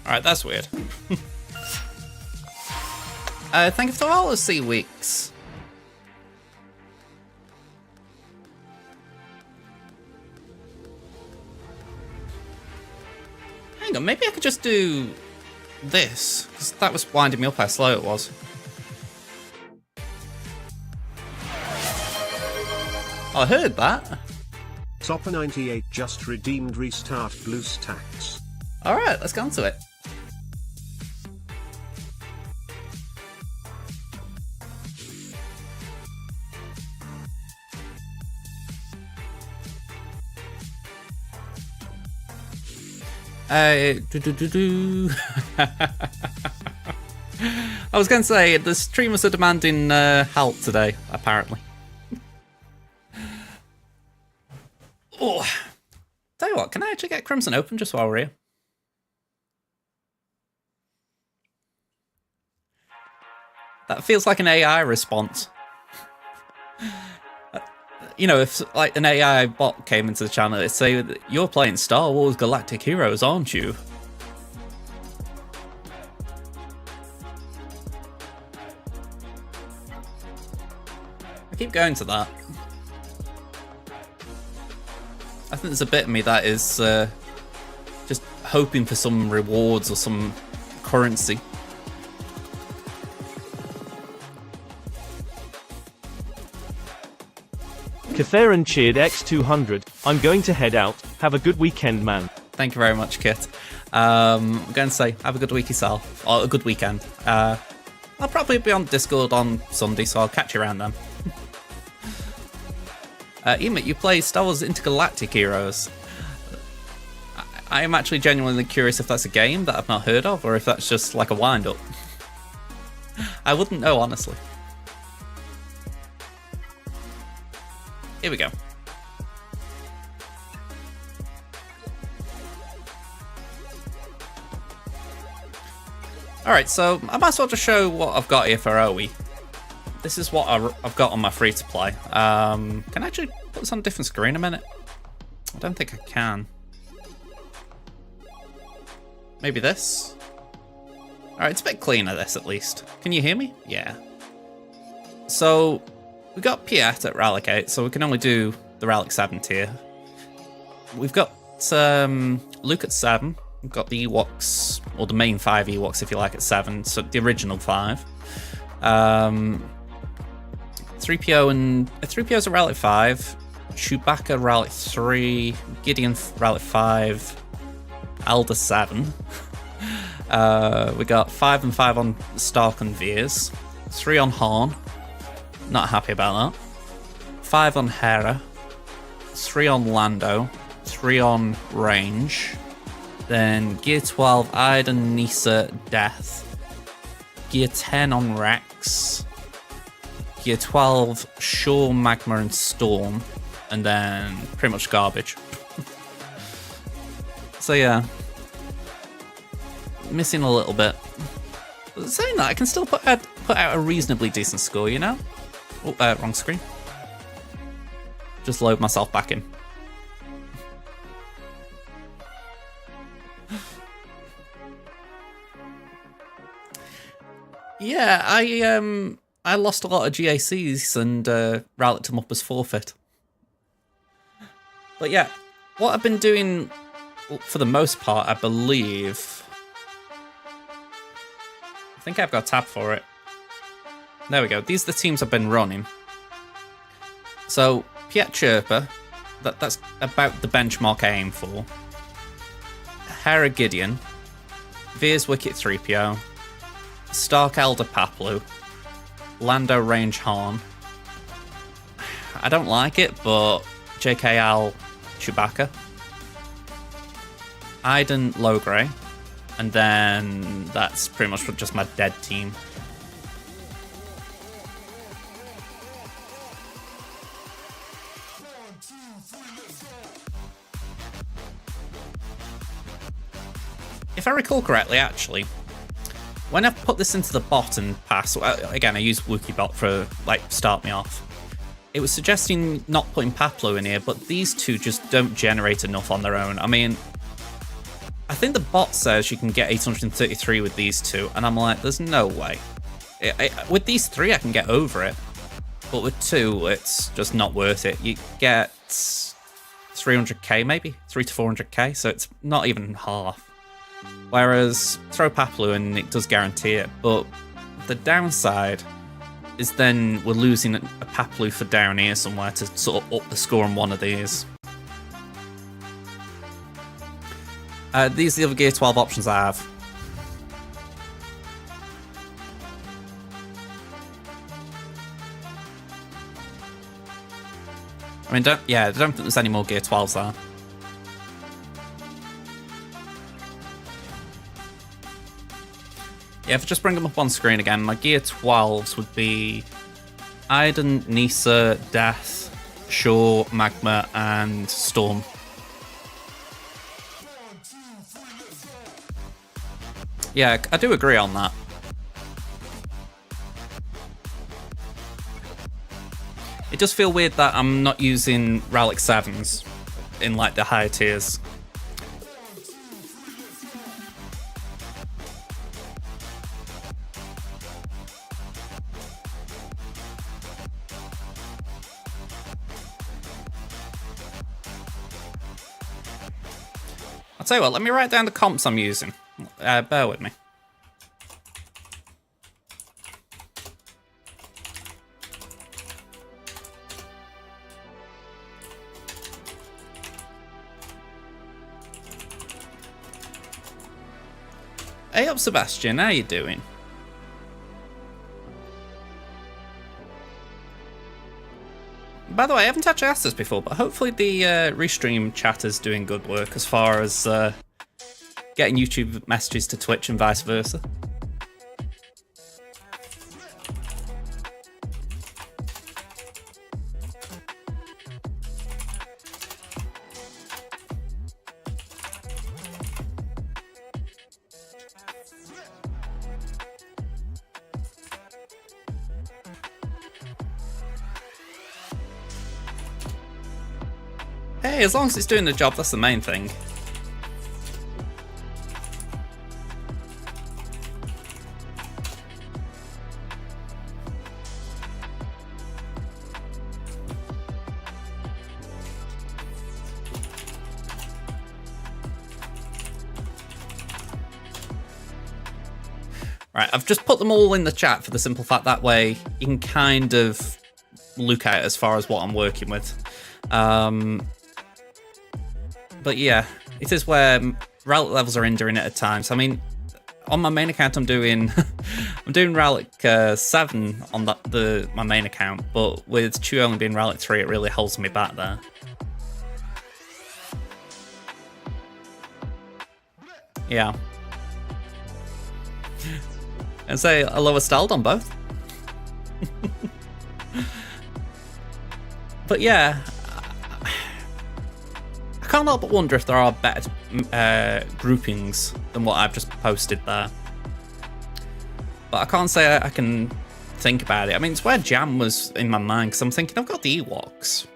Alright, that's weird. Thank you for all the sea weeks. Hang on, maybe I could just do this, because that was winding me up how slow it was. Oh, I heard that. Sopper98 just redeemed restart BlueStacks. Alright, let's go on to it. I was going to say, the streamers are demanding help today, apparently. Oh, tell you what, can I actually get Crimson open just while we're here? That feels like an AI response. You know, if like an AI bot came into the channel, it'd say, "You're playing Star Wars Galactic Heroes, aren't you?" I keep going to that. I think there's a bit of me that is just hoping for some rewards or some currency. Catharin cheered X200. I'm going to head out. Have a good weekend, man. Thank you very much, Kit. I'm going to say, have a good week yourself, or a good weekend. I'll probably be on Discord on Sunday, so I'll catch you around then. Emit, you play Star Wars Intergalactic Heroes. I am actually genuinely curious if that's a game that I've not heard of, or if that's just like a wind-up. I wouldn't know, honestly. Here we go. Alright, so I might as well just show what I've got here for OE. This is what I've got on my free-to-play. Can I actually put this on a different screen a minute? I don't think I can. Maybe this? Alright, it's a bit cleaner, this, at least. Can you hear me? Yeah. So, we got Piet at Relic 8, so we can only do the Relic 7 tier. We've got Luke at 7. We've got the Ewoks, or the main 5 Ewoks, if you like, at 7. So, the original 5. 3PO and 3PO's at Relic 5. Chewbacca Relic 3. Gideon Relic 5. Elder 7. We got 5 and 5 on Stark and Veers. 3 on Han. Not happy about that. 5 on Hera. 3 on Lando. 3 on Range. Then Gear 12, Iden, Nisa, Death. Gear 10 on Rex. Gear 12, Shaw, Magma, and Storm. And then pretty much garbage. So yeah. Missing a little bit. But saying that, I can still put out a reasonably decent score, you know? Oh, wrong screen. Just load myself back in. Yeah, I lost a lot of GACs and routed them up as forfeit. But yeah, what I've been doing for the most part, I believe. I think I've got a tab for it. There we go. These are the teams I've been running. So, Piet Chirper, that's about the benchmark I aim for. Hera Gideon, Veers Wicket 3PO, Stark Elder Paplu, Lando Range Han. I don't like it, but JKL Chewbacca, Iden Logray, and then that's pretty much just my dead team. If I recall correctly, actually, when I put this into the bot and pass, again, I use WookieBot for, like, start me off. It was suggesting not putting Paplu in here, but these two just don't generate enough on their own. I mean, I think the bot says you can get 833 with these two, and I'm like, there's no way. With these 3, I can get over it, but with 2, it's just not worth it. You get 300k maybe, 3 to 400k, so it's not even half. Whereas throw Paplu and it does guarantee it, but the downside is then we're losing a Paplu for down here somewhere to sort of up the score on one of these. These are the other Gear 12 options I have. I mean, I don't think there's any more Gear 12s there. Yeah, if I just bring them up on screen again, my Gear 12s would be Iden, Nisa, Death, Shaw, Magma, and Storm. Yeah, I do agree on that. It does feel weird that I'm not using Relic 7s in like the higher tiers. I'll tell you what, let me write down the comps I'm using. Bear with me. Hey up, Sebastian, how you doing? By the way, I haven't actually asked this before, but hopefully the Restream chat is doing good work as far as getting YouTube messages to Twitch and vice versa. Hey, as long as it's doing the job, that's the main thing. Right, I've just put them all in the chat for the simple fact that way you can kind of look at it as far as what I'm working with. But yeah, it is where relic levels are enduring at times. I mean, on my main account, I'm doing I'm doing relic 7 on my main account, but with Chew only being relic 3, it really holds me back there. Yeah. And say a lower stalled on both. But yeah, I can't help but wonder if there are better groupings than what I've just posted there. But I can't say I can think about it. I mean, it's where Jam was in my mind, because I'm thinking I've got the Ewoks,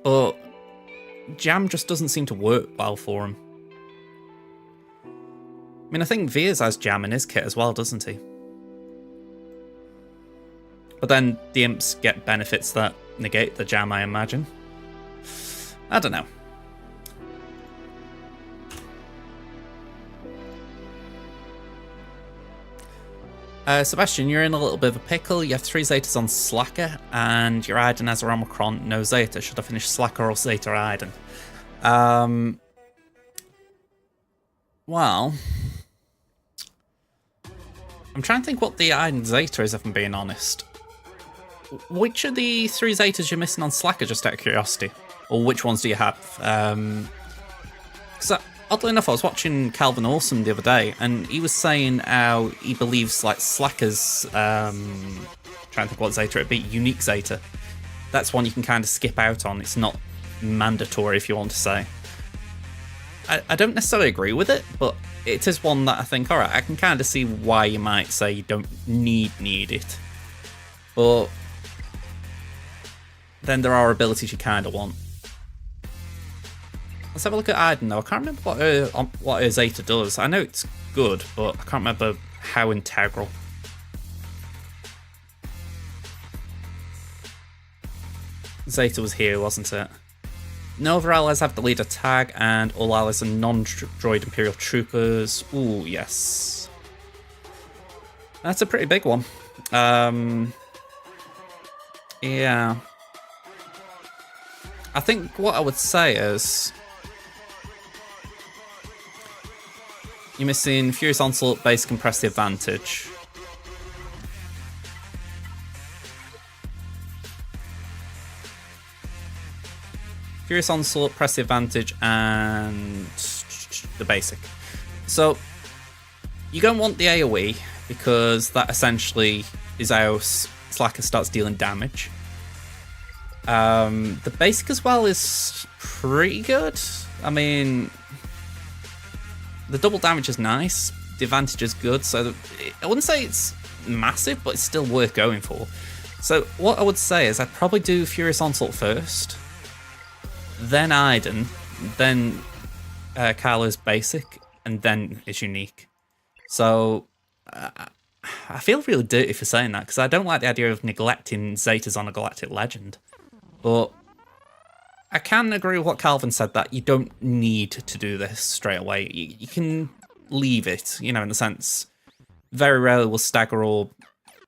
but Jam just doesn't seem to work well for him. I mean, I think Veers has Jam in his kit as well, doesn't he? But then the Imps get benefits that negate the Jam, I imagine. I don't know. Sebastian, you're in a little bit of a pickle. You have 3 Zetas on Slacker, and your Iden has a Omicron, no Zeta. Should I finish Slacker or Zeta Iden? Well, I'm trying to think what the Iden Zeta is, if I'm being honest. Which of the 3 Zetas you're missing on Slacker, just out of curiosity? Or which ones do you have? Because oddly enough, I was watching Calvin Awesome the other day, and he was saying how he believes like Slacker's, trying to think what Zeta it'd be, unique Zeta. That's one you can kind of skip out on. It's not mandatory, if you want to say. I don't necessarily agree with it, but it is one that I think, alright, I can kind of see why you might say you don't need it. But then there are abilities you kind of want. Let's have a look at Iden though. I can't remember what her Zeta does. I know it's good, but I can't remember how integral. Zeta was here, wasn't it? No other allies have the leader tag, and all allies are non-droid Imperial troopers. Ooh, yes. That's a pretty big one. Yeah. I think what I would say is you're missing Furious Onslaught, base compress the advantage. Furious Onslaught, press the advantage, and the basic. So you don't want the AoE, because that essentially is how Slacker starts dealing damage. The basic as well is pretty good. I mean, the double damage is nice, the advantage is good, so I wouldn't say it's massive, but it's still worth going for. So what I would say is I'd probably do Furious Onslaught first, then Iden, then Kylo's basic, and then his unique. So I feel really dirty for saying that, because I don't like the idea of neglecting Zetas on a Galactic Legend. But I can agree with what Calvin said, that you don't need to do this straight away. You can leave it, you know, in the sense, very rarely will Stagger or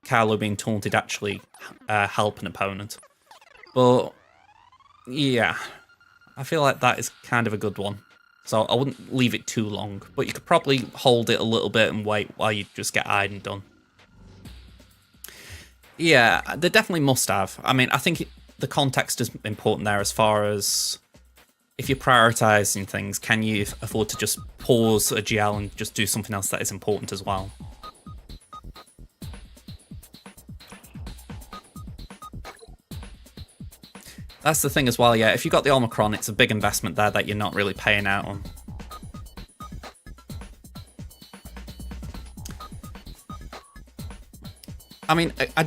Kylo being taunted actually help an opponent. But yeah, I feel like that is kind of a good one. So I wouldn't leave it too long, but you could probably hold it a little bit and wait while you just get Iden done. Yeah, they definitely must have. I mean, I think the context is important there as far as if you're prioritizing things, can you afford to just pause a GL and just do something else that is important as well? That's the thing as well, yeah. If you've got the Omicron, it's a big investment there that you're not really paying out on. I mean, I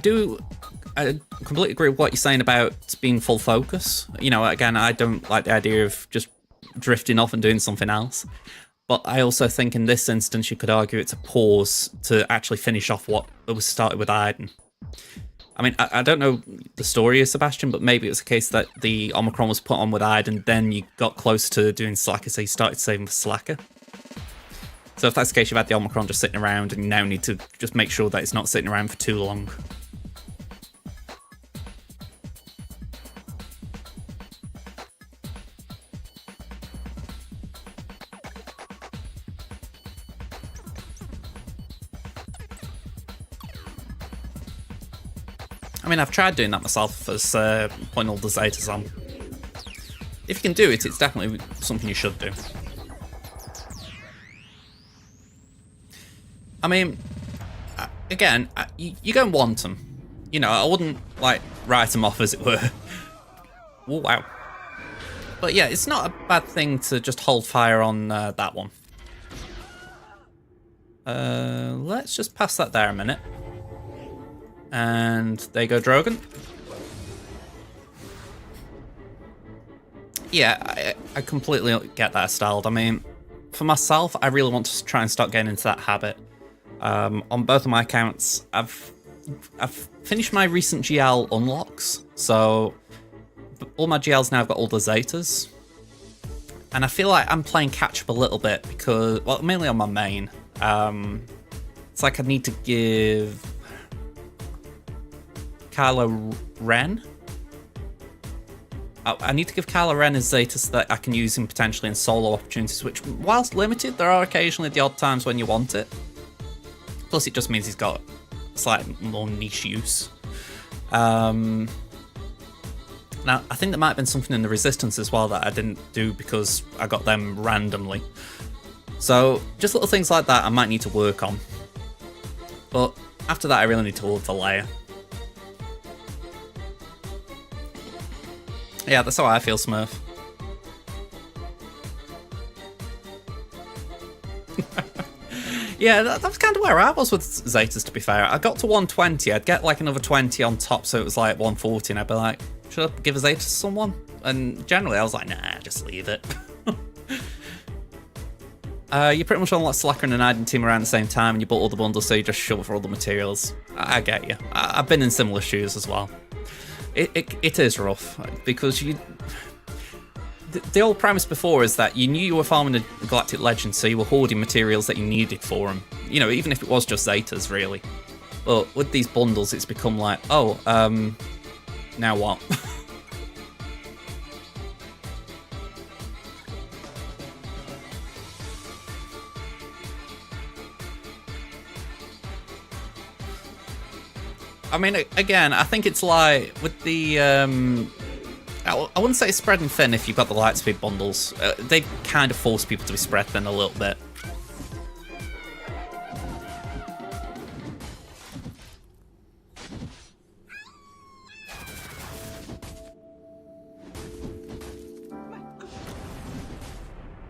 completely agree with what you're saying about being full focus. You know, again, I don't like the idea of just drifting off and doing something else. But I also think in this instance, you could argue it's a pause to actually finish off what was started with Iden. I mean, I don't know the story of Sebastian, but maybe it was a case that the Omicron was put on with Iden, then you got close to doing Slacker, so you started saving for Slacker. So if that's the case, you've had the Omicron just sitting around, and you now need to just make sure that it's not sitting around for too long. I mean, I've tried doing that myself as putting all the Zetas on. If you can do it, it's definitely something you should do. I mean, again, you're going to want them. You know, I wouldn't, like, write them off, as it were. Oh, wow. But yeah, it's not a bad thing to just hold fire on that one. Let's just pass that there a minute. And there you go, Drogon. Yeah, I completely get that styled. I mean, for myself, I really want to try and start getting into that habit. On both of my accounts, I've finished my recent GL unlocks, so all my GLs now have got all the Zetas. And I feel like I'm playing catch up a little bit because, well, mainly on my main. It's like I need to give Kylo Ren. I need to give Kylo Ren a Zeta so that I can use him potentially in solo opportunities, which, whilst limited, there are occasionally the odd times when you want it. Plus, it just means he's got slightly more niche use. Now, I think there might have been something in the Resistance as well that I didn't do because I got them randomly. So, just little things like that I might need to work on. But after that, I really need to hold the layer. Yeah, that's how I feel, Smurf. Yeah, that was kind of where I was with Zetas, to be fair. I got to 120, I'd get like another 20 on top, so it was like 140, and I'd be like, should I give a Zeta to someone? And generally I was like, nah, just leave it. You pretty much unlock Slacker and an Iden team around the same time, and you bought all the bundles, so you just shovel for all the materials. I get you. I've been in similar shoes as well. It is rough, because you... The old premise before is that you knew you were farming a Galactic Legend, so you were hoarding materials that you needed for them. You know, even if it was just Zetas, really. But with these bundles, it's become like, oh, now what? I mean, again, I think it's like with the... I wouldn't say it's spreading thin if you've got the Lightspeed bundles. They kind of force people to be spread thin a little bit.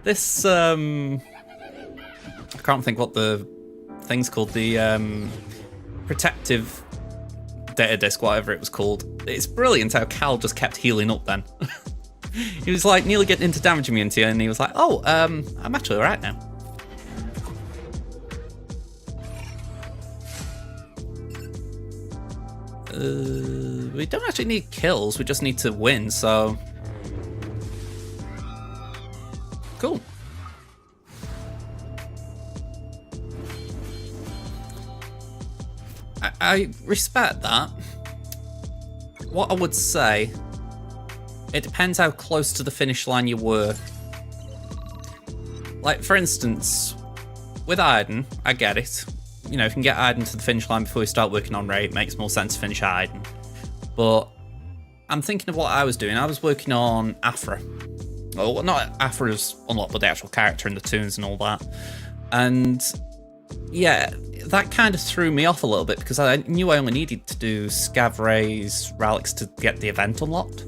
This, I can't think what the thing's called. The protective data disc, whatever it was called. It's brilliant how Cal just kept healing up then. He was like nearly getting into damage immunity, and he was like, oh, I'm actually alright now. We don't actually need kills, we just need to win, so... Cool. I respect that. What I would say, it depends how close to the finish line you were. Like, for instance, with Iden, I get it. You know, if you can get Iden to the finish line before you start working on Ray, it makes more sense to finish Iden. But I'm thinking of what I was doing. I was working on Afra. Well, not Afra's unlocked, but the actual character and the tunes and all that. And yeah, that kind of threw me off a little bit because I knew I only needed to do Scav Ray's relics to get the event unlocked.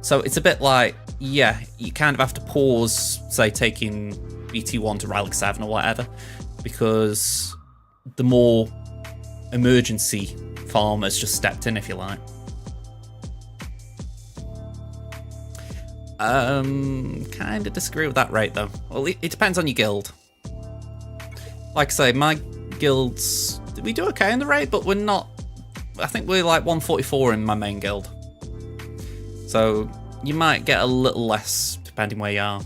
So it's a bit like, yeah, you kind of have to pause, say, taking BT1 to Relic 7 or whatever, because the more emergency farm has just stepped in, if you like. Kind of disagree with that rate, though. Well, it depends on your guild. Like I say, my guilds, we do okay in the raid, but we're not, I think we're like 144 in my main guild. So you might get a little less depending where you are.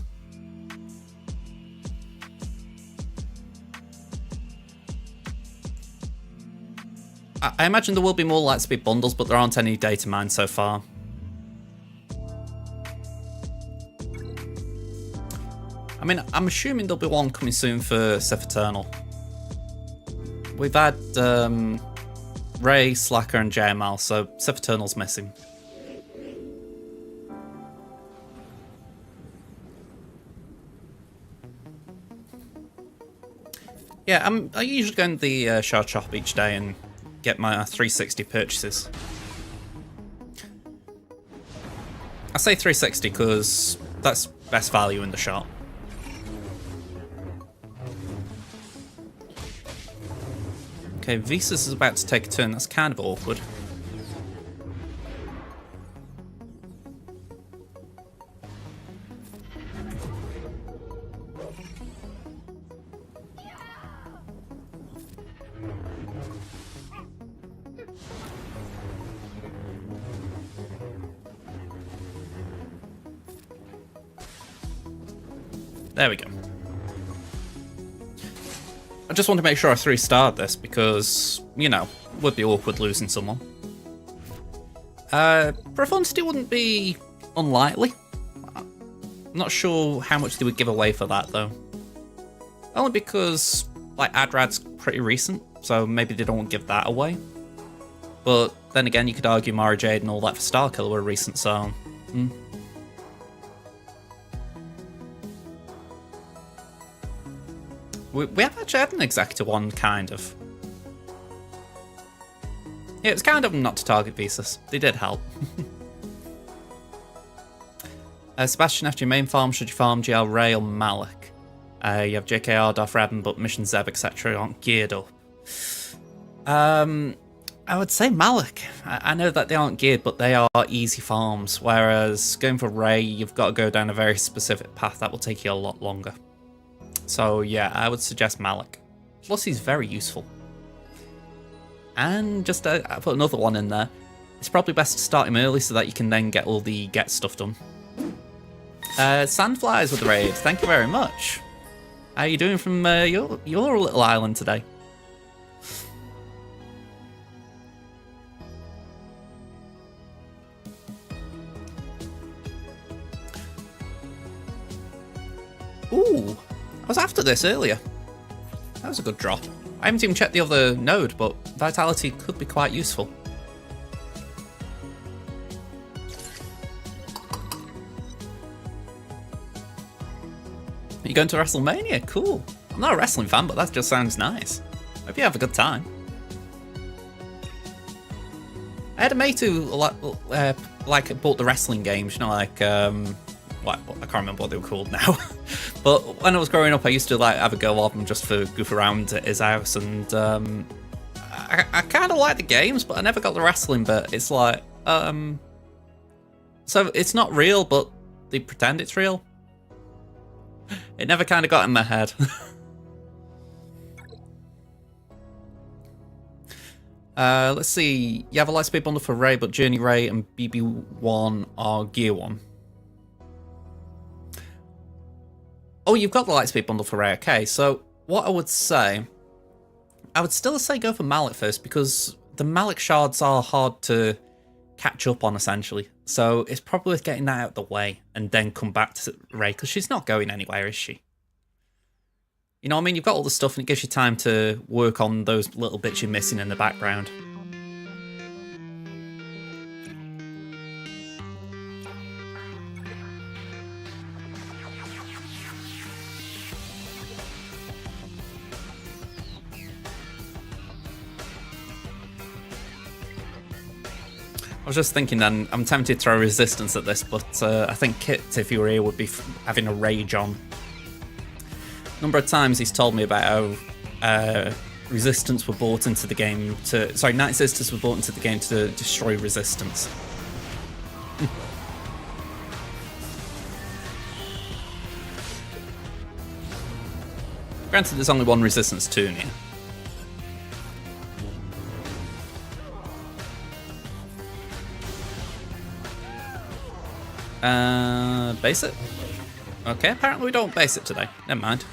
I imagine there will be more Lightspeed bundles, but there aren't any data mined so far. I mean, I'm assuming there'll be one coming soon for Sith Eternal. We've had Ray, Slacker, and JML, so Sith Eternal's missing. Yeah, I usually go in the shard shop each day and get my 360 purchases. I say 360 because that's best value in the shop. Okay, Visas is about to take a turn. That's kind of awkward. There we go. I just want to make sure I 3-starred this because, you know, it would be awkward losing someone. Profundity wouldn't be unlikely. I'm not sure how much they would give away for that, though. Only because, like, Adrad's pretty recent, so maybe they don't want to give that away. But then again, you could argue Mara Jade and all that for Starkiller were recent, so... We have actually had an Executor one, kind of. Yeah, it's kind of not to target Visas. They did help. Sebastian, after your main farm, should you farm GL Ray or Malik? You have JKR, Darth Raven, but Mission Zeb, etc. aren't geared up. I would say Malik. I know that they aren't geared, but they are easy farms. Whereas going for Ray, you've got to go down a very specific path that will take you a lot longer. So yeah, I would suggest Malik. Plus he's very useful. And just I put another one in there. It's probably best to start him early so that you can then get all the get stuff done. Sandflies with the raid, thank you very much. How are you doing from your little island today? Ooh. I was after this earlier. That was a good drop. I haven't even checked the other node, but Vitality could be quite useful. Are you going to WrestleMania? Cool. I'm not a wrestling fan, but that just sounds nice. Hope you have a good time. I had a mate who like bought the wrestling games, you know, like I can't remember what they were called now. But when I was growing up, I used to like have a go of them just for goof around at his house, and I kind of like the games, but I never got the wrestling bit. It's like, so it's not real, but they pretend it's real. It never kind of got in my head. Let's see. You have a Lightspeed bundle for Ray, but Journey Ray and BB1 are Gear 1. Oh, you've got the Lightspeed bundle for Ray. Okay, so what I would still say go for Malik first, because the Malik shards are hard to catch up on, essentially. So it's probably worth getting that out of the way and then come back to Ray, because she's not going anywhere, is she? You know what I mean? You've got all the stuff and it gives you time to work on those little bits you're missing in the background. I was just thinking then, I'm tempted to throw resistance at this, but I think Kit, if he were here, would be having a rage on. Number of times he's told me about how resistance were brought into the game to... Sorry, Night Sisters were brought into the game to destroy resistance. Granted, there's only one resistance tune here. Base it? Okay, apparently we don't base it today. Never mind.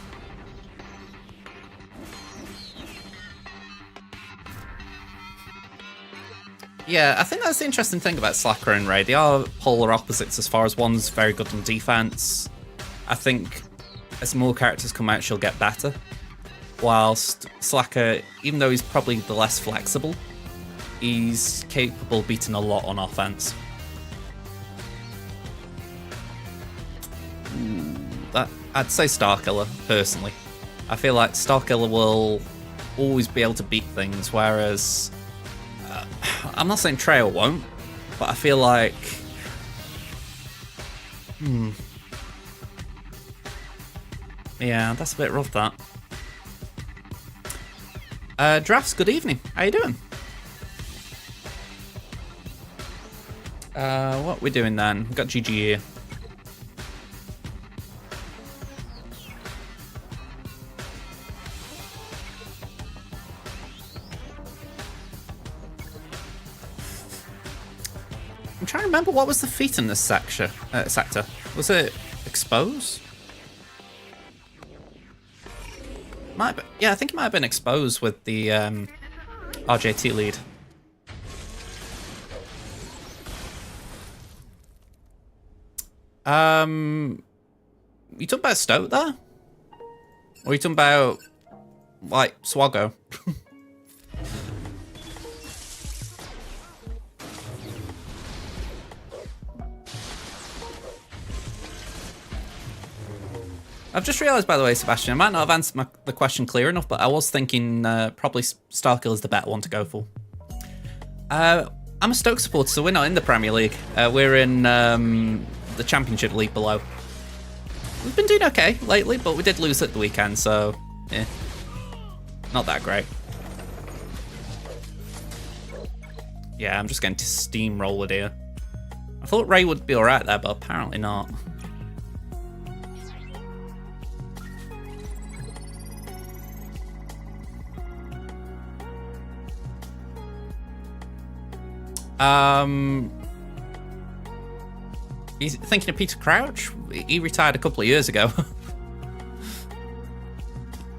Yeah, I think that's the interesting thing about Slacker and Ray. They are polar opposites as far as one's very good on defense. I think as more characters come out, she'll get better. Whilst Slacker, even though he's probably the less flexible, he's capable of beating a lot on offense. I'd say Starkiller, personally. I feel like Starkiller will always be able to beat things, whereas... I'm not saying Trail won't, but I feel like... Yeah, that's a bit rough, that. Drafts, good evening. How you doing? What are we doing then? We've got GG here. I'm trying to remember what was the feat in this sector. Was it expose? Might be, yeah, I think it might have been expose with the RJT lead. You talking about Stoat there? Or are you talking about like Swaggo? I've just realised, by the way, Sebastian, I might not have answered the question clear enough, but I was thinking probably Starkill is the better one to go for. I'm a Stoke supporter, so we're not in the Premier League. We're in the Championship League below. We've been doing okay lately, but we did lose at the weekend, so yeah, not that great. Yeah, I'm just getting steamrolled here. I thought Ray would be alright there, but apparently not. He's thinking of Peter Crouch? He retired a couple of years ago.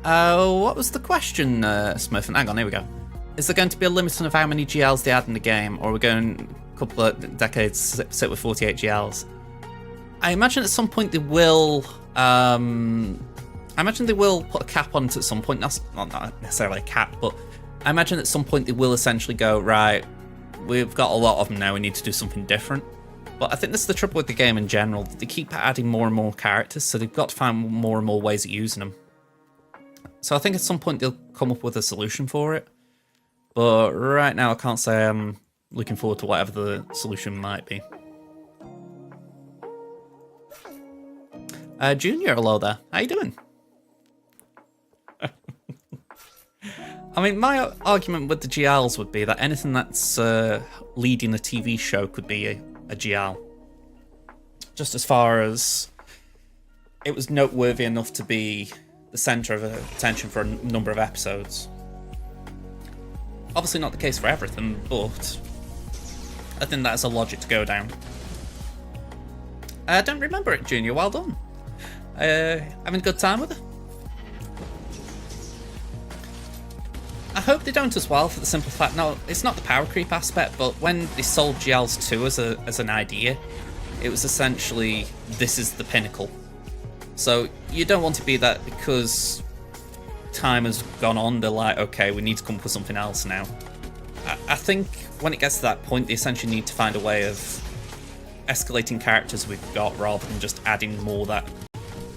What was the question, Smith? Hang on, here we go. Is there going to be a limit of how many GLs they add in the game, or are we going a couple of decades sit with 48 GLs? I imagine at some point they will. I imagine they will put a cap on it at some point. Not necessarily a cap, but I imagine at some point they will essentially go, right, we've got a lot of them now, we need to do something different. But I think that's the trouble with the game in general. They keep adding more and more characters, so they've got to find more and more ways of using them. So I think at some point they'll come up with a solution for it. But right now I can't say I'm looking forward to whatever the solution might be. Junior, hello there. How you doing? I mean, my argument with the GLs would be that anything that's leading a TV show could be a GL. Just as far as it was noteworthy enough to be the centre of attention for a number of episodes. Obviously not the case for everything, but I think that's a logic to go down. I don't remember it, Junior. Well done. Having a good time with it? I hope they don't as well, for the simple fact, no, it's not the power creep aspect, but when they sold GLs 2 as an idea, it was essentially, this is the pinnacle. So you don't want to be that, because time has gone on, they're like, okay, we need to come up with something else now. I think when it gets to that point, they essentially need to find a way of escalating characters we've got rather than just adding more that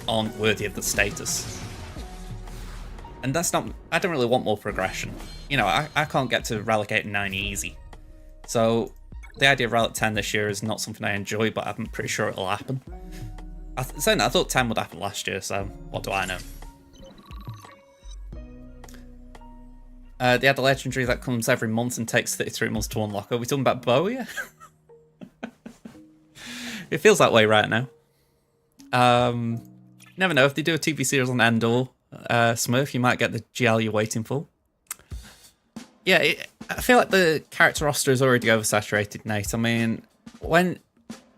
aren't worthy of the status. And that's not... I don't really want more progression. You know, I can't get to Relic 8 and 9 easy. So the idea of Relic 10 this year is not something I enjoy, but I'm pretty sure it'll happen. I thought 10 would happen last year, so what do I know? They had a legendary that comes every month and takes 33 months to unlock. Are we talking about Bowie? It feels that way right now. Never know, if they do a TV series on Endor, Smurf, you might get the GL you're waiting for. Yeah, I feel like the character roster is already oversaturated, Nate. I mean,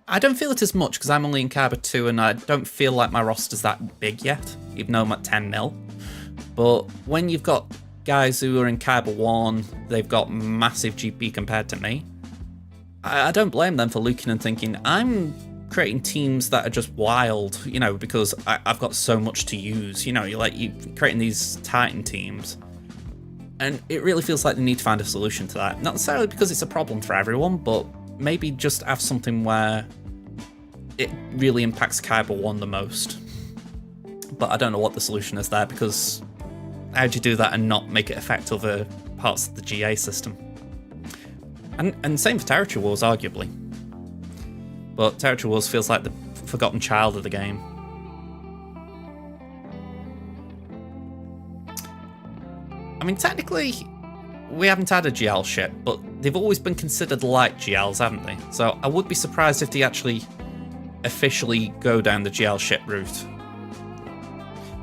I don't feel it as much because I'm only in Carver 2 and I don't feel like my roster's that big yet, even though I'm at 10 mil. But when you've got guys who are in Carver 1, they've got massive GP compared to me, I don't blame them for looking and thinking, I'm creating teams that are just wild, you know, because I've got so much to use. You know, you're creating these Titan teams. And it really feels like they need to find a solution to that. Not necessarily because it's a problem for everyone, but maybe just have something where it really impacts Kyber 1 the most. But I don't know what the solution is there, because how do you do that and not make it affect other parts of the GA system? And same for Territory Wars, arguably. But Territory Wars feels like the forgotten child of the game. I mean, technically, we haven't had a GL ship, but they've always been considered light GLs, haven't they? So I would be surprised if they actually officially go down the GL ship route.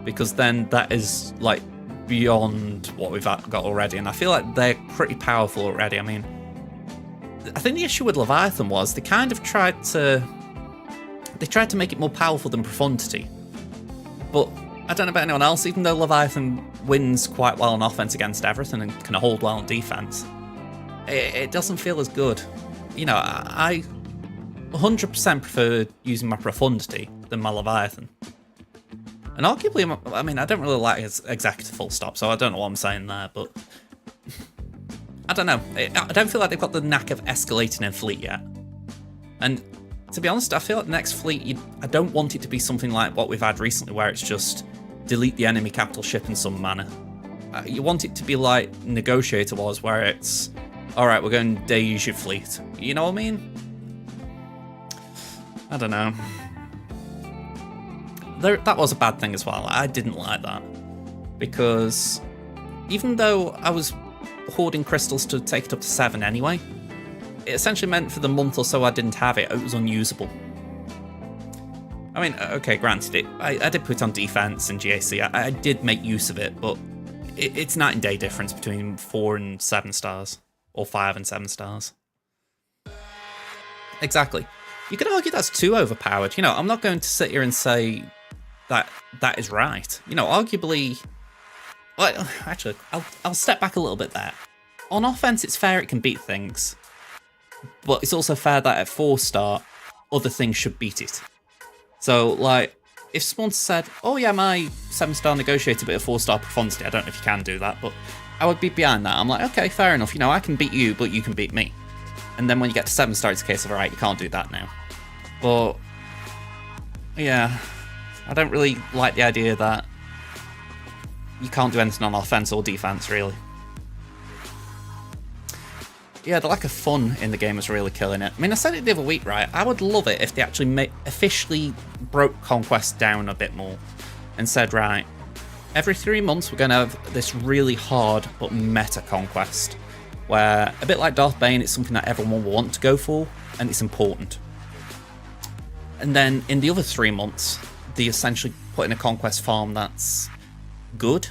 Because then that is, like, beyond what we've got already, and I feel like they're pretty powerful already. I mean, I think the issue with Leviathan was they kind of tried to make it more powerful than Profundity. But I don't know about anyone else, even though Leviathan wins quite well on offense against everything and can hold well on defense, it doesn't feel as good. You know, I 100% prefer using my Profundity than my Leviathan. And arguably, I mean, I don't really like his executive full stop, so I don't know what I'm saying there, but I don't know. I don't feel like they've got the knack of escalating in fleet yet. And to be honest, I feel like the next fleet, I don't want it to be something like what we've had recently, where it's just delete the enemy capital ship in some manner. You want it to be like Negotiator was, where it's, alright, we're going to deuse your fleet. You know what I mean? I don't know. That was a bad thing as well. I didn't like that. Because even though I was hoarding crystals to take it up to 7 anyway, it essentially meant for the month or so I didn't have it, it was unusable. I mean, okay, granted, I did put it on defense and GAC. I did make use of it, but it's night and day difference between 4 and 7 stars, or 5 and 7 stars. Exactly. You could argue that's too overpowered. You know, I'm not going to sit here and say that is right. You know, arguably, well, actually, I'll step back a little bit there. On offense, it's fair it can beat things, but it's also fair that at 4-star, other things should beat it. So, like, if someone said, oh yeah, my 7-star Negotiator bit of 4-star Profundity, I don't know if you can do that, but I would be behind that. I'm like, okay, fair enough, you know, I can beat you, but you can beat me. And then when you get to 7-star, it's a case of, alright, you can't do that now. But, yeah, I don't really like the idea that you can't do anything on offense or defense, really. Yeah, the lack of fun in the game is really killing it. I mean, I said it the other week, right? I would love it if they actually officially broke Conquest down a bit more and said, right, every 3 months we're going to have this really hard but meta Conquest, where, a bit like Darth Bane, it's something that everyone will want to go for, and it's important. And then in the other 3 months, they essentially put in a Conquest farm that's good,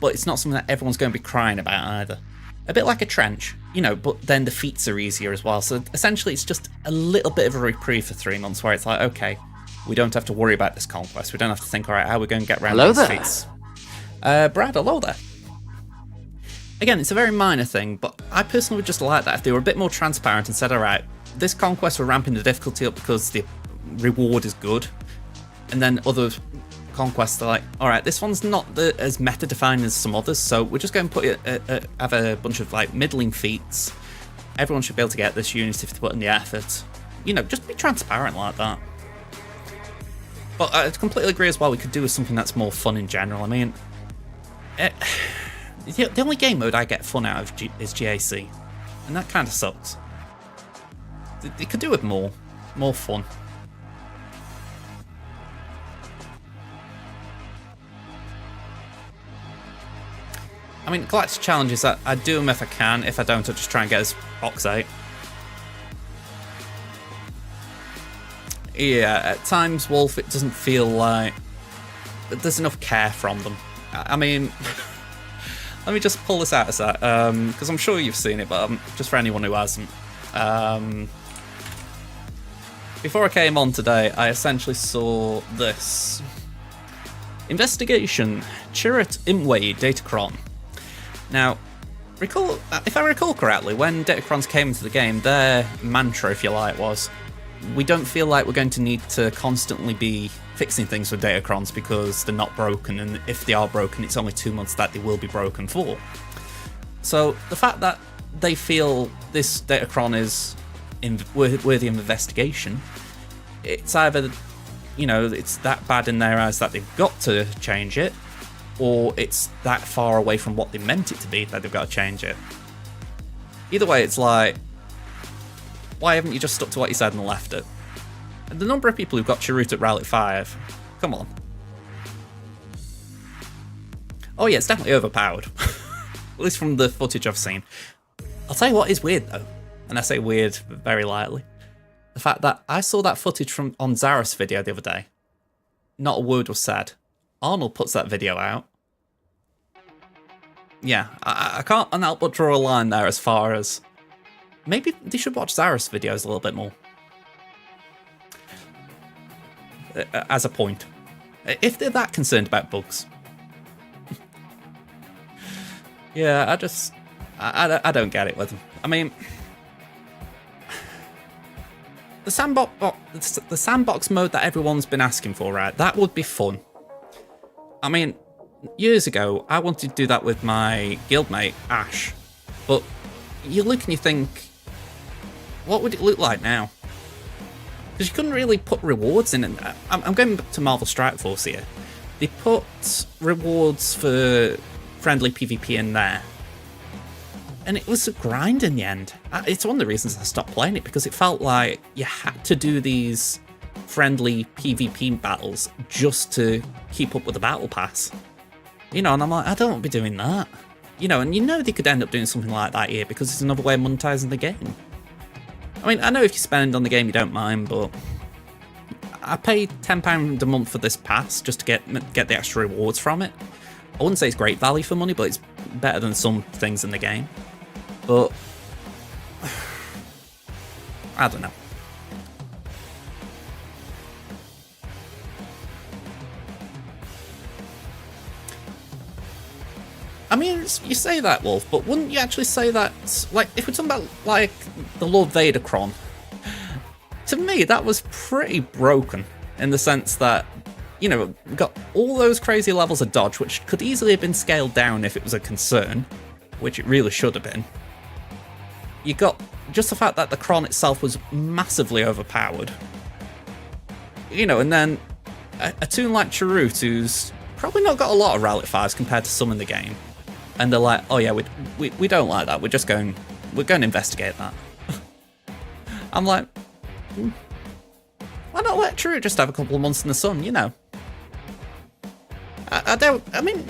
but it's not something that everyone's going to be crying about either. A bit like a trench, you know, but then the feats are easier as well. So essentially it's just a little bit of a reprieve for 3 months where it's like, okay, we don't have to worry about this Conquest. We don't have to think, all right, how are we going to get around these feats? Brad, hello there. Again, it's a very minor thing, but I personally would just like that if they were a bit more transparent and said, all right, this Conquest, we're ramping the difficulty up because the reward is good, and then other Conquest, they're like, alright, this one's not as meta-defined as some others, so we're just going to put it, have a bunch of like middling feats. Everyone should be able to get this unit if they put in the effort. You know, just be transparent like that. But I completely agree as well, we could do with something that's more fun in general. I mean, the only game mode I get fun out of is GAC, and that kind of sucks. They could do with more fun. I mean, Galactic Challenges, I do them if I can. If I don't, I just try and get as box 8. Yeah, at times, Wolf, it doesn't feel like there's enough care from them. I mean, let me just pull this out a sec, because I'm sure you've seen it, but just for anyone who hasn't. Before I came on today, I essentially saw this. Investigation, Chirrut Imwe Datacron. Now, if I recall correctly, when Datacrons came into the game, their mantra, if you like, was, we don't feel like we're going to need to constantly be fixing things with Datacrons because they're not broken, and if they are broken, it's only 2 months that they will be broken for. So the fact that they feel this Datacron is worthy of investigation, it's either, you know, it's that bad in their eyes that they've got to change it, or it's that far away from what they meant it to be that they've got to change it. Either way, it's like, why haven't you just stuck to what you said and left it? And the number of people who've got Chirrut at Rally 5, come on. Oh yeah, it's definitely overpowered. At least from the footage I've seen. I'll tell you what is weird though, and I say weird very lightly. The fact that I saw that footage on Zaros' video the other day. Not a word was said. Arnold puts that video out. Yeah, I can't help but draw a line there as far as maybe they should watch Zaros' videos a little bit more. As a point. If they're that concerned about bugs. Yeah, I don't get it with them. I mean, the sandbox mode that everyone's been asking for, right? That would be fun. I mean, years ago, I wanted to do that with my guildmate, Ash. But you look and you think, what would it look like now? Because you couldn't really put rewards in it. I'm going back to Marvel Strike Force here. They put rewards for friendly PvP in there. And it was a grind in the end. It's one of the reasons I stopped playing it, because it felt like you had to do these friendly PvP battles just to keep up with the battle pass. You know, and I'm like, I don't want to be doing that. You know, and you know they could end up doing something like that here because it's another way of monetizing the game. I mean, I know if you spend on the game you don't mind, but I pay £10 a month for this pass just to get the extra rewards from it. I wouldn't say it's great value for money, but it's better than some things in the game. But I don't know. I mean, you say that, Wolf, but wouldn't you actually say that, like, if we're talking about, like, the Lord Vadercron, to me, that was pretty broken, in the sense that, you know, we got all those crazy levels of dodge, which could easily have been scaled down if it was a concern, which it really should have been. You got just the fact that the Kron itself was massively overpowered. You know, and then a toon like Chirrut, who's probably not got a lot of Rally 5s compared to some in the game. And they're like, oh yeah, we don't like that. We're going to investigate that. I'm like, why not let Chirrut just have a couple of months in the sun, you know? I mean,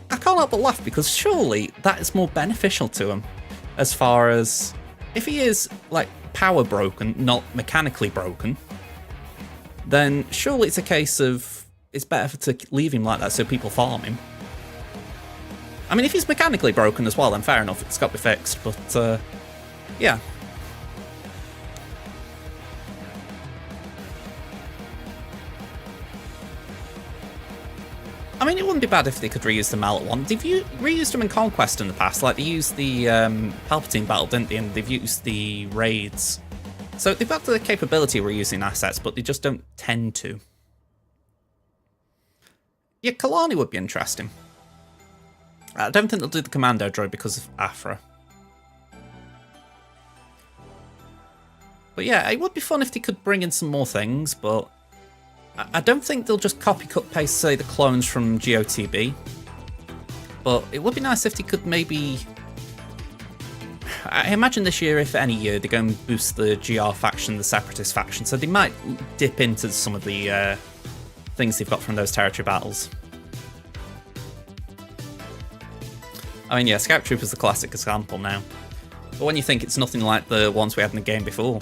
I can't help but laugh because surely that is more beneficial to him, as far as if he is like power broken, not mechanically broken, then surely it's a case of it's better to leave him like that so people farm him. I mean, if he's mechanically broken as well, then fair enough, it's got to be fixed, but yeah. I mean, it wouldn't be bad if they could reuse the Mallet one. They've reused them in Conquest in the past, like they used the Palpatine battle, didn't they? And they've used the raids. So they've got the capability of reusing assets, but they just don't tend to. Yeah, Kalani would be interesting. I don't think they'll do the Commando droid because of Afra. But yeah, it would be fun if they could bring in some more things, but I don't think they'll just copy, cut, paste, say, the clones from GOTB. But it would be nice if they could maybe... I imagine this year, if any year, they're going to boost the GR faction, the Separatist faction, so they might dip into some of the things they've got from those territory battles. I mean, yeah, Scout Trooper's the classic example now. But when you think it's nothing like the ones we had in the game before,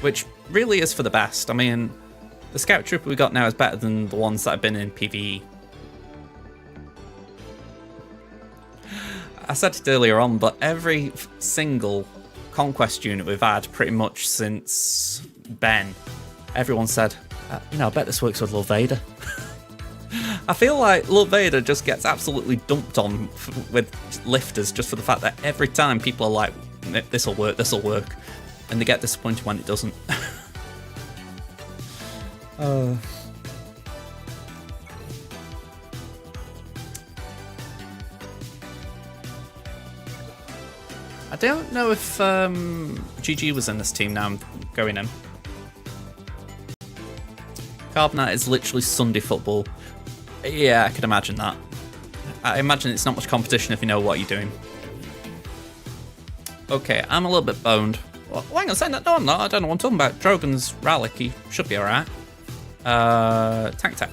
which really is for the best. I mean, the Scout Trooper we got now is better than the ones that have been in PvE. I said it earlier on, but every single Conquest unit we've had pretty much since Ben, everyone said, you know, I bet this works with Lord Vader. I feel like Lord Vader just gets absolutely dumped on with lifters just for the fact that every time people are like, this'll work, and they get disappointed when it doesn't. I don't know if GG was in this team now. I'm going in. Carbonite is literally Sunday football. Yeah, I could imagine that. I imagine it's not much competition if you know what you're doing. Okay, I'm a little bit boned. Well, hang on a second. No, I'm not. I don't know what I'm talking about. Drogon's Rallic, he should be alright. Tank tech.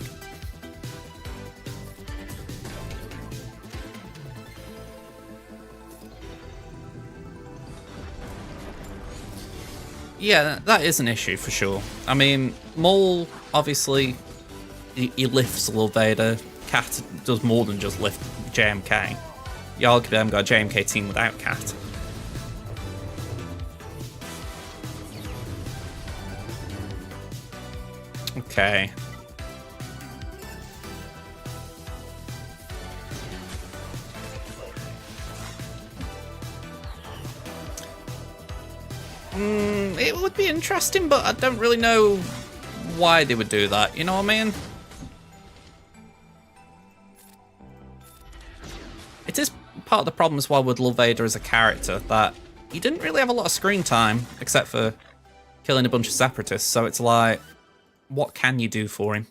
Yeah, that is an issue for sure. I mean, Maul, obviously, he lifts Lord Vader. Cat does more than just lift JMK. You arguably haven't got a JMK team without Cat. Okay. It would be interesting, but I don't really know why they would do that, you know what I mean? It is part of the problem as well with Lord Vader as a character, that he didn't really have a lot of screen time, except for killing a bunch of Separatists, so it's like, what can you do for him?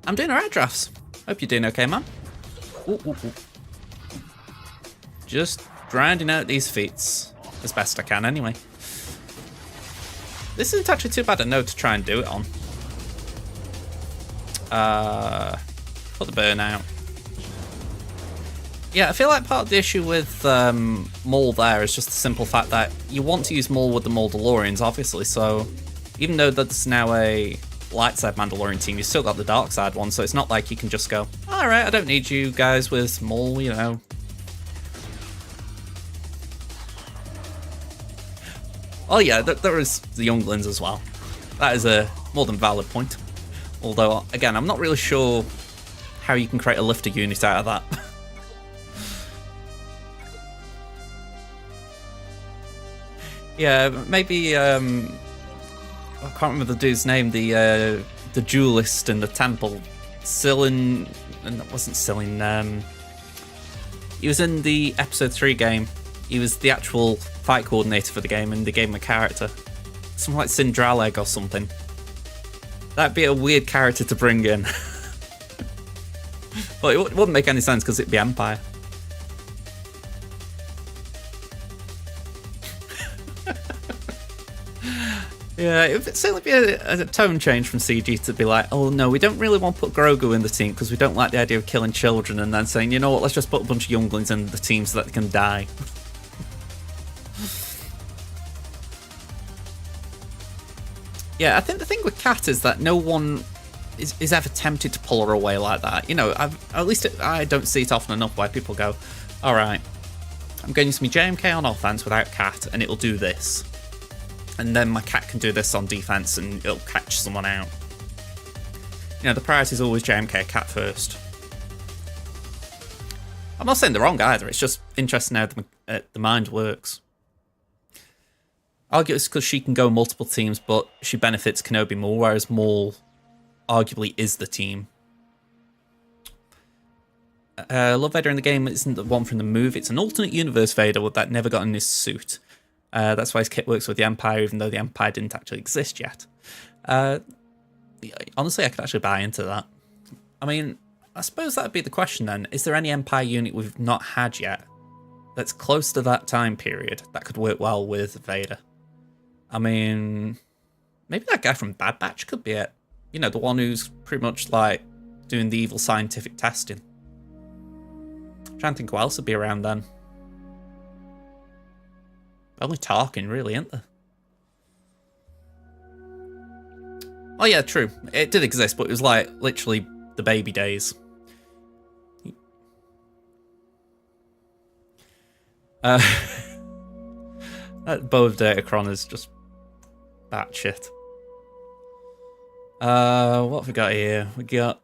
I'm doing alright, Drafts. Hope you're doing okay, man. Ooh, ooh, ooh. Just grinding out these feats as best I can, anyway. This isn't actually too bad a node to try and do it on. Put the burn out. Yeah, I feel like part of the issue with Maul there is just the simple fact that you want to use Maul with the Mandalorians, obviously, so even though that's now a light side Mandalorian team, you've still got the dark side one, so it's not like you can just go, alright, I don't need you guys with Maul, you know. Oh yeah, there is the younglings as well. That is a more than valid point. Although, again, I'm not really sure how you can create a lifter unit out of that. Yeah, maybe, I can't remember the dude's name, the duelist in the temple. Cylin, and that wasn't Cylin, he was in the episode 3 game. He was the actual fight coordinator for the game, and they gave him a character. Something like Sindraleg or something. That'd be a weird character to bring in. But it wouldn't make any sense because it'd be Empire. Yeah, it would certainly be a tone change from CG to be like, oh no, we don't really want to put Grogu in the team because we don't like the idea of killing children, and then saying, you know what, let's just put a bunch of younglings in the team so that they can die. Yeah, I think the thing with Kat is that no one is ever tempted to pull her away like that. You know, at least I don't see it often enough where people go, alright, I'm going to use my JMK on offense without Kat, and it'll do this. And then my Cat can do this on defense and it'll catch someone out. You know, the priority is always JMK Cat first. I'm not saying they're wrong either, it's just interesting how the mind works. Argue it's because she can go multiple teams, but she benefits Kenobi more, whereas Maul arguably is the team. Love Vader in the game isn't the one from the movie. It's an alternate universe Vader that never got in his suit. That's why his kit works with the Empire, even though the Empire didn't actually exist yet. Honestly, I could actually buy into that. I mean, I suppose that would be the question then. Is there any Empire unit we've not had yet that's close to that time period that could work well with Vader? I mean, maybe that guy from Bad Batch could be it. You know, the one who's pretty much like doing the evil scientific testing. I'm trying to think who else would be around then. Only Tarkin, really, isn't there? Oh yeah, true. It did exist, but it was like literally the baby days. That bow of Datacron is just batshit. What have we got here? We got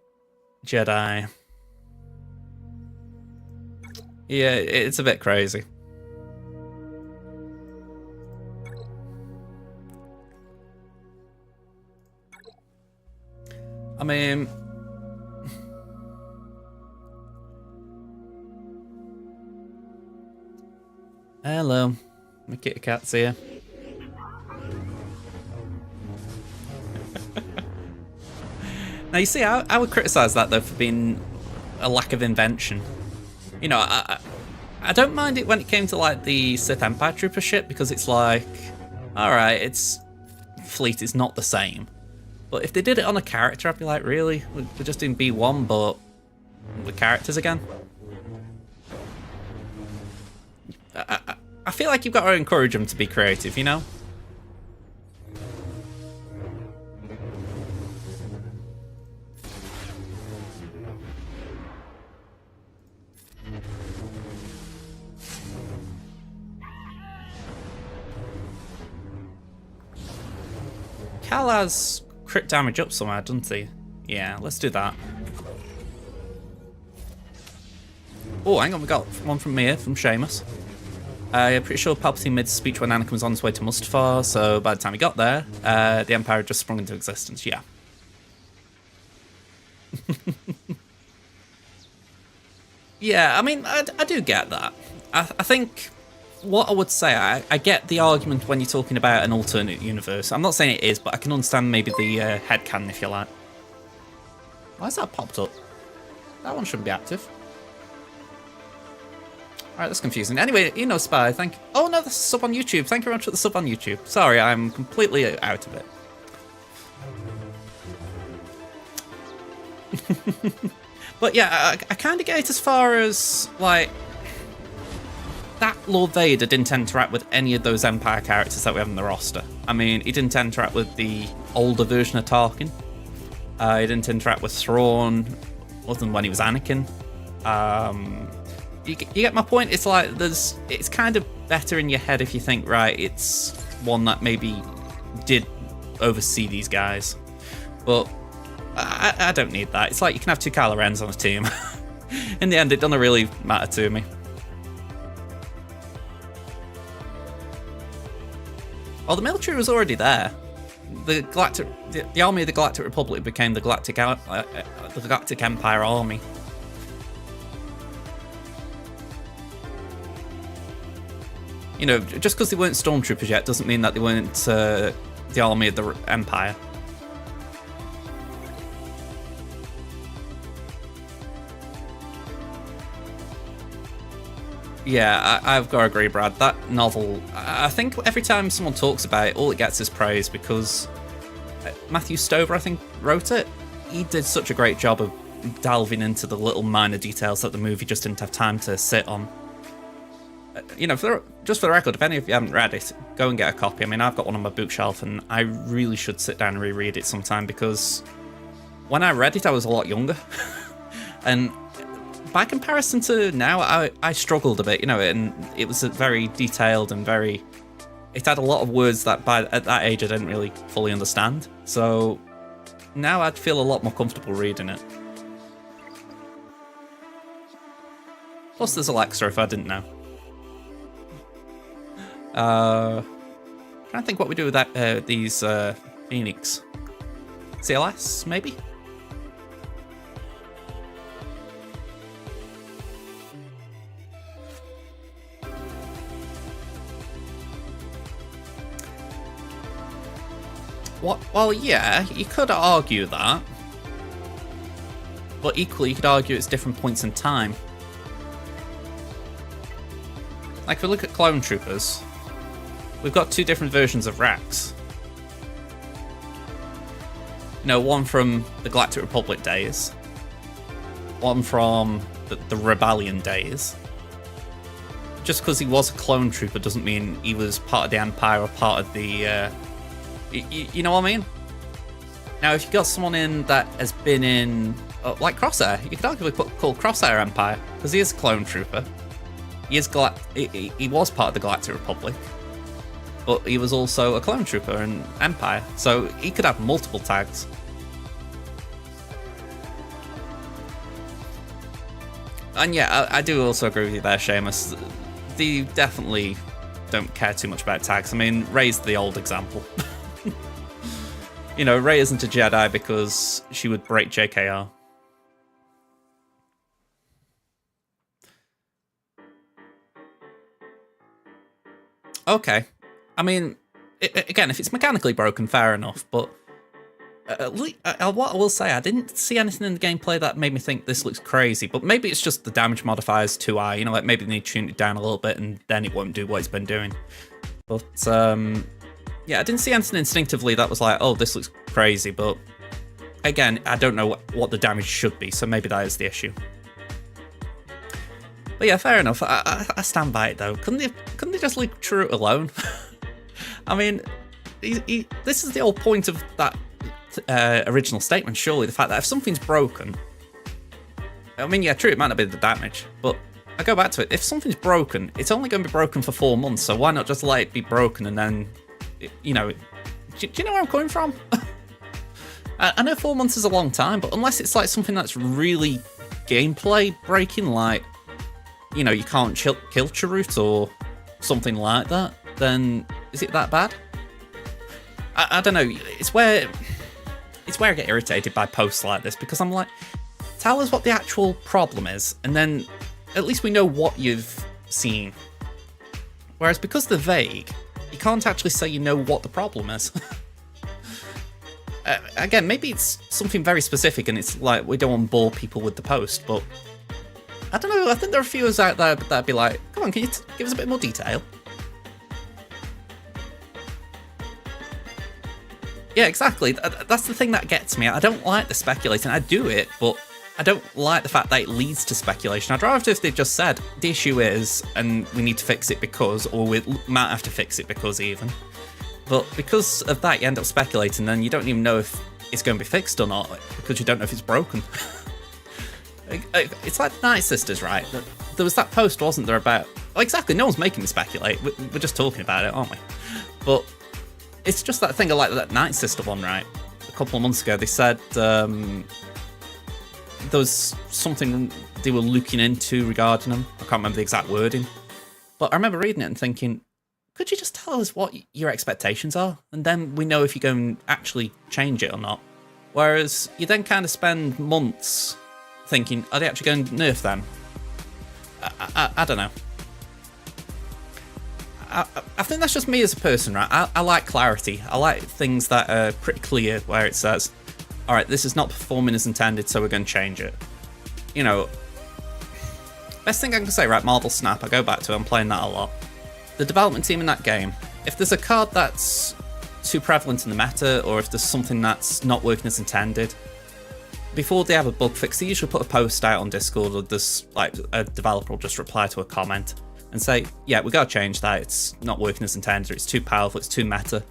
Jedi. Yeah, it's a bit crazy. I mean, hello, my kitty cat's here. Now you see, I would criticise that though for being a lack of invention. You know, I don't mind it when it came to like the Sith Empire Trooper ship, because it's like, all right, its fleet is not the same. But if they did it on a character, I'd be like, really? We're just doing B1, but with characters again? I feel like you've got to encourage them to be creative, you know? Cal has crit damage up somewhere, doesn't he? Yeah, let's do that. Oh, hang on, we got one from Mia, from Seamus. I'm pretty sure Palpatine made a speech when Anakin was on his way to Mustafar, so by the time he got there, the Empire had just sprung into existence, yeah. Yeah, I mean, I do get that. I think what I would say, I get the argument when you're talking about an alternate universe. I'm not saying it is, but I can understand maybe the headcanon, if you like. Why has that popped up? That one shouldn't be active. Alright, that's confusing. Anyway, you know, Spy, thank you. Oh no, that's a sub on YouTube. Thank you very much for the sub on YouTube. Sorry, I'm completely out of it. But yeah, I kind of get it as far as, like, that Lord Vader didn't interact with any of those Empire characters that we have in the roster. I mean, he didn't interact with the older version of Tarkin. He didn't interact with Thrawn, other than when he was Anakin. You get my point? It's like, it's kind of better in your head if you think, right, it's one that maybe did oversee these guys. But I don't need that. It's like you can have two Kylo Rens on a team. In the end, it doesn't really matter to me. Well, the military was already there. The army of the Galactic Republic became the Galactic Empire Army. You know, just because they weren't stormtroopers yet doesn't mean that they weren't the army of the Empire. Yeah, I've got to agree, Brad. That novel, I think every time someone talks about it, all it gets is praise, because Matthew Stover, I think, wrote it. He did such a great job of delving into the little minor details that the movie just didn't have time to sit on. You know, just for the record, if any of you haven't read it, go and get a copy. I mean, I've got one on my bookshelf, and I really should sit down and reread it sometime, because when I read it, I was a lot younger. And by comparison to now, I struggled a bit, you know, and it was very detailed and very... It had a lot of words that at that age I didn't really fully understand. So now I'd feel a lot more comfortable reading it. Plus there's Alexa if I didn't know. Trying to think what we do with that these Phoenix. CLS, maybe? What? Well, yeah, you could argue that. But equally, you could argue it's different points in time. Like, if we look at Clone Troopers, we've got two different versions of Rex. You know, one from the Galactic Republic days, one from the Rebellion days. Just because he was a clone trooper doesn't mean he was part of the Empire or part of the... you know what I mean? Now, if you got someone in that has been in... like Crosshair, you could arguably call Crosshair Empire, because he is a clone trooper. He was part of the Galactic Republic, but he was also a clone trooper in Empire, so he could have multiple tags. And yeah, I do also agree with you there, Seamus. They definitely don't care too much about tags. I mean, Rey's the old example. You know, Rey isn't a Jedi because she would break JKR. Okay. I mean, again, if it's mechanically broken, fair enough, but at least, what I will say, I didn't see anything in the gameplay that made me think this looks crazy, but maybe it's just the damage modifier is too high, you know, like maybe they need to tune it down a little bit and then it won't do what it's been doing. But, yeah, I didn't see anything instinctively that was like, oh, this looks crazy, but again, I don't know what the damage should be, so maybe that is the issue. But yeah, fair enough. I stand by it though. Couldn't they just leave Chirrut alone? I mean, this is the whole point of that original statement, surely. The fact that if something's broken, I mean, yeah, true, it might not be the damage, but I go back to it. If something's broken, it's only going to be broken for 4 months, so why not just let it be broken and then, you know, do you know where I'm coming from? I know 4 months is a long time, but unless it's like something that's really gameplay breaking, like, you know, you can't kill Chirrut or something like that, then is it that bad? I don't know. It's where I get irritated by posts like this, because I'm like, tell us what the actual problem is, and then at least we know what you've seen. Whereas because they're vague, you can't actually say you know what the problem is. Again, maybe it's something very specific and it's like, we don't want to bore people with the post, but I don't know, I think there are a few of us out there that'd be like, come on, can you give us a bit more detail? Yeah, exactly. That's the thing that gets me. I don't like the speculating. I do it, but I don't like the fact that it leads to speculation. I'd rather if they just said, the issue is, and we need to fix it because, or we might have to fix it because even. But because of that, you end up speculating, then you don't even know if it's going to be fixed or not, because you don't know if it's broken. It's like the Night Sisters, right? There was that post, wasn't there, about... Oh, exactly, no one's making me speculate. We're just talking about it, aren't we? But it's just that thing, like that Night Sister one, right? A couple of months ago, they said there was something they were looking into regarding them. I can't remember the exact wording. But I remember reading it and thinking, could you just tell us what your expectations are? And then we know if you're going to actually change it or not. Whereas you then kind of spend months thinking, are they actually going to nerf them? I don't know. I think that's just me as a person, right? I like clarity. I like things that are pretty clear, where it says, all right, this is not performing as intended, so we're going to change it. You know, best thing I can say, right, Marvel Snap, I go back to it, I'm playing that a lot. The development team in that game, if there's a card that's too prevalent in the meta, or if there's something that's not working as intended, before they have a bug fix, they usually put a post out on Discord, or this, like, a developer will just reply to a comment and say, yeah, we got to change that, it's not working as intended, or it's too powerful, it's too meta.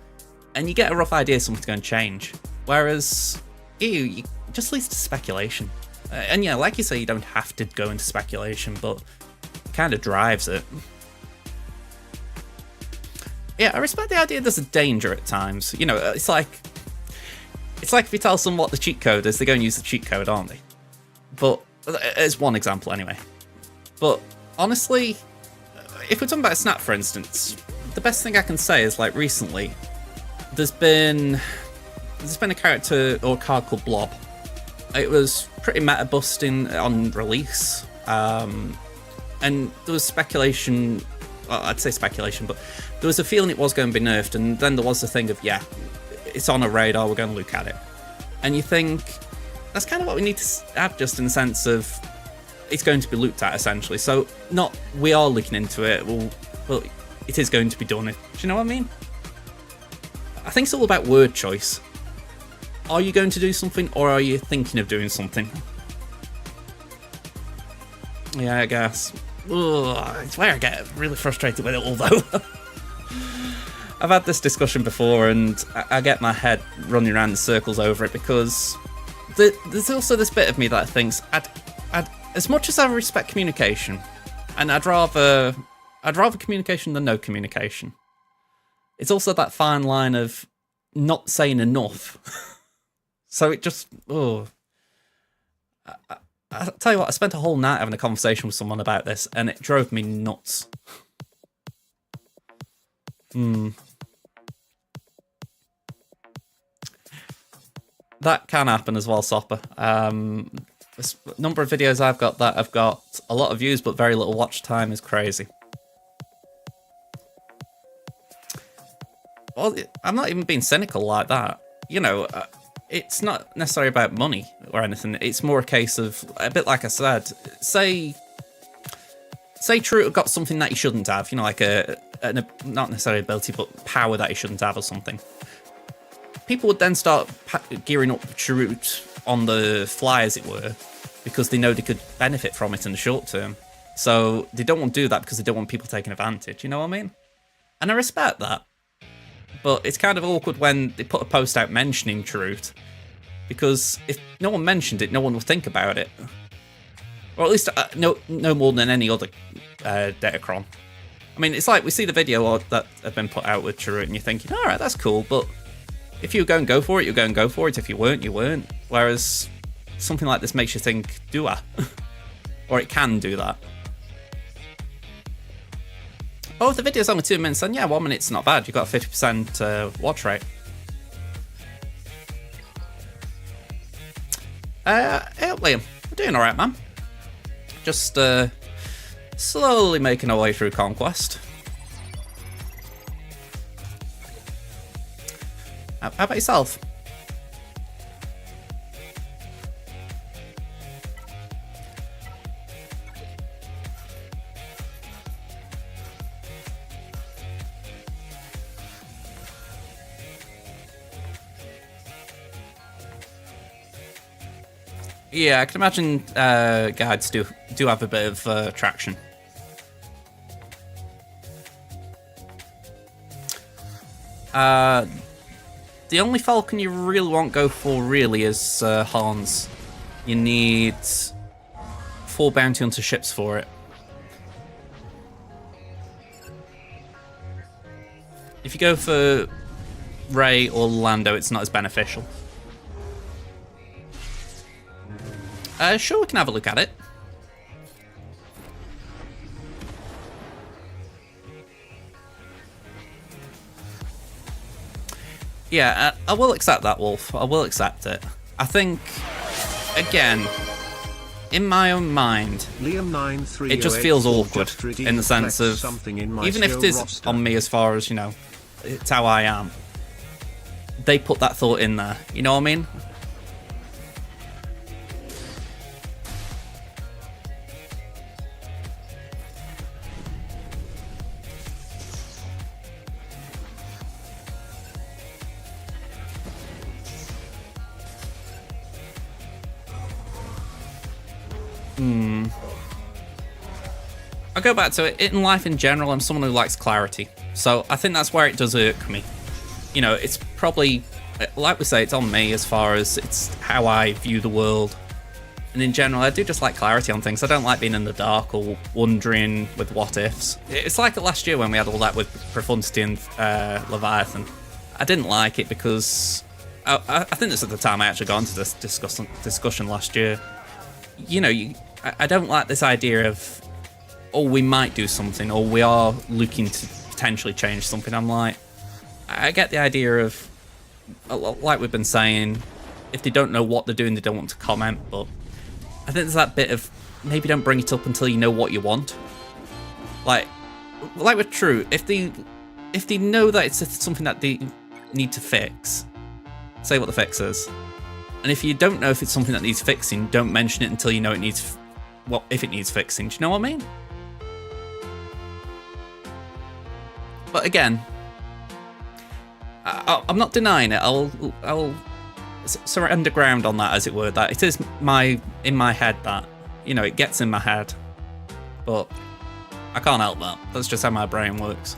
And you get a rough idea something's going to change. Whereas, it just leads to speculation. And yeah, like you say, you don't have to go into speculation, but it kind of drives it. Yeah, I respect the idea there's a danger at times. You know, it's like if you tell someone what the cheat code is, they're going to use the cheat code, aren't they? But, as one example anyway. But, honestly, if we're talking about Snap, for instance, the best thing I can say is, like, recently, there's been a character or a card called Blob. It was pretty meta busting on release, and there was speculation. Well, I'd say speculation, but there was a feeling it was going to be nerfed, and then there was the thing of, yeah, it's on a radar, we're going to look at it. And you think, that's kind of what we need to have, just in the sense of, it's going to be looked at, essentially. So, not, we are looking into it, well, it is going to be done. Do you know what I mean? I think it's all about word choice. Are you going to do something, or are you thinking of doing something? Yeah, I guess. Ugh, it's where I get really frustrated with it all, though. I've had this discussion before, and I get my head running around in circles over it, because there's also this bit of me that thinks, as much as I respect communication, and I'd rather communication than no communication, it's also that fine line of not saying enough. So it just, I'll tell you what, I spent a whole night having a conversation with someone about this, and it drove me nuts. That can happen as well, Sopper. The number of videos I've got that have got a lot of views but very little watch time is crazy. Well, I'm not even being cynical like that. You know, it's not necessarily about money or anything. It's more a case of, a bit like I said, say True got something that he shouldn't have, you know, like not necessarily ability, but power that he shouldn't have or something. People would then start gearing up Chirrut on the fly, as it were, because they know they could benefit from it in the short term. So they don't want to do that because they don't want people taking advantage, you know what I mean? And I respect that. But it's kind of awkward when they put a post out mentioning Chirrut, because if no one mentioned it, no one will think about it. Or at least no more than any other Datacron. I mean, it's like we see the video that have been put out with Chirrut, and you're thinking, all right, that's cool, but if you go and go for it, you go and go for it. If you weren't, you weren't. Whereas something like this makes you think, do I? Or it can do that. Oh, if the video's only 2 minutes, then yeah, 1 minute's not bad. You've got a 50% watch rate. Hey, Liam. We're doing alright, man. Just slowly making our way through Conquest. How about yourself? Yeah, I can imagine guides do have a bit of traction. The only Falcon you really won't go for really is Hans. You need 4 bounty hunter ships for it. If you go for Ray or Lando, it's not as beneficial. Sure, we can have a look at it. Yeah, I will accept that, Wolf. I will accept it. I think, again, in my own mind, it just feels awkward in the sense of, even if it is on me as far as, you know, it's how I am, they put that thought in there. You know what I mean? I'll go back to it. In life in general, I'm someone who likes clarity. So I think that's where it does irk me. You know, it's probably, like we say, it's on me as far as it's how I view the world. And in general, I do just like clarity on things. I don't like being in the dark or wondering with what ifs. It's like last year when we had all that with Profundity and Leviathan. I didn't like it because I think this is the time I actually got into this discussion last year. You know, I don't like this idea of, oh, we might do something, or we are looking to potentially change something. I'm like, I get the idea of, like we've been saying, if they don't know what they're doing, they don't want to comment, but I think there's that bit of, maybe don't bring it up until you know what you want. Like with True, if they know that it's something that they need to fix, say what the fix is. And if you don't know if it's something that needs fixing, don't mention it until you know it needs, well, if it needs fixing. Do you know what I mean? But again, I'm not denying it. I'll surrender ground on that, as it were. That it is in my head that, you know, it gets in my head, but I can't help that. That's just how my brain works.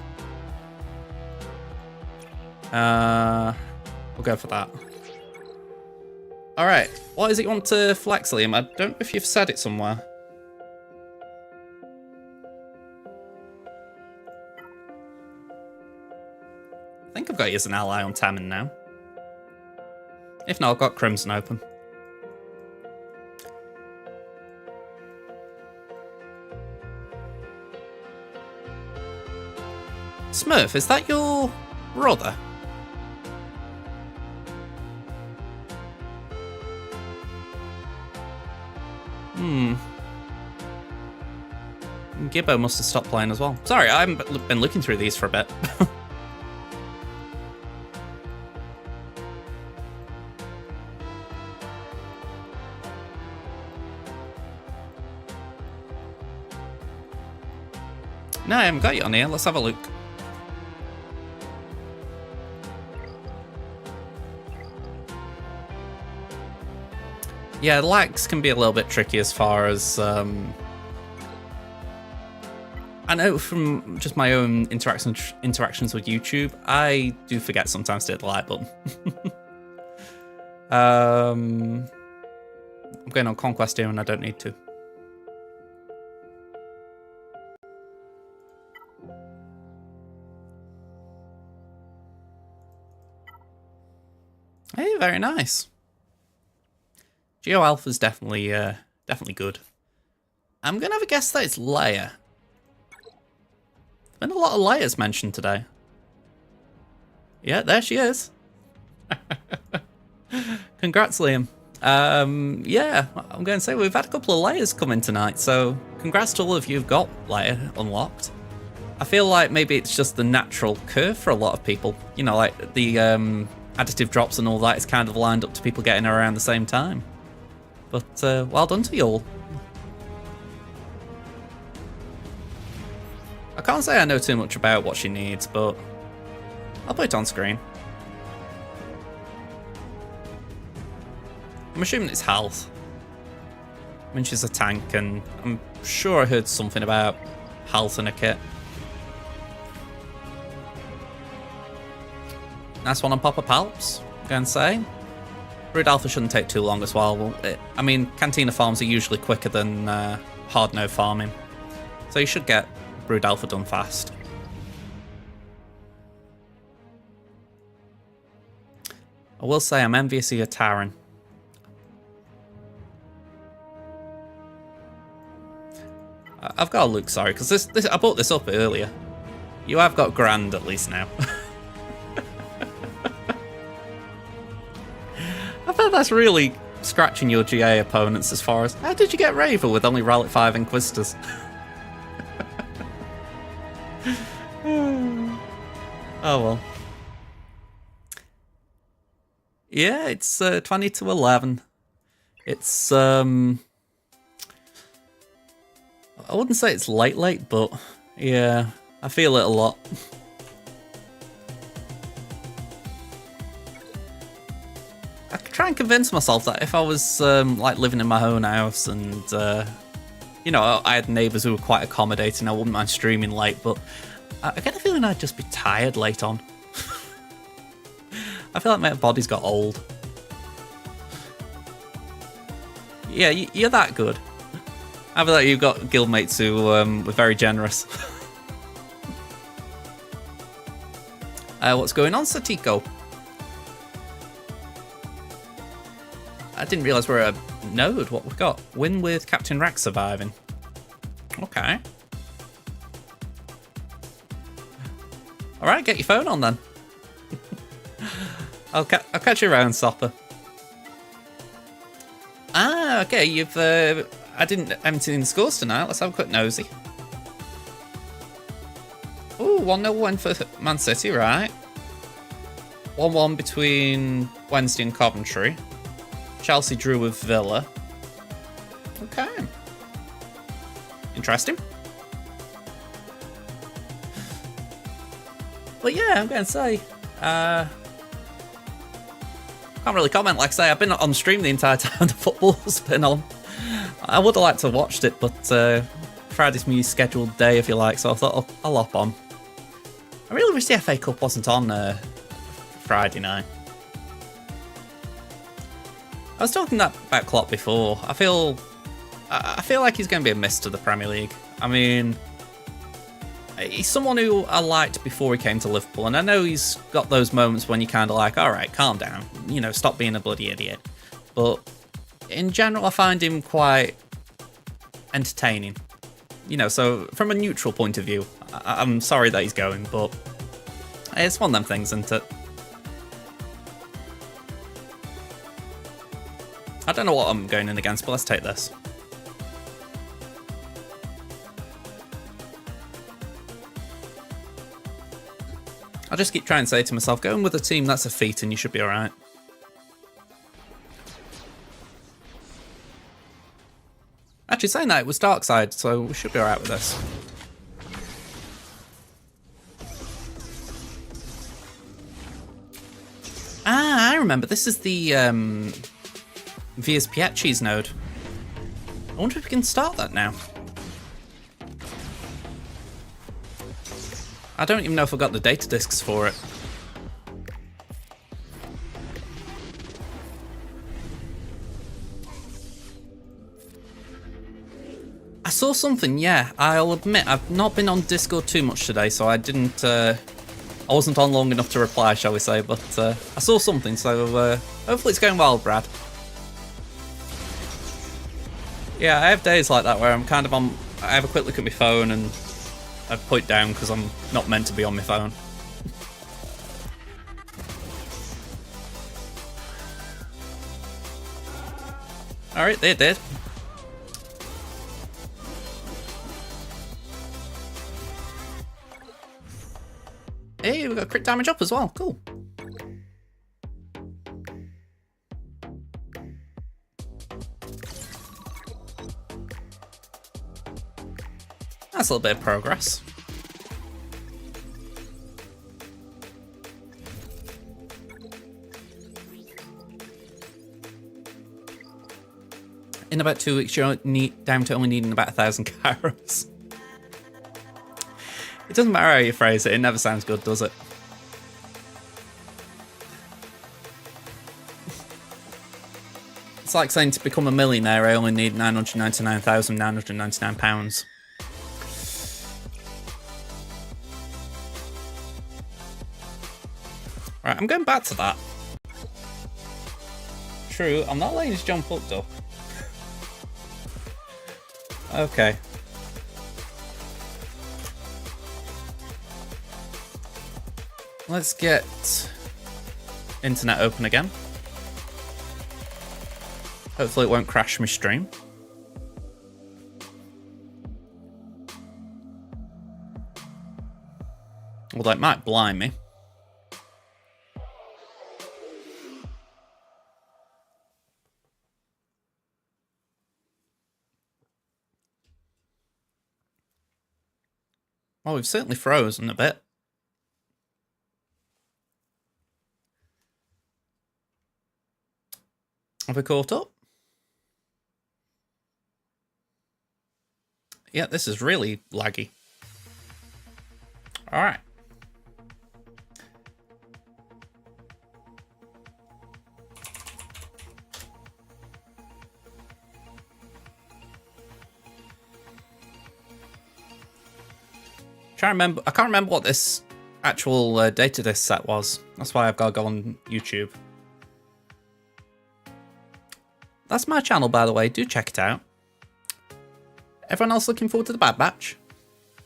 We'll go for that. All right, what is it you want to flex, Liam? I don't know if you've said it somewhere. I think I've got you as an ally on Tammin now. If not, I've got Crimson open. Smurf, is that your brother? Gibbo must have stopped playing as well. Sorry, I haven't been looking through these for a bit. No, I haven't got you on here. Let's have a look. Yeah, lags can be a little bit tricky as far as... I know from just my own interactions with YouTube, I do forget sometimes to hit the like button. I'm going on Conquest here and I don't need to. Hey, very nice. Geo Alpha's definitely good. I'm gonna have a guess that it's Leia. There's been a lot of Leias mentioned today. Yeah, there she is. Congrats, Liam. Yeah, I'm going to say we've had a couple of Leias come in tonight, so congrats to all of you who've got Leia unlocked. I feel like maybe it's just the natural curve for a lot of people. You know, like the additive drops and all that is kind of lined up to people getting her around the same time. But well done to you all. I can't say I know too much about what she needs, but I'll put it on screen. I'm assuming it's health. I mean, she's a tank, and I'm sure I heard something about health in a kit. Nice one on Papa Palps, I'm going to say. Brood Alpha shouldn't take too long as well. I mean, Cantina farms are usually quicker than hard no farming. So you should get Brood Alpha done fast. I will say I'm envious of your Taran. I've got to look, sorry, because this I brought this up earlier. You have got Grand at least now. I bet that's really scratching your GA opponents as far as, how did you get Raver with only Relic 5 Inquisitors? Oh well. Yeah, it's 20 to 11. It's I wouldn't say it's late, but yeah, I feel it a lot. I try and convince myself that if I was like living in my own house and you know, I had neighbours who were quite accommodating, I wouldn't mind streaming late, but I get a feeling I'd just be tired late on. I feel like my body's got old. Yeah, you're that good. I feel like you've got guildmates who were very generous. What's going on, Satiko? I didn't realise we're a node. What we've got? Win with Captain Rex surviving. Okay. Alright, get your phone on then. I'll catch you around, Sopper. Ah, okay, you've... I haven't seen the scores tonight. Let's have a quick nosy. Ooh, 1-0 win for Man City, right. 1-1 between Wednesday and Coventry. Chelsea drew with Villa. Okay. Interesting. But yeah, I'm going to say, can't really comment. Like I say, I've been on stream the entire time the football's been on. I would have liked to have watched it, but Friday's my scheduled day, if you like, so I thought I'll hop on. I really wish the FA Cup wasn't on Friday night. I was talking about Klopp before. I feel like he's going to be a miss to the Premier League. I mean, he's someone who I liked before he came to Liverpool, and I know he's got those moments when you're kind of like, all right, calm down, you know, stop being a bloody idiot. But in general, I find him quite entertaining. You know, so from a neutral point of view, I'm sorry that he's going, but it's one of them things, isn't it? I don't know what I'm going in against, but let's take this. I just keep trying to say to myself, going with a team that's a feat and you should be alright. Actually, saying that, it was dark side, so we should be alright with this. Ah, I remember. This is the Vias Piachi's node. I wonder if we can start that now. I don't even know if I got the data discs for it. I saw something, yeah. I'll admit, I've not been on Discord too much today, so I didn't, I wasn't on long enough to reply, shall we say, but I saw something, so hopefully it's going well, Brad. Yeah, I have days like that where I'm kind of on, I have a quick look at my phone and I put it down because I'm not meant to be on my phone. Alright, they did. Hey, we got crit damage up as well. Cool. That's a little bit of progress. In about 2 weeks, you're down to only needing about 1,000 carots. It doesn't matter how you phrase it, it never sounds good, does it? It's like saying to become a millionaire, I only need £999,999. Right, I'm going back to that. True, I'm not letting this jump up though. Okay. Let's get internet open again. Hopefully it won't crash my stream. Although it might blind me. Well, we've certainly frozen a bit. Have we caught up? Yeah, this is really laggy. All right. I can't remember what this actual data disk set was. That's why I've got to go on YouTube. That's my channel, by the way. Do check it out. Everyone else looking forward to the Bad Batch?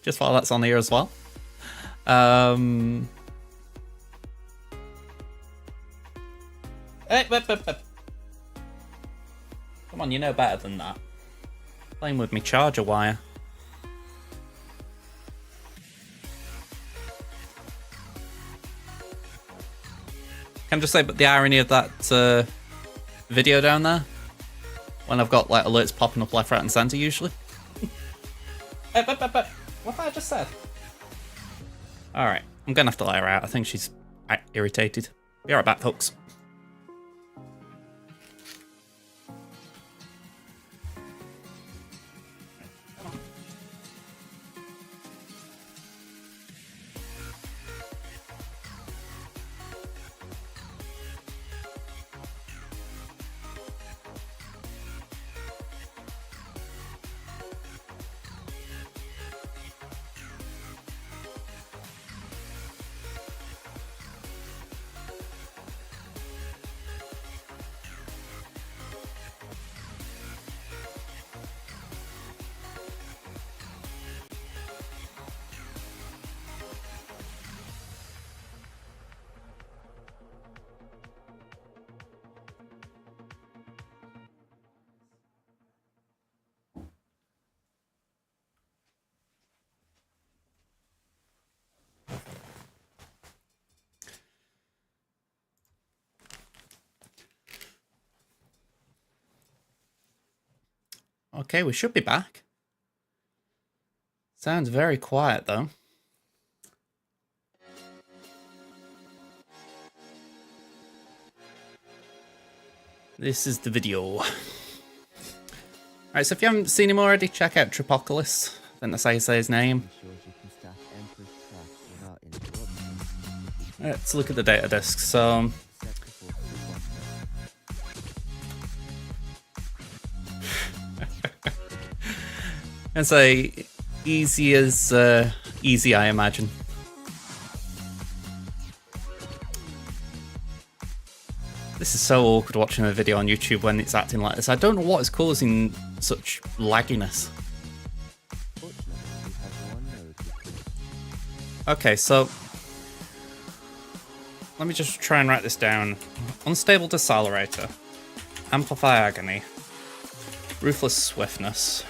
Just while that's on here as well. Hey, come on, you know better than that. Playing with me charger wire. Can I just say, but the irony of that video down there, when I've got like alerts popping up left, right, and centre usually. But what have I just said? All right, I'm gonna have to let her out. I think she's irritated. Be right back, folks. Okay, we should be back. Sounds very quiet though. This is the video. Alright, so if you haven't seen him already, check out Tripocalypse. I think that's how you say his name. Let's look at the data disk. So it's a easy as easy, I imagine. This is so awkward watching a video on YouTube when it's acting like this. I don't know what is causing such lagginess. Okay, so let me just try and write this down. Unstable decelerator, amplify agony, ruthless swiftness.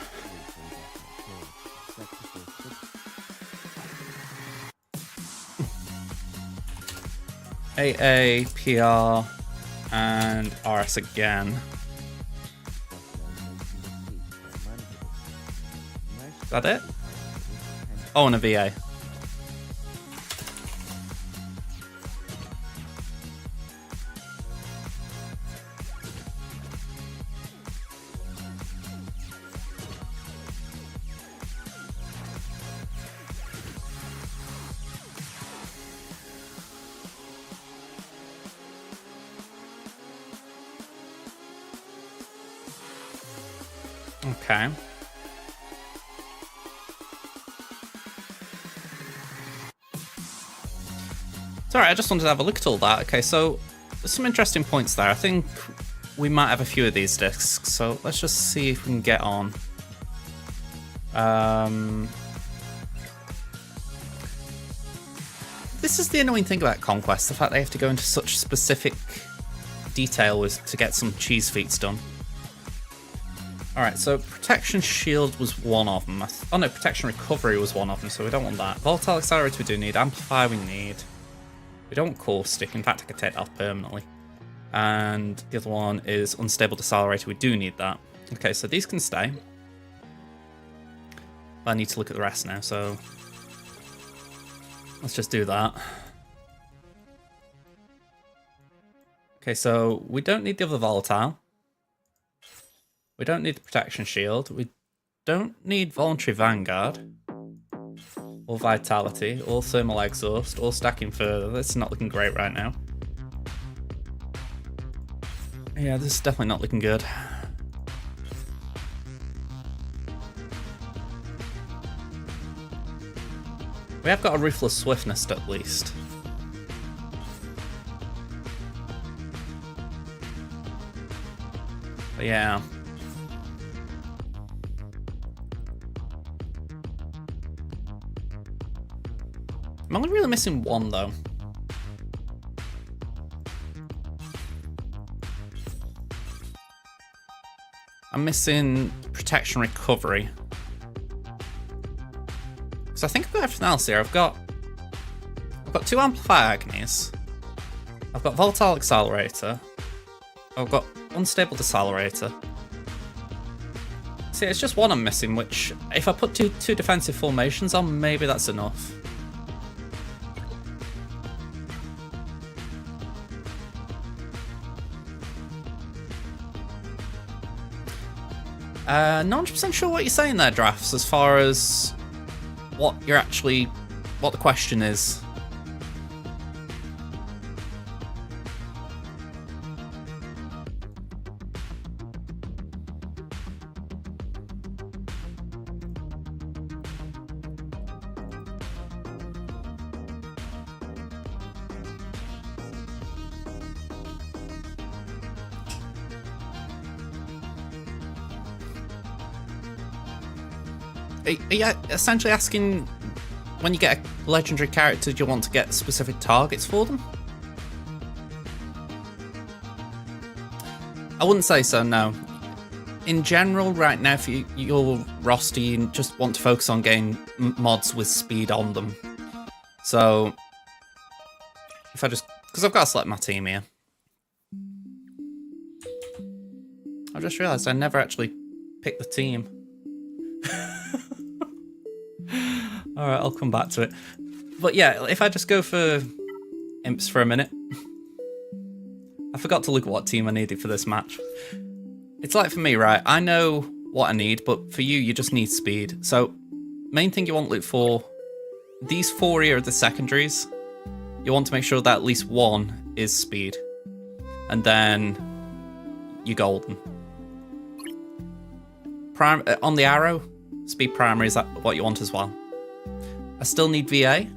AA, PR, and RS again. Is that it? Oh, and a VA. Okay. Sorry, I just wanted to have a look at all that. Okay, so there's some interesting points there. I think we might have a few of these discs, so let's just see if we can get on. This is the annoying thing about Conquest, the fact they have to go into such specific detail to get some cheese feats done. Alright, so Protection Shield was one of them. Oh no, Protection Recovery was one of them, so we don't want that. Volatile Accelerator we do need. Amplifier we need. We don't want Caustic. In fact, I could take that off permanently. And the other one is Unstable Decelerator. We do need that. Okay, so these can stay. But I need to look at the rest now, so let's just do that. Okay, so we don't need the other Volatile. We don't need the Protection Shield. We don't need Voluntary Vanguard. Or Vitality. Or Thermal Exhaust. Or Stacking Further. That's not looking great right now. Yeah, this is definitely not looking good. We have got a Ruthless Swiftness at least. But yeah. I'm only really missing one though. I'm missing Protection Recovery. So I think I've got everything else here. I've got 2 Amplify Agonies. I've got volatile accelerator. I've got unstable decelerator. See, it's just one I'm missing, which if I put two defensive formations on, maybe that's enough. Not 100% sure what you're saying there, Drafts, as far as what the question is. Are you essentially asking, when you get a legendary character, do you want to get specific targets for them? I wouldn't say so, no. In general, right now, for your roster, you just want to focus on getting mods with speed on them. So, if I just... because I've got to select my team here. I just realised I never actually picked the team. Alright, I'll come back to it. But yeah, if I just go for imps for a minute. I forgot to look at what team I needed for this match. It's like for me, right, I know what I need, but for you, you just need speed. So, main thing you want to look for, these 4 here are the secondaries. You want to make sure that at least one is speed. And then you're golden. On the arrow, speed primary is what you want as well. I still need VA.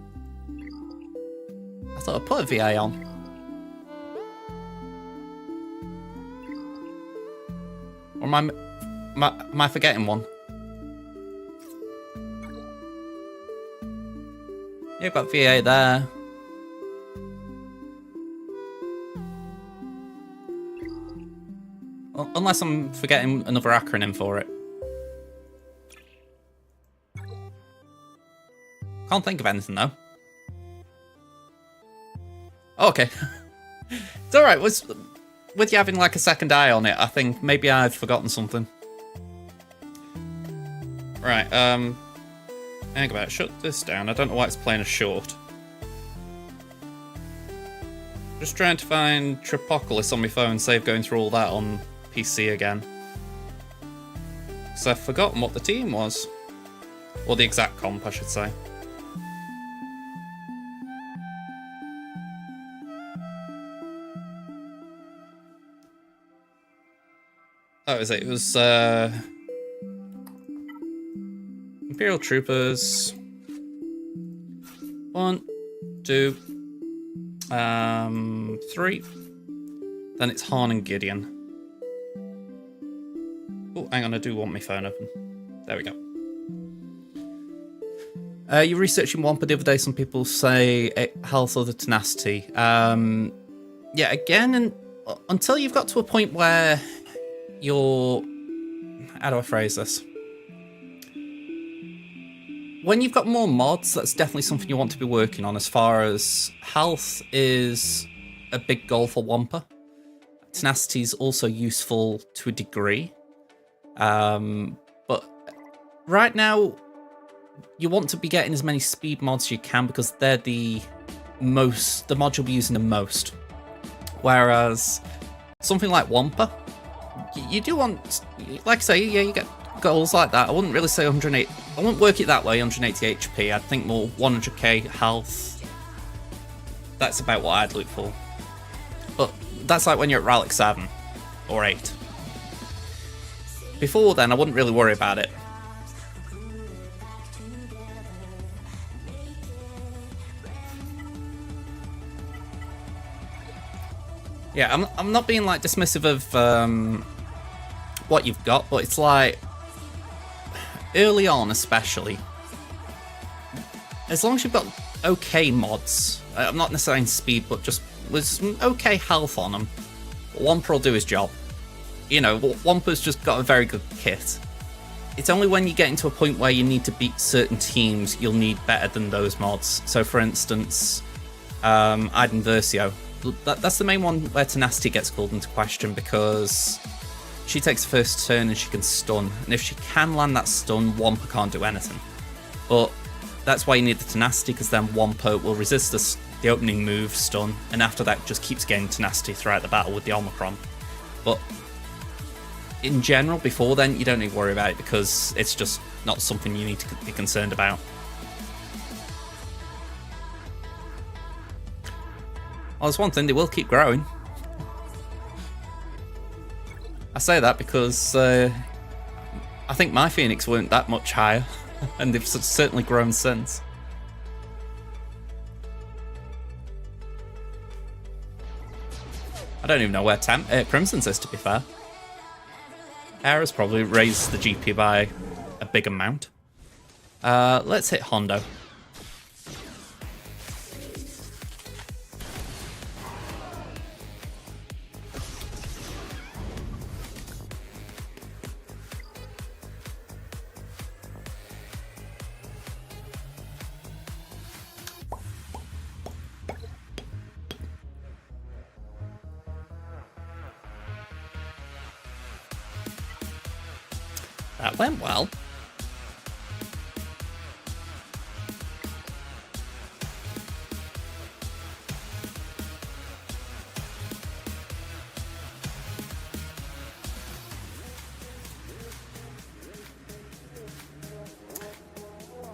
I thought I put a VA on. Or am I forgetting one? Yeah, I've got VA there. Well, unless I'm forgetting another acronym for it. Can't think of anything though. Oh, okay. It's alright, with you having like a second eye on it, I think maybe I've forgotten something. Right, hang about, shut this down. I don't know why it's playing a short. Just trying to find Tripocalypse on my phone, save going through all that on PC again. Because I've forgotten what the team was. Or the exact comp, I should say. That was it. It was Imperial Troopers. 1, 2, 3. Then it's Han and Gideon. Oh, hang on, I do want my phone open. There we go. You're researching Wampa the other day. Some people say health or the tenacity. Yeah, again, and until you've got to a point where you're... how do I phrase this? When you've got more mods, that's definitely something you want to be working on, as far as health is a big goal for Wampa. Tenacity is also useful to a degree. But right now, you want to be getting as many speed mods as you can, because they're the mods you'll be using the most. Whereas something like Wampa, you do want, like I say, yeah, you get goals like that. I wouldn't really say 108. I wouldn't work it that way, 180 HP. I'd think more 100k health. That's about what I'd look for. But that's like when you're at Relic 7 or 8. Before then, I wouldn't really worry about it. Yeah, I'm not being like dismissive of what you've got, but it's like early on, especially, as long as you've got okay mods, I'm not necessarily in speed, but just with some okay health on them, Wampa will do his job. You know, Wampa's just got a very good kit. It's only when you get into a point where you need to beat certain teams, you'll need better than those mods. So, for instance, Iden Versio. That's the main one where tenacity gets called into question, because she takes the first turn and she can stun, and if she can land that stun, Wampa can't do anything. But that's why you need the tenacity, because then Wampa will resist the opening move stun, and after that just keeps gaining tenacity throughout the battle with the Omicron. But in general, before then, you don't need to worry about it, because it's just not something you need to be concerned about. Well, there's one thing, they will keep growing. I say that because I think my Phoenix weren't that much higher, and they've certainly grown since. I don't even know where Crimson's is, to be fair. Era's probably raised the GP by a big amount. Let's hit Hondo. That went well.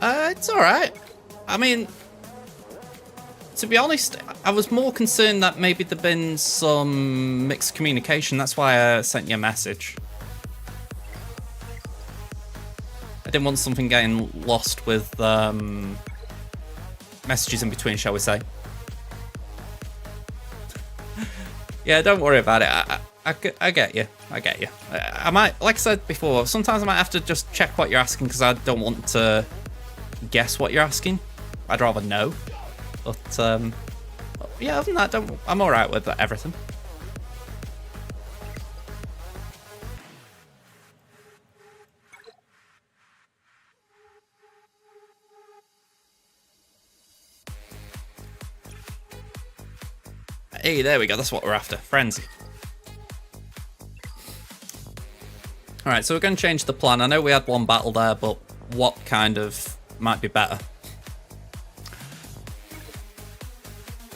It's alright. I mean, to be honest, I was more concerned that maybe there'd been some mixed communication. That's why I sent you a message. I didn't want something getting lost with messages in between, shall we say. Yeah, don't worry about it. I get you. I get you. I might, like I said before, sometimes I might have to just check what you're asking, because I don't want to guess what you're asking. I'd rather know. But yeah, other than that, I'm alright with everything. Hey, there we go. That's what we're after. Frenzy. Alright, so we're going to change the plan. I know we had one battle there, but what kind of might be better?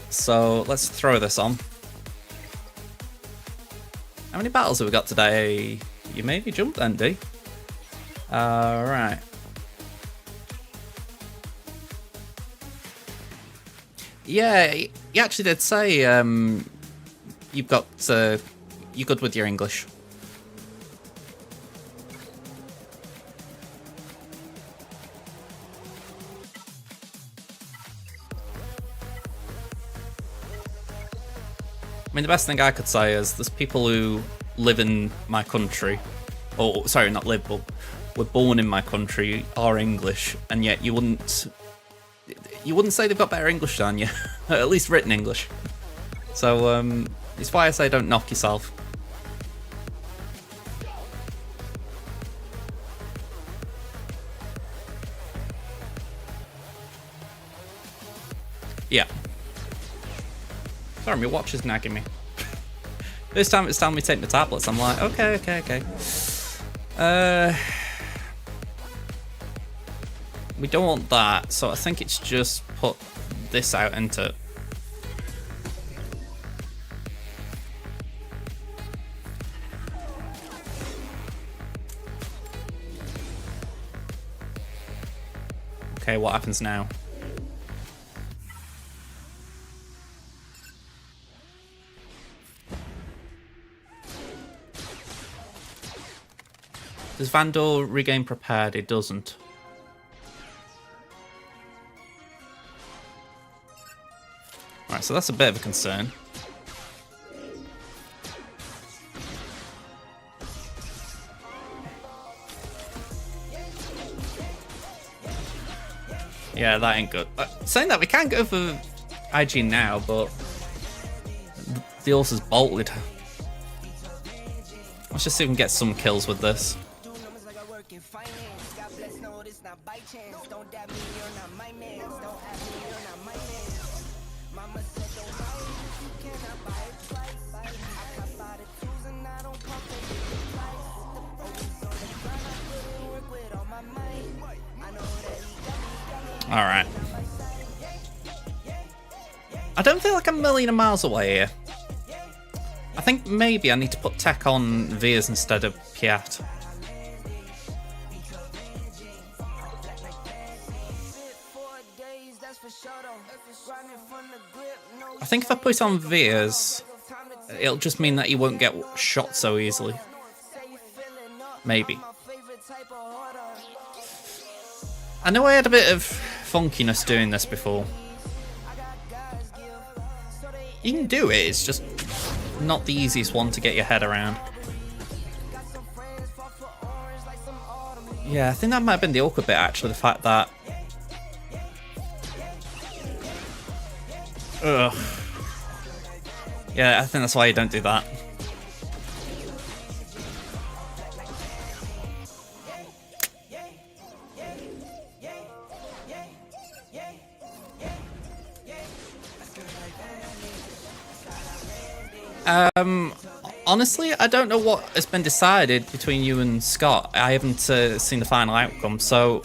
So let's throw this on. How many battles have we got today? You maybe jumped then, D. Alright. Yeah, you actually did say you've got you're good with your English. I mean, the best thing I could say is there's people who live in my country, or sorry, not live, but were born in my country, are English, and yet you wouldn't say they've got better English than you, at least written English. So it's why I say don't knock yourself. Yeah. Sorry, my watch is nagging me. This time it's telling me to take my tablets. I'm like, okay. We don't want that, so I think it's just put this out into... Okay, what happens now? Does Vandal regain prepared? It doesn't. Alright, so that's a bit of a concern. Yeah, that ain't good. Saying that, we can go for IG now, but the Ursa's bolted. Let's just see if we can get some kills with this. Alright. I don't feel like I'm a million miles away here. I think maybe I need to put tech on Veers instead of Piat. I think if I put on Veers, it'll just mean that he won't get shot so easily. Maybe. I know I had a bit of funkiness doing this before. You can do it, it's just not the easiest one to get your head around. Yeah, I think that might have been the awkward bit actually, the fact that... Ugh. Yeah, I think that's why you don't do that. Honestly, I don't know what has been decided between you and Scott. I haven't seen the final outcome, so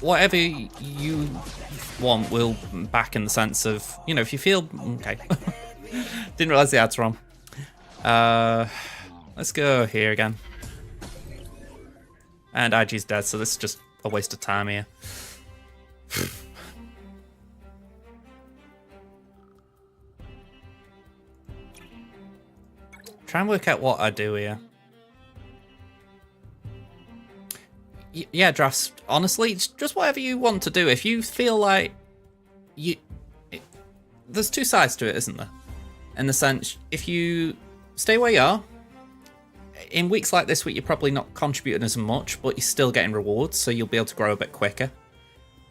whatever you want, we'll back in the sense of, you know, if you feel... Okay. Didn't realise the ads were on. Let's go here again. And IG's dead, so this is just a waste of time here. Try and work out what I do here. Yeah, drafts. Honestly, it's just whatever you want to do. If you feel like there's two sides to it, isn't there? In the sense, if you stay where you are, in weeks like this week, you're probably not contributing as much, but you're still getting rewards, so you'll be able to grow a bit quicker.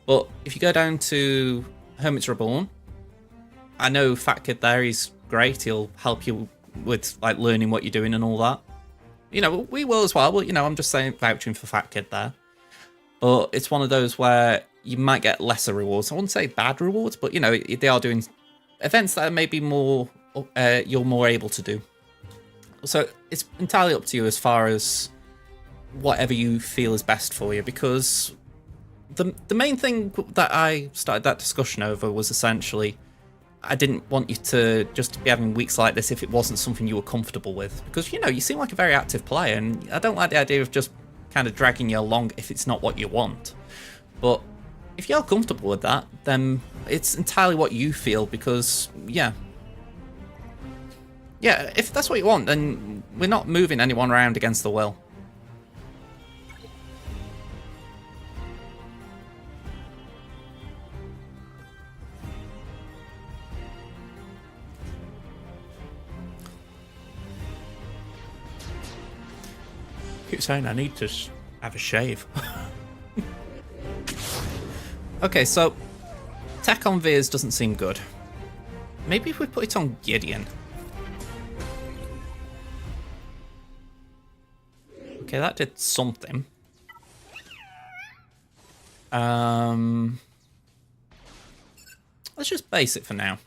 But if you go down to Hermit's Reborn, I know Fat Kid there, he's great. He'll help you with like learning what you're doing and all that. You know, we will as well, but you know, I'm just saying, vouching for Fat Kid there. But it's one of those where you might get lesser rewards. I wouldn't say bad rewards, but you know, they are doing events that are maybe more, you're more able to do. So it's entirely up to you as far as whatever you feel is best for you, because the main thing that I started that discussion over was essentially, I didn't want you to just be having weeks like this if it wasn't something you were comfortable with. Because, you know, you seem like a very active player, and I don't like the idea of just kind of dragging you along if it's not what you want. But if you're comfortable with that, then it's entirely what you feel, because, yeah. Yeah, if that's what you want, then we're not moving anyone around against the will. Keep saying I need to have a shave. Okay, so tech on Veers doesn't seem good. Maybe if we put it on Gideon. Okay, that did something. Let's just base it for now.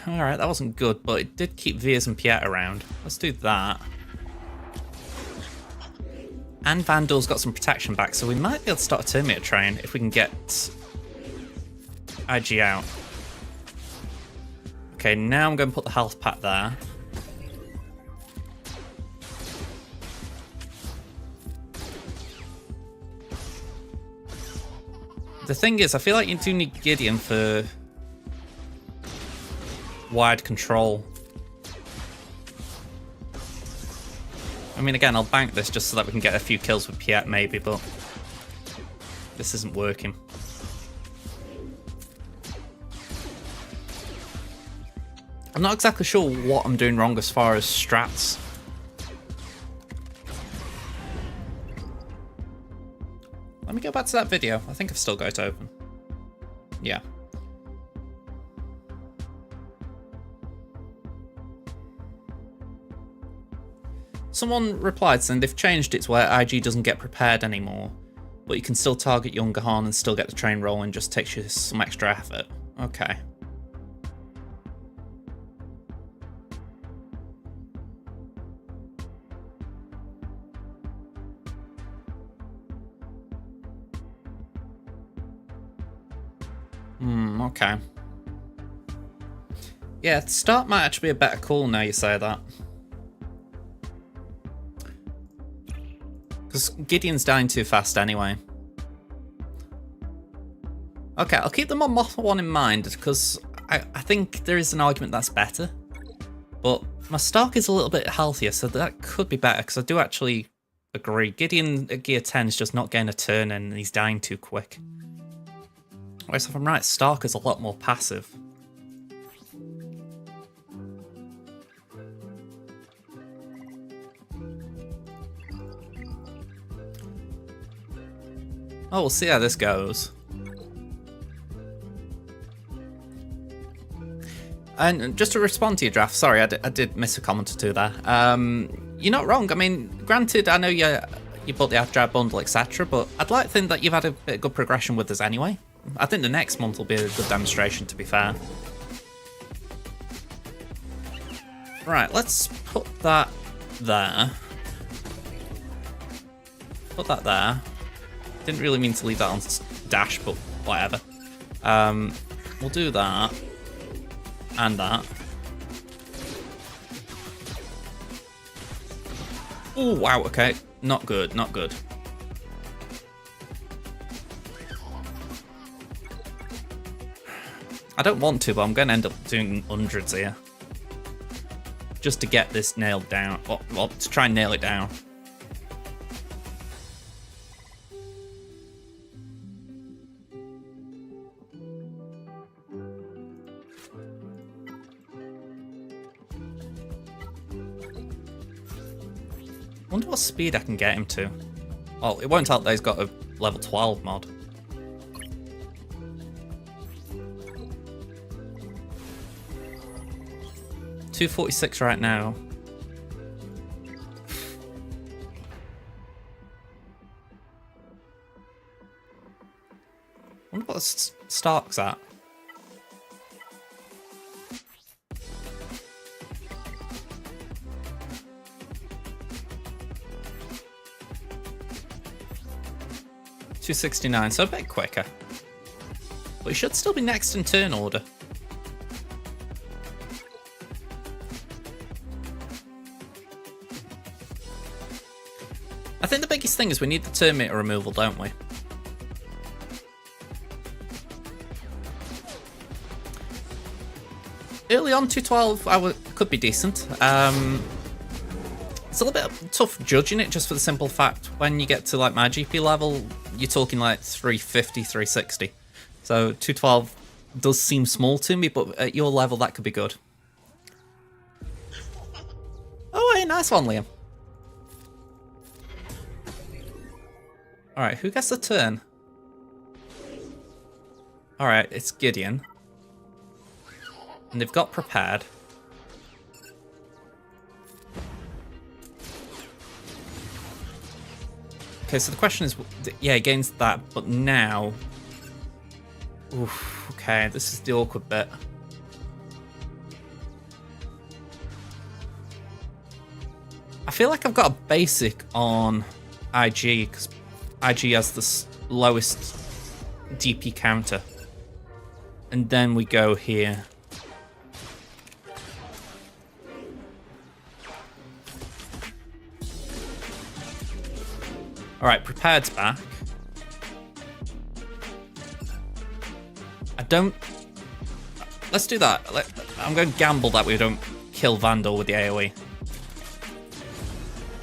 Alright, that wasn't good, but it did keep Veers and Piet around. Let's do that. And Vandal's got some protection back, so we might be able to start a Terminator train if we can get IG out. Okay, now I'm going to put the health pack there. The thing is, I feel like you do need Gideon for wide control. I mean, again, I'll bank this just so that we can get a few kills with Piet maybe, but this isn't working. I'm not exactly sure what I'm doing wrong as far as strats. Let me go back to that video. I think I've still got it open. Yeah. Someone replied saying they've changed it to where IG doesn't get prepared anymore, but you can still target Young Gahan and still get the train rolling, just takes you some extra effort. Okay. Okay. Yeah, start might actually be a better call now you say that. Because Gideon's dying too fast anyway. Okay, I'll keep the Moth one in mind, because I think there is an argument that's better. But my Stark is a little bit healthier, so that could be better, because I do actually agree. Gideon at gear 10 is just not getting a turn in, and he's dying too quick. Wait, so if I'm right, Stark is a lot more passive. Oh, we'll see how this goes. And just to respond to your draft, sorry, I did miss a comment or two there. You're not wrong. I mean, granted, I know you bought the After bundle, etc., but I'd like to think that you've had a bit of good progression with us anyway. I think the next month will be a good demonstration, to be fair. Right, let's put that there. Put that there. Didn't really mean to leave that on dash, but whatever. We'll do that. And that. Oh, wow, okay. Not good, not good. I don't want to, but I'm going to end up doing hundreds here. Just to get this nailed down. Well, to try and nail it down. I wonder what speed I can get him to. Well, it won't help that he's got a level 12 mod. $246 right now. I wonder what Stark's at. $269, so a bit quicker. But he should still be next in turn order. I think the biggest thing is we need the turn meter removal, don't we? Early on, 212 could be decent. It's a little bit tough judging it just for the simple fact when you get to like my GP level, you're talking like 350, 360. So 212 does seem small to me, but at your level that could be good. Oh, hey, nice one, Liam. Alright, who gets the turn? Alright, it's Gideon. And they've got prepared. Okay, so the question is, yeah, he gains that, but now... Oof, okay, this is the awkward bit. I feel like I've got a basic on IG, because IG has the lowest DP counter. And then we go here. Alright, prepared's back. I don't... Let's do that. I'm going to gamble that we don't kill Vandal with the AoE.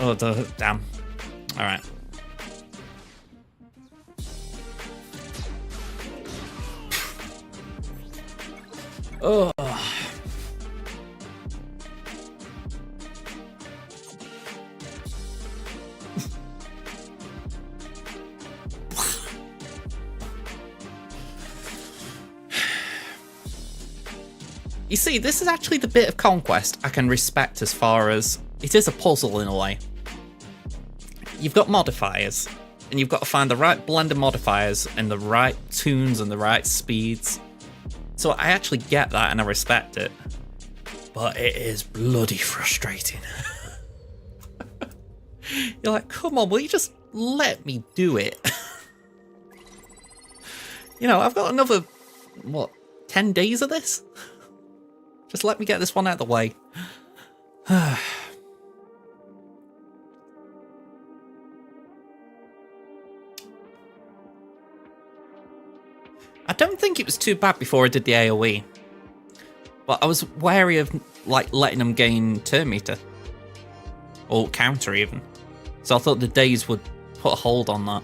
Oh, damn. Alright. Oh. You see, this is actually the bit of Conquest I can respect as far as it is a puzzle in a way. You've got modifiers, and you've got to find the right blend of modifiers and the right tunes and the right speeds. So I actually get that and I respect it. But it is bloody frustrating. You're like, come on, will you just let me do it? You know, I've got another what, 10 days of this? Just let me get this one out of the way. I don't think it was too bad before I did the AoE. But I was wary of like letting them gain turn meter. Or counter even. So I thought the days would put a hold on that.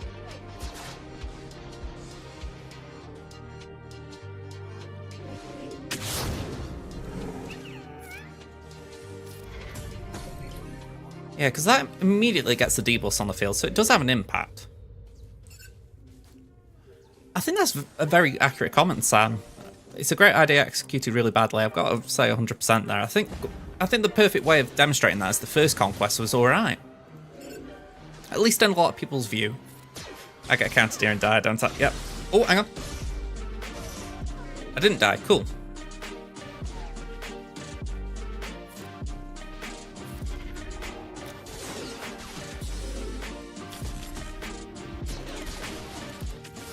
Yeah, because that immediately gets the debuffs on the field, so it does have an impact. I think that's a very accurate comment, Sam. It's a great idea executed really badly. I've got to say 100% there. I think the perfect way of demonstrating that is the first Conquest was alright. At least in a lot of people's view. I get countered here and die, don't I? Yep. Oh, hang on. I didn't die. Cool.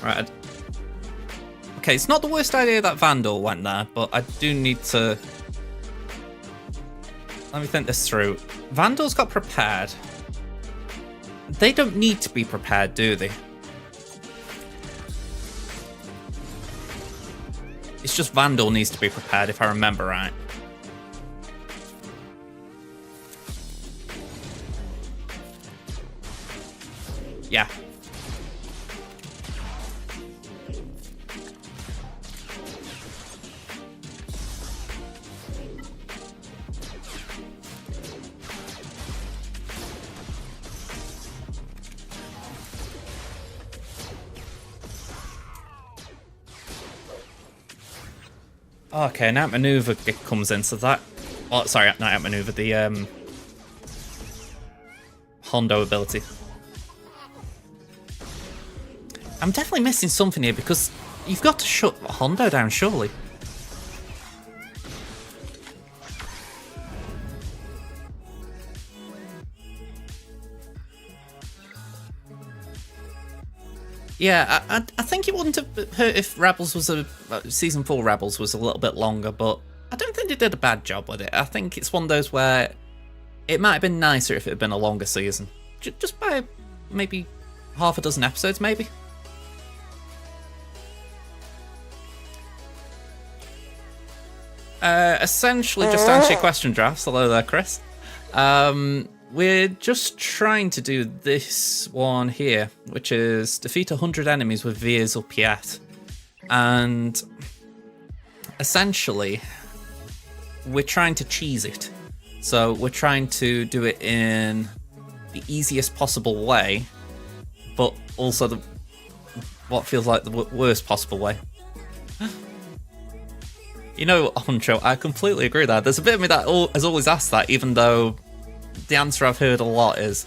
Right. Okay, it's not the worst idea that Vandal went there, but I do need to... Let me think this through. Vandal's got prepared. They don't need to be prepared, do they? It's just Vandal needs to be prepared, if I remember right. Yeah. Okay, an outmaneuver comes in, so that... Oh, sorry, not outmaneuver, the Hondo ability. I'm definitely missing something here, because you've got to shut Hondo down, surely. Yeah, I think it wouldn't have hurt if Rebels was Season 4 Rebels was a little bit longer, but I don't think they did a bad job with it. I think it's one of those where it might have been nicer if it had been a longer season. Just by maybe half a dozen episodes, maybe? Essentially, just to answer your question, Drafts. Hello there, Chris. We're just trying to do this one here, which is defeat 100 enemies with Veers or Piet. And essentially, we're trying to cheese it. So we're trying to do it in the easiest possible way, but also what feels like the worst possible way. You know, Honcho, I completely agree there. There's a bit of me that has always asked that, even though the answer I've heard a lot is,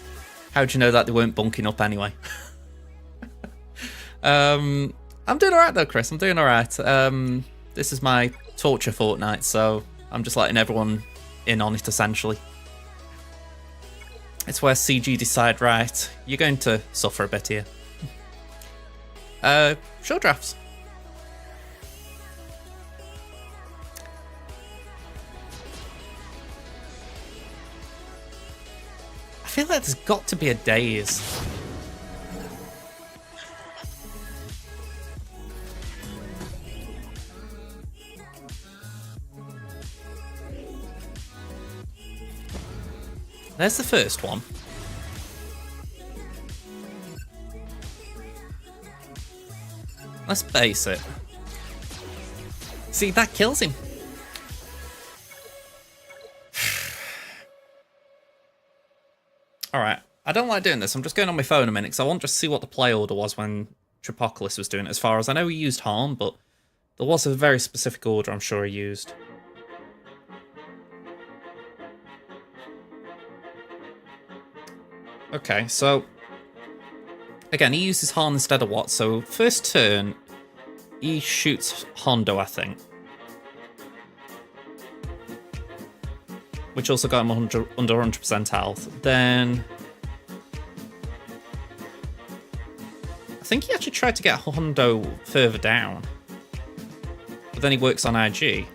how do you know that they weren't bunking up anyway? I'm doing alright though, Chris. I'm doing alright. This is my torture fortnight, so I'm just letting everyone in on it, essentially. It's where CG decide, right, you're going to suffer a bit here. Short drafts. I feel like there's got to be a daze. There's the first one. Let's base it. See, that kills him. Alright, I don't like doing this. I'm just going on my phone a minute because I want to see what the play order was when Tripocalypse was doing it. As far as I know, he used Harm, but there was a very specific order I'm sure he used. Okay, so again, he uses Harm instead of what? So first turn, he shoots Hondo, I think. Which also got him under 100% health. Then I think he actually tried to get Hondo further down. But then he works on IG.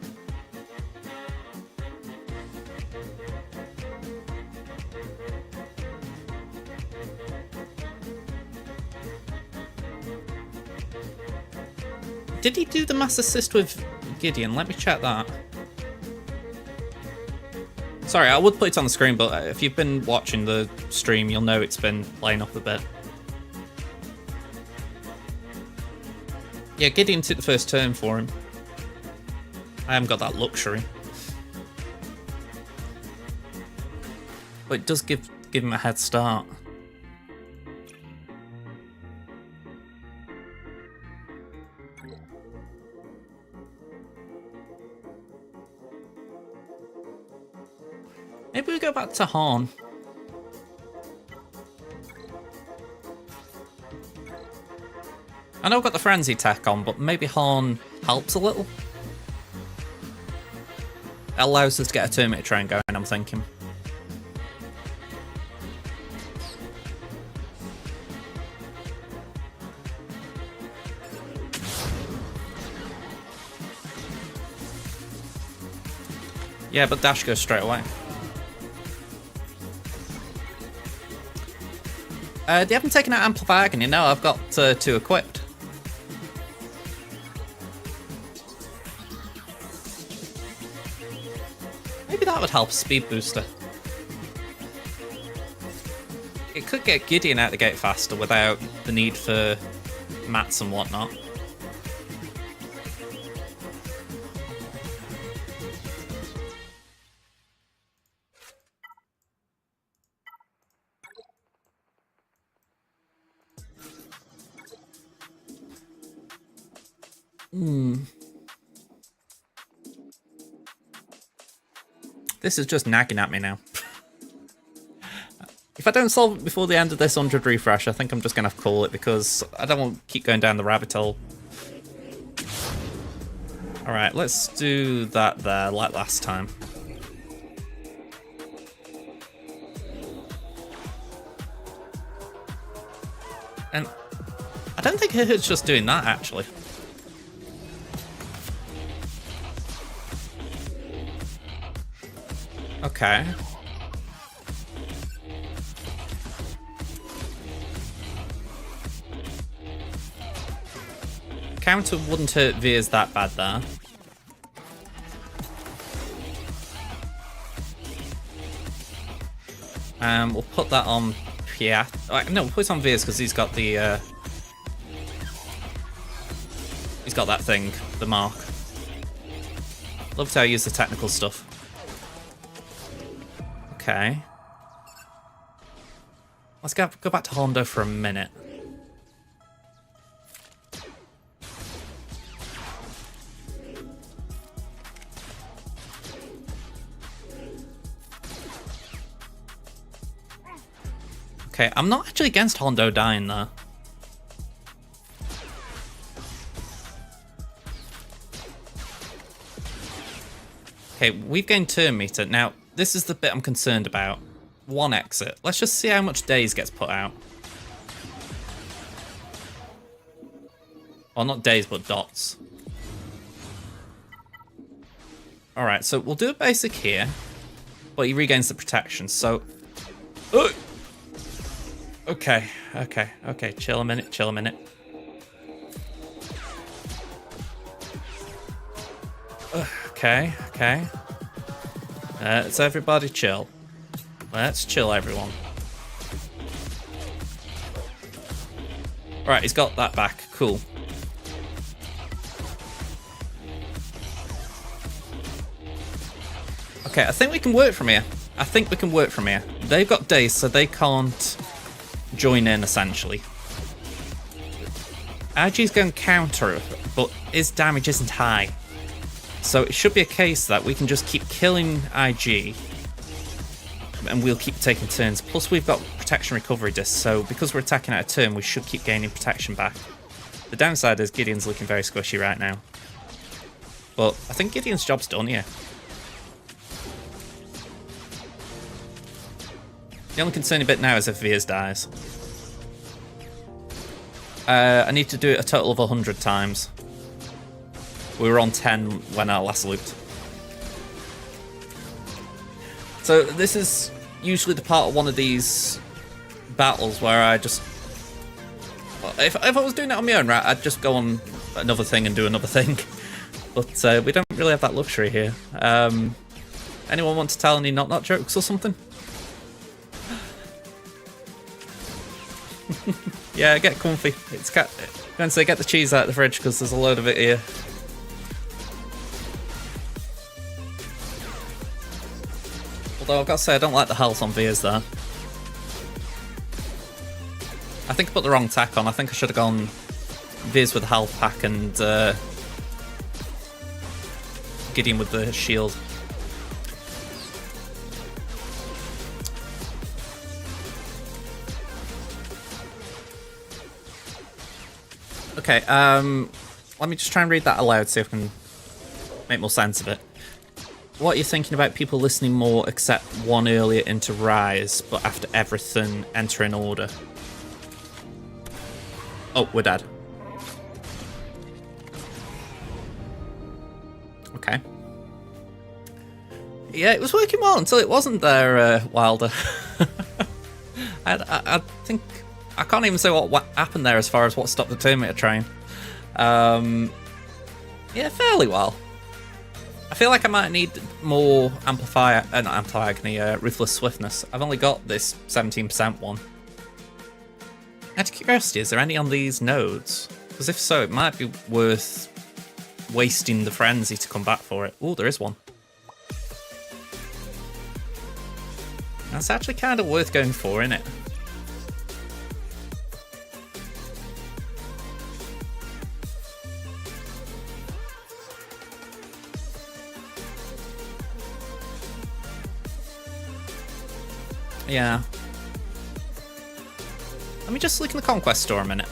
Did he do the mass assist with Gideon? Let me check that. Sorry, I would put it on the screen, but if you've been watching the stream, you'll know it's been playing up a bit. Yeah, Gideon took the first turn for him. I haven't got that luxury. But it does give him a head start. Maybe we go back to Han. I know I've got the frenzy tech on, but maybe Han helps a little. It allows us to get a Terminator train going, I'm thinking. Yeah, but dash goes straight away. They haven't taken out Amplify Agony. No, I've got 2 equipped. Maybe that would help speed booster. It could get Gideon out the gate faster without the need for mats and whatnot. This is just nagging at me now. If I don't solve it before the end of this 100 refresh, I think I'm just going to have to call it because I don't want to keep going down the rabbit hole. Alright, let's do that there like last time. And I don't think it's just doing that, actually. Okay. Counter wouldn't hurt Veers that bad there. We'll put that on Piat. No, we'll put it on Veers because he's got the he's got that thing, the mark. Love how I use the technical stuff. Okay. Let's go back to Hondo for a minute. Okay, I'm not actually against Hondo dying there. Okay, we've gained turn meter. Now, this is the bit I'm concerned about. 1 exit. Let's just see how much days gets put out. Well, not days, but dots. Alright, so we'll do a basic here. But he regains the protection, so... Okay, chill a minute. Okay. Let's everybody chill. Let's chill, everyone. Right, he's got that back. Cool. Okay, I think we can work from here. They've got days, so they can't join in, essentially. RG's going counter, but his damage isn't high. So it should be a case that we can just keep killing IG, and we'll keep taking turns. Plus we've got protection recovery discs, so because we're attacking out of turn, we should keep gaining protection back. The downside is Gideon's looking very squishy right now. But I think Gideon's job's done here. The only concerning bit now is if Veers dies. I need to do it a total of 100 times. We were on 10 when I last looped. So this is usually the part of one of these battles where I just... Well, if I was doing it on my own, right, I'd just go on another thing and do another thing. But we don't really have that luxury here. Anyone want to tell any knock-knock jokes or something? Yeah, get comfy. It's going to say get the cheese out of the fridge because there's a load of it here. Although I've got to say I don't like the health on Veers there. I think I put the wrong tack on. I think I should have gone Veers with the health pack and Gideon with the shield. Okay, let me just try and read that aloud, see if I can make more sense of it. What are you thinking about people listening more except one earlier into Rise, but after everything enter in order? Oh, we're dead. Okay. Yeah, it was working well until it wasn't there, Wilder. I think... I can't even say what happened there as far as what stopped the Terminator train. Yeah, fairly well. I feel like I might need more amplifier, not amplifier agony, ruthless swiftness. I've only got this 17% one. Out of curiosity, is there any on these nodes? Because if so, it might be worth wasting the frenzy to come back for it. Oh, there is one. That's actually kind of worth going for, isn't it? Yeah. Let me just look in the Conquest store a minute.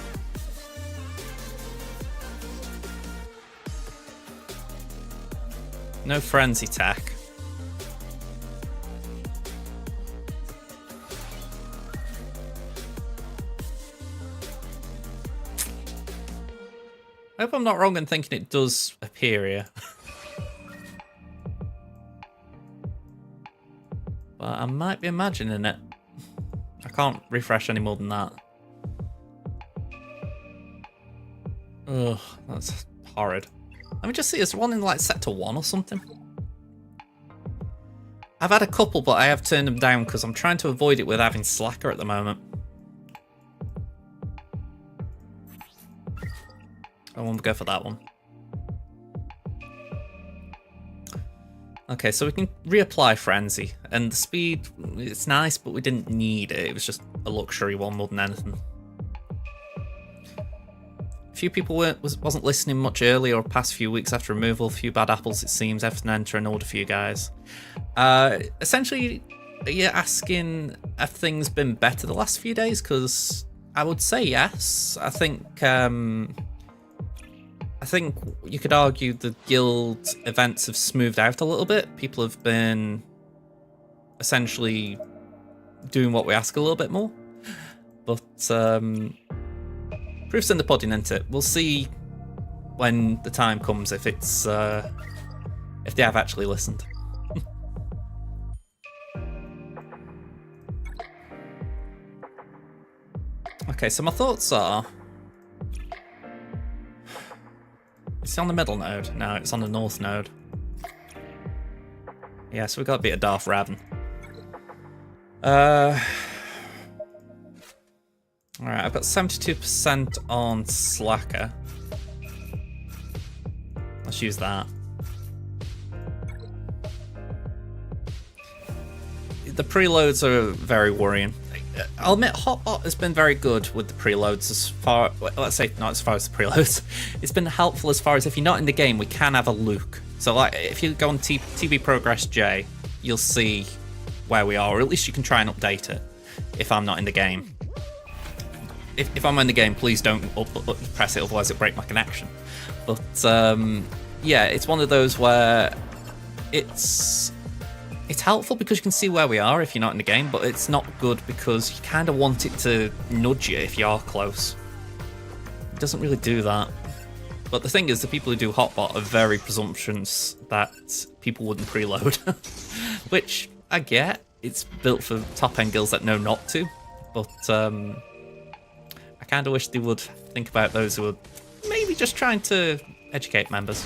No frenzy tech. I hope I'm not wrong in thinking it does appear here. But I might be imagining it. I can't refresh any more than that. Ugh, that's horrid. Let me just see, is there one in like Sector 1 or something? I've had a couple, but I have turned them down because I'm trying to avoid it with having Slacker at the moment. I won't go for that one. Okay, so we can reapply Frenzy, and the speed, it's nice, but we didn't need it. It was just a luxury one more than anything. A few people wasn't listening much earlier or past few weeks after removal. A few bad apples, it seems. Everything enter in order for you guys. Essentially, you're asking have things been better the last few days? Because I would say yes. I think you could argue the guild events have smoothed out a little bit. People have been essentially doing what we ask a little bit more. But proof's in the pudding, isn't it? We'll see when the time comes if it's if they have actually listened. Okay, so my thoughts are... It's on the middle node. No, it's on the north node. Yeah, so we got a bit of Darth Raven. Alright, I've got 72% on Slacker. Let's use that. The preloads are very worrying. I'll admit, Hotbot has been very good with the preloads as far... Let's say, not as far as the preloads. It's been helpful as far as if you're not in the game, we can have a look. So, like, if you go on TV Progress J, you'll see where we are, or at least you can try and update it if I'm not in the game. If I'm in the game, please don't press it, otherwise it'll break my connection. But, yeah, it's one of those where it's helpful because you can see where we are if you're not in the game, but it's not good because you kind of want it to nudge you if you are close. It doesn't really do that. But the thing is, the people who do hotbot are very presumptuous that people wouldn't preload. Which, I get. It's built for top-end guilds that know not to. But, I kind of wish they would think about those who are maybe just trying to educate members.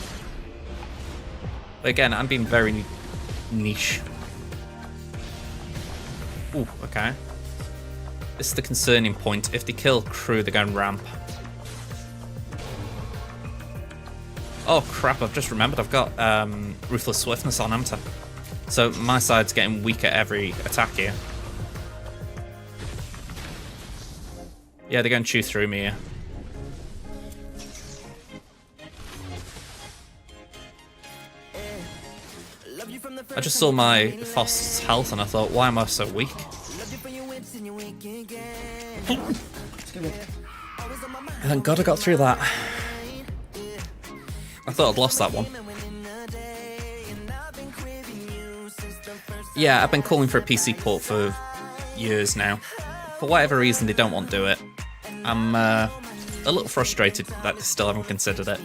But again, I'm being very niche. Ooh, okay. This is the concerning point. If they kill crew, they're going ramp. Oh crap, I've just remembered I've got Ruthless Swiftness on, haven't I? So my side's getting weaker every attack here. Yeah, they're going to chew through me here. I just saw my Frost's health and I thought, why am I so weak? Thank God I got through that. I thought I'd lost that one. Yeah, I've been calling for a PC port for years now. For whatever reason, they don't want to do it. I'm a little frustrated that they still haven't considered it.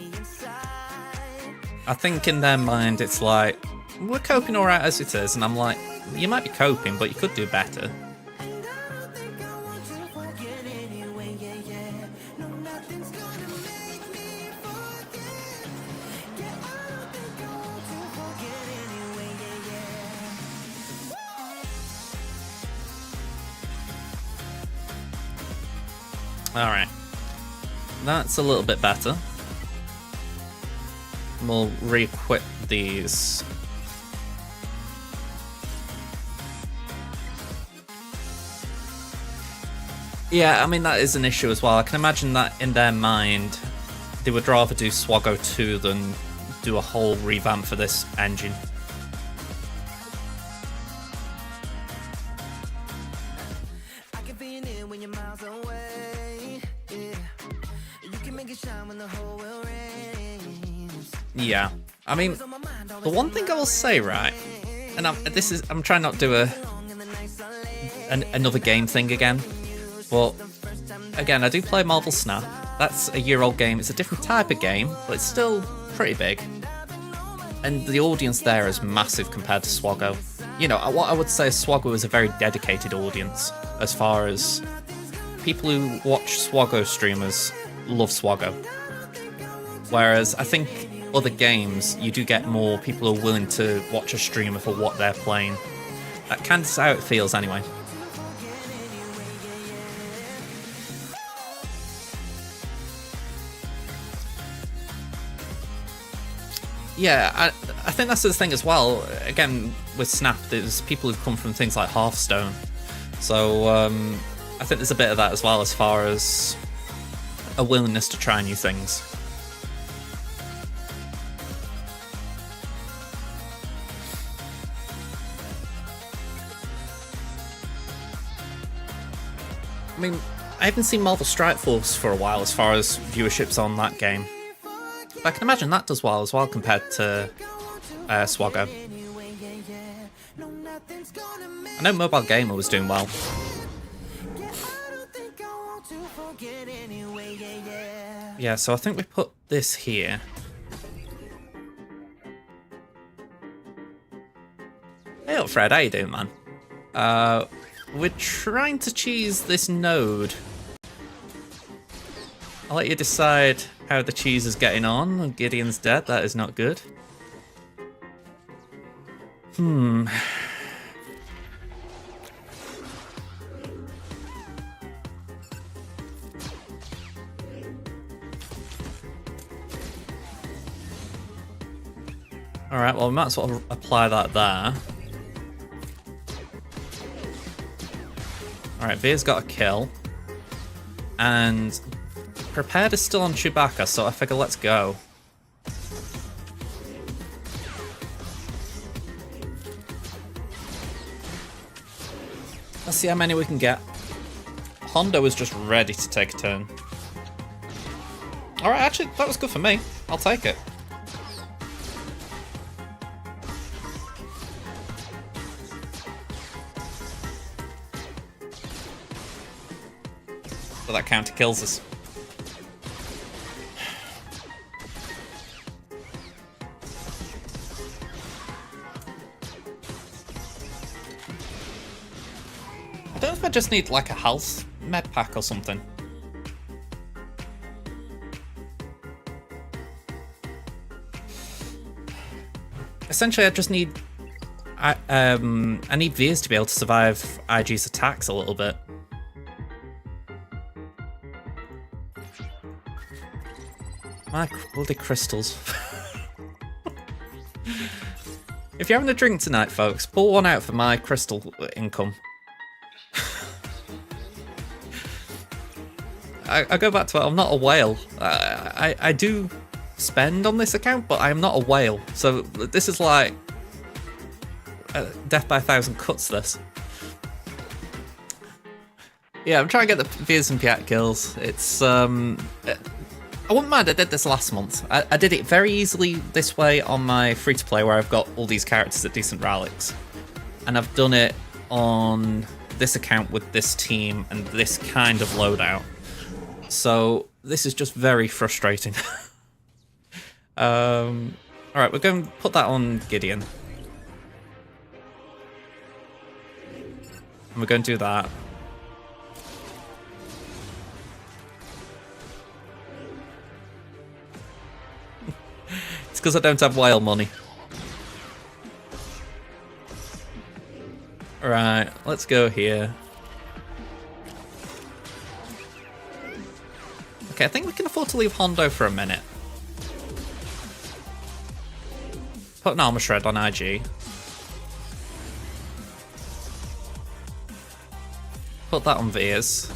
I think in their mind it's like, we're coping alright as it is, and I'm like, you might be coping, but you could do better. Alright. That's a little bit better. We'll re-equip these. Yeah, I mean, that is an issue as well. I can imagine that in their mind, they would rather do Swaggo 2 than do a whole revamp for this engine. Yeah, I mean, the one thing I will say, right, and I'm trying not to do another game thing again, but again, I do play Marvel Snap. That's a year-old game. It's a different type of game, but it's still pretty big. And the audience there is massive compared to Swaggo. You know, what I would say is Swaggo is a very dedicated audience as far as people who watch Swaggo streamers love Swaggo. Whereas I think other games, you do get more people who are willing to watch a streamer for what they're playing. That kind of how it feels anyway. Yeah, I think that's the thing as well. Again, with Snap, there's people who've come from things like Hearthstone. So I think there's a bit of that as well as far as a willingness to try new things. I mean, I haven't seen Marvel Strike Force for a while as far as viewerships on that game. But I can imagine that does well as well compared to Swaggo. I know Mobile Gamer was doing well. Yeah, so I think we put this here. Hey up, Fred, how you doing, man? We're trying to cheese this node. I'll let you decide how the cheese is getting on. Gideon's dead, that is not good. Alright, well we might as well apply that there. Alright, Veer's got a kill. And Prepared is still on Chewbacca, so I figure let's go. Let's see how many we can get. Hondo is just ready to take a turn. Alright, actually, that was good for me. I'll take it. But that counter kills us. I don't know if I just need like a health med pack or something. Essentially, I just need... I need Veers to be able to survive IG's attacks a little bit. My bloody crystals. If you're having a drink tonight, folks, pull one out for my crystal income. I go back to it, I'm not a whale. I do spend on this account, but I am not a whale. So this is like death by 1,000 cuts, this. Yeah, I'm trying to get the Veers and Piat kills. It's, I wouldn't mind, I did this last month. I did it very easily this way on my free-to-play where I've got all these characters at decent relics. And I've done it on this account with this team and this kind of loadout. So this is just very frustrating. Alright, we're going to put that on Gideon. And we're going to do that. It's because I don't have whale money. Right, let's go here. Okay, I think we can afford to leave Hondo for a minute. Put an armor shred on IG. Put that on Veers.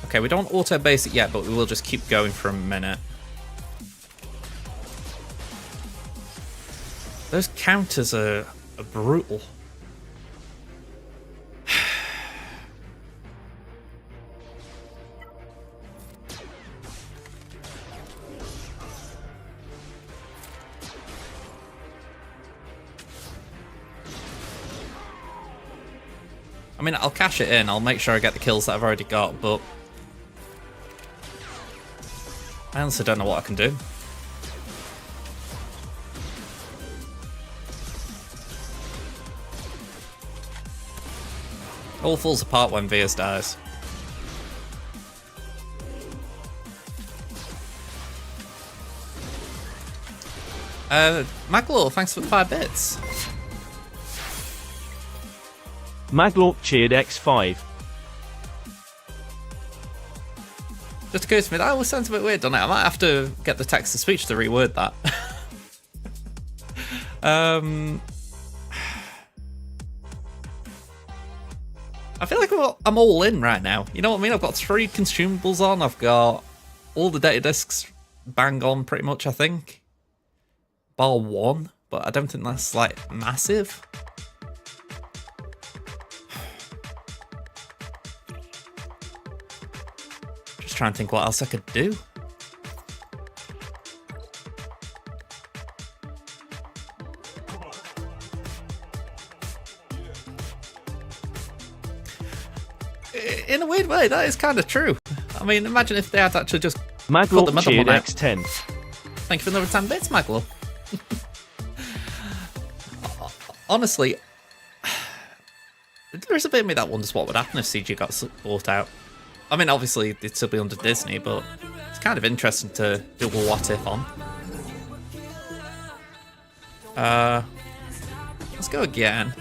Okay, we don't auto base it yet, but we will just keep going for a minute. Those counters are brutal. I mean, I'll cash it in. I'll make sure I get the kills that I've already got, but I honestly don't know what I can do. All falls apart when Veers dies. Maglor, thanks for the 5 bits. Maglor cheered X5. Just occurs to me, that always sounds a bit weird, doesn't it? I might have to get the text-to-speech to reword that. I feel like I'm all in right now. You know what I mean? I've got 3 consumables on. I've got all the data discs bang on pretty much, I think. Bar 1, but I don't think that's, like, massive. Just trying to think what else I could do. In a weird way, that is kind of true. I mean, imagine if they had actually just put the Maglor cheered out. X10. Thank you for another 10 bits, Maglor. Honestly, there is a bit of me that wonders what would happen if CG got bought out. I mean, obviously, it'd still be under Disney, but it's kind of interesting to do a what if on. Let's go again.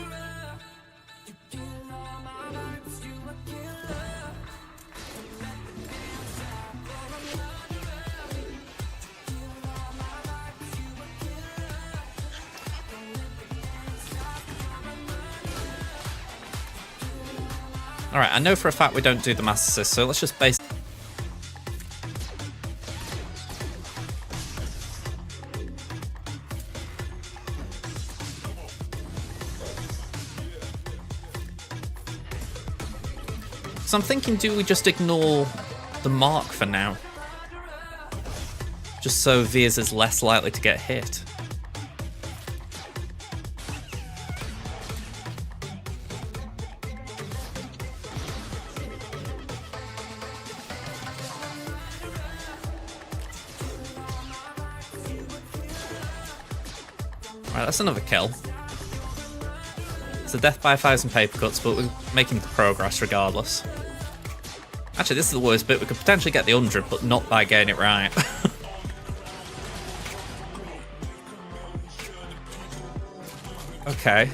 Alright, I know for a fact we don't do the Master Assist, so let's just base... So I'm thinking, do we just ignore the mark for now? Just so Veers is less likely to get hit. Right, that's another kill. It's a death by 1,000 paper cuts, but we're making progress regardless. Actually, this is the worst bit. We could potentially get the 100, but not by getting it right. Okay.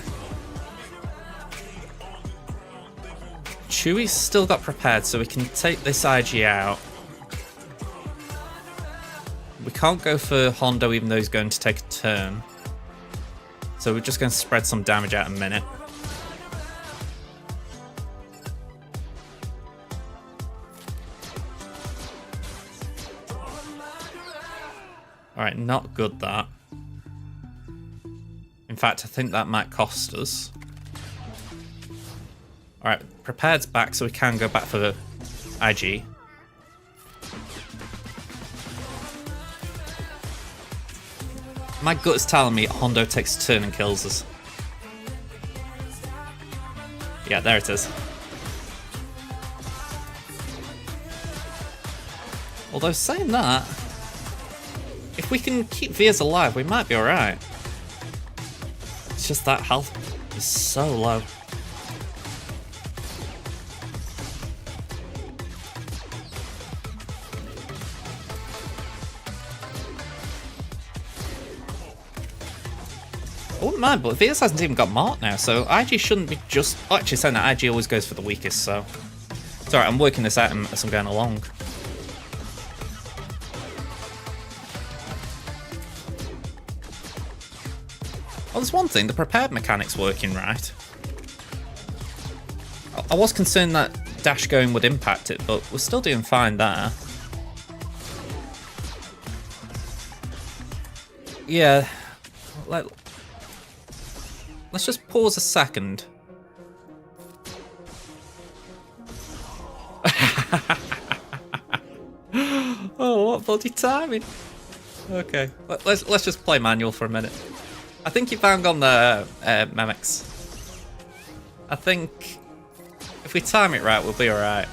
Chewie's still got prepared, so we can take this IG out. We can't go for Hondo, even though he's going to take a turn. So we're just going to spread some damage out in a minute. Alright, not good that. In fact, I think that might cost us. Alright, prepared's back, so we can go back for the IG. My gut is telling me Hondo takes a turn and kills us. Yeah, there it is. Although saying that, if we can keep Veers alive, we might be alright. It's just that health is so low. I wouldn't mind, but Veers hasn't even got Mark now, so IG shouldn't be just... Oh, actually, saying that IG always goes for the weakest, so... It's alright, I'm working this out as I'm going along. Well, there's one thing, the prepared mechanic's working right. I was concerned that dash going would impact it, but we're still doing fine there. Yeah, let's just pause a second. Oh, what bloody timing. Okay, let's just play manual for a minute. I think you bang on the Memex. I think if we time it right, we'll be alright.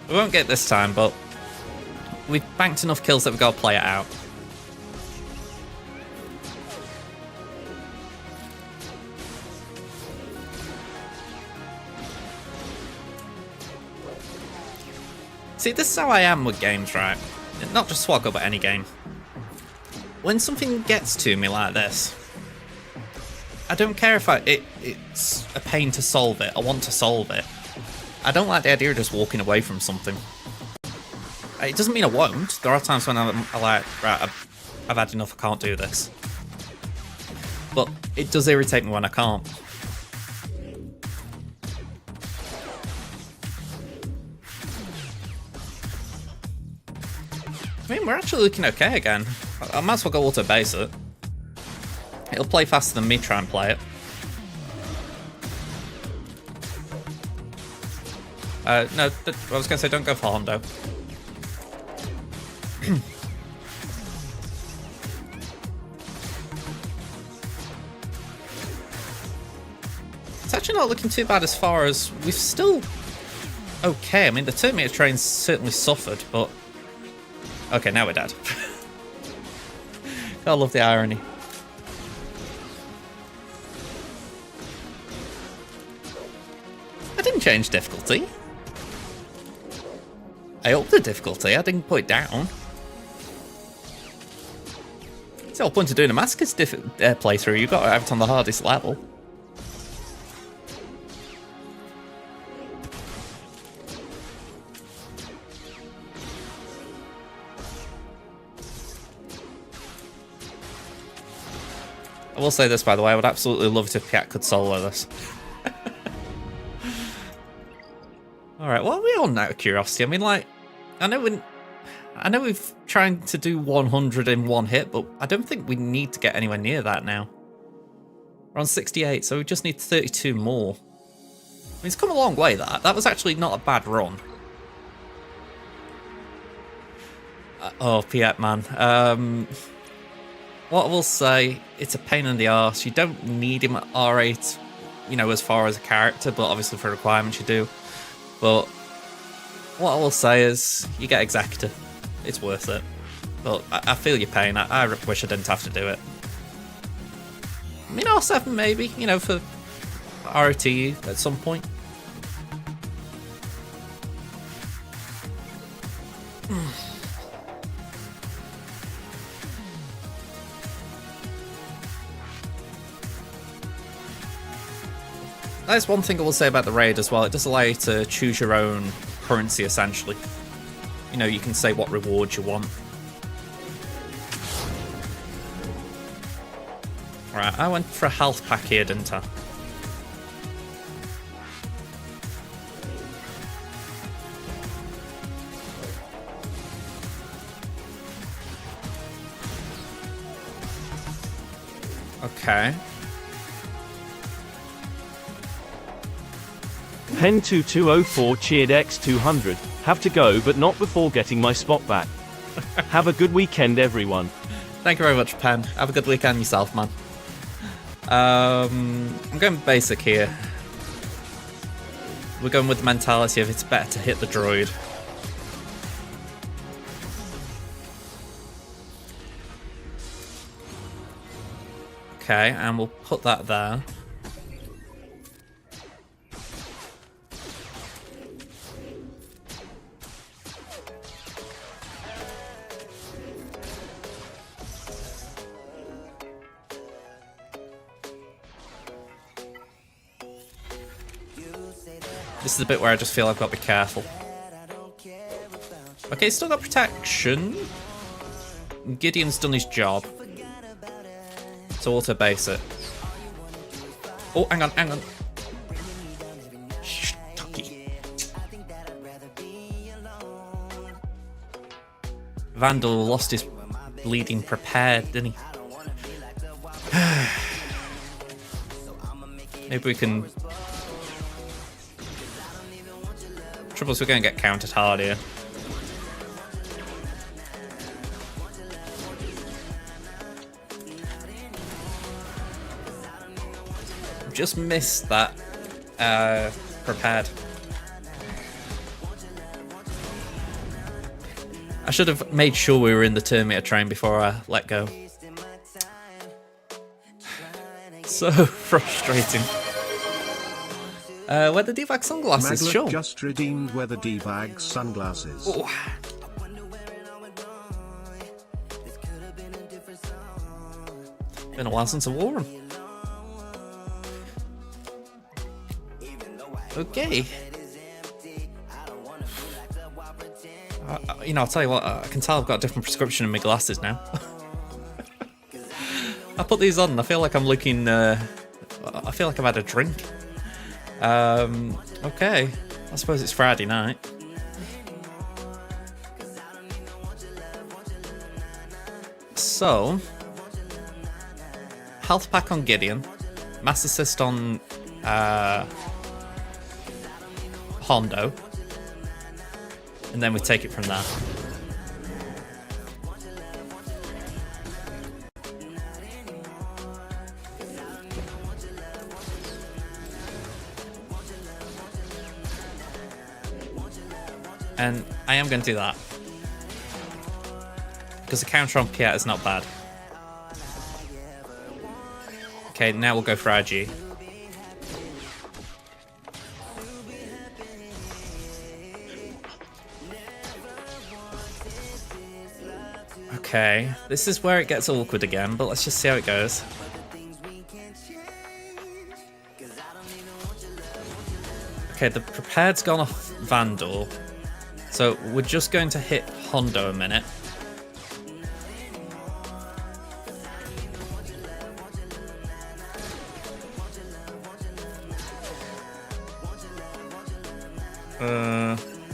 We won't get it this time, but we've banked enough kills that we've got to play it out. See, this is how I am with games, right? Not just Swaggle, but any game. When something gets to me like this, I don't care if it's a pain to solve it. I want to solve it. I don't like the idea of just walking away from something. It doesn't mean I won't. There are times when I'm like, right, I've had enough, I can't do this. But it does irritate me when I can't. I mean, we're actually looking okay again. I might as well go auto base it. It'll play faster than me try and play it. No, I was going to say don't go for Hondo. It's actually not looking too bad as far as we've still okay. I mean, the Terminator train certainly suffered, but okay, now we're dead. I love the irony. I didn't change difficulty. I upped the difficulty, I didn't put it down. It's the whole point of doing a Massacre's playthrough, you've got to have it on the hardest level. I will say this, by the way, I would absolutely love it if Piat could solo this. Alright, what are we on out of curiosity? I mean, like, I know we've trying to do 100 in one hit, but I don't think we need to get anywhere near that now. We're on 68, so we just need 32 more. I mean, it's come a long way, that. That was actually not a bad run. Oh, Piat, man. What I will say, it's a pain in the arse. You don't need him at R8, you know, as far as a character, but obviously for requirements you do. But what I will say is, you get Executor. It's worth it. But I feel your pain. I wish I didn't have to do it. I mean, R7 maybe, you know, for ROTE at some point. That's one thing I will say about the raid as well. It does allow you to choose your own currency, essentially. You know, you can say what rewards you want. Right, I went for a health pack here, didn't I? Okay. Pen2204 cheered X200. Have to go, but not before getting my spot back. Have a good weekend, everyone. Thank you very much, Pen. Have a good weekend yourself, man. I'm going basic here. We're going with the mentality of it's better to hit the droid. Okay, and we'll put that there. This is the bit where I just feel I've got to be careful. Okay, still got protection. Gideon's done his job. So auto base it. Oh, hang on. Shh, Tucky. Vandal lost his bleeding prepared, didn't he? Maybe we can... Trouble is we're going to get countered hard here. Just missed that prepared. I should have made sure we were in the Terminator train before I let go. So frustrating. Weather debag sunglasses, Maglet sure. just redeemed weather debag sunglasses. Oh. Been a while since I wore them. Okay. You know, I'll tell you what, I can tell I've got a different prescription in my glasses now. I put these on and I feel like I'm looking, I feel like I've had a drink. Okay. I suppose it's Friday night. So, health pack on Gideon, mass assist on Hondo, and then we take it from there. And I am going to do that because the counter on Piet is not bad. Okay, now we'll go for RG. Okay, this is where it gets awkward again, but let's just see how it goes. Okay, the prepared's gone off Vandal, so we're just going to hit Hondo a minute.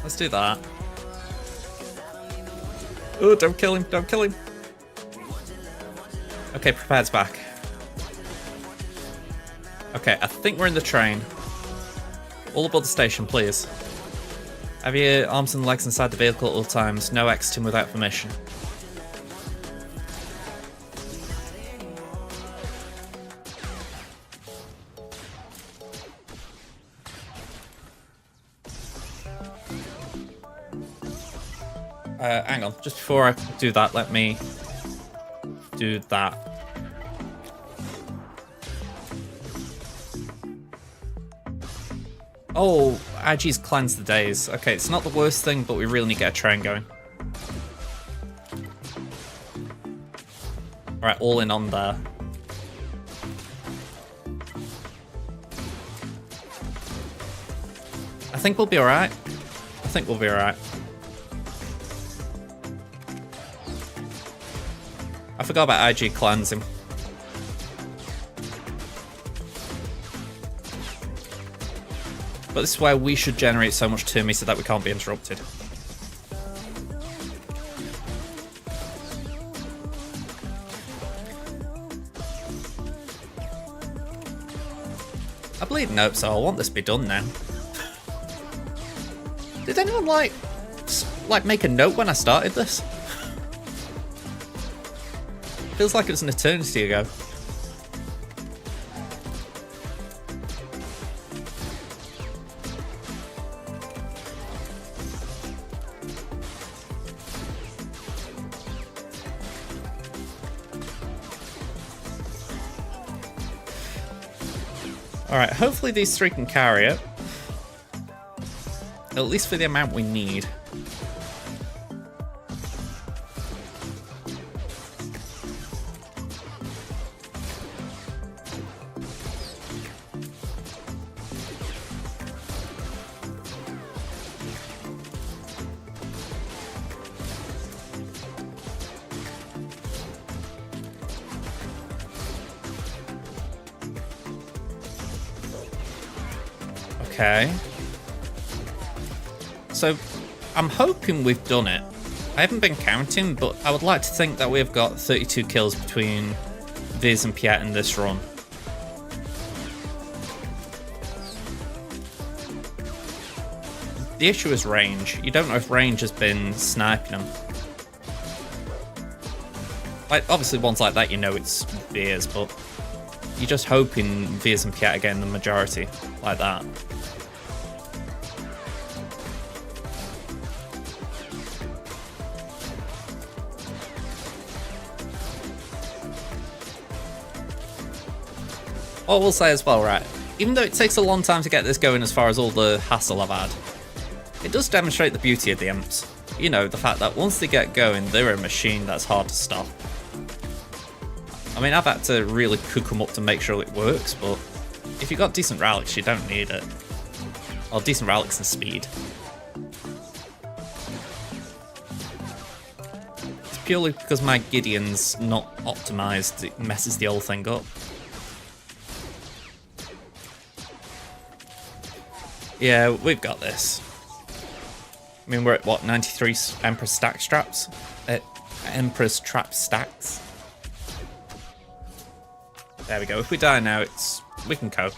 Let's do that. Oh, don't kill him, don't kill him. Okay, prepared's back. Okay, I think we're in the train. All aboard the station, please. Have your arms and legs inside the vehicle at all times. No exiting without permission. Hang on, just before I do that, let me do that. Oh, IG's cleansed the days. Okay, it's not the worst thing, but we really need to get a train going. Alright, all in on there. I think we'll be alright. I think we'll be alright. I forgot about IG cleansing. But this is where we should generate so much to me so that we can't be interrupted. I believe nope, so I want this to be done now. Did anyone like make a note when I started this? Feels like it was an eternity ago. Alright, hopefully these three can carry it. At least for the amount we need. Okay. So, I'm hoping we've done it. I haven't been counting, but I would like to think that we've got 32 kills between Viz and Piet in this run. The issue is range. You don't know if range has been sniping them. Like, obviously ones like that you know it's Viz, but you're just hoping Viz and Piet are getting the majority like that. What we'll say as well, right, even though it takes a long time to get this going as far as all the hassle I've had, it does demonstrate the beauty of the imps. You know, the fact that once they get going, they're a machine that's hard to stop. I mean, I've had to really cook them up to make sure it works, but if you've got decent relics, you don't need it. Or decent relics and speed. It's purely because my Gideon's not optimised, it messes the whole thing up. Yeah, we've got this. I mean, we're at what, 93 Emperor's stack straps? Emperor's trap stacks. There we go. If we die now, we can cope.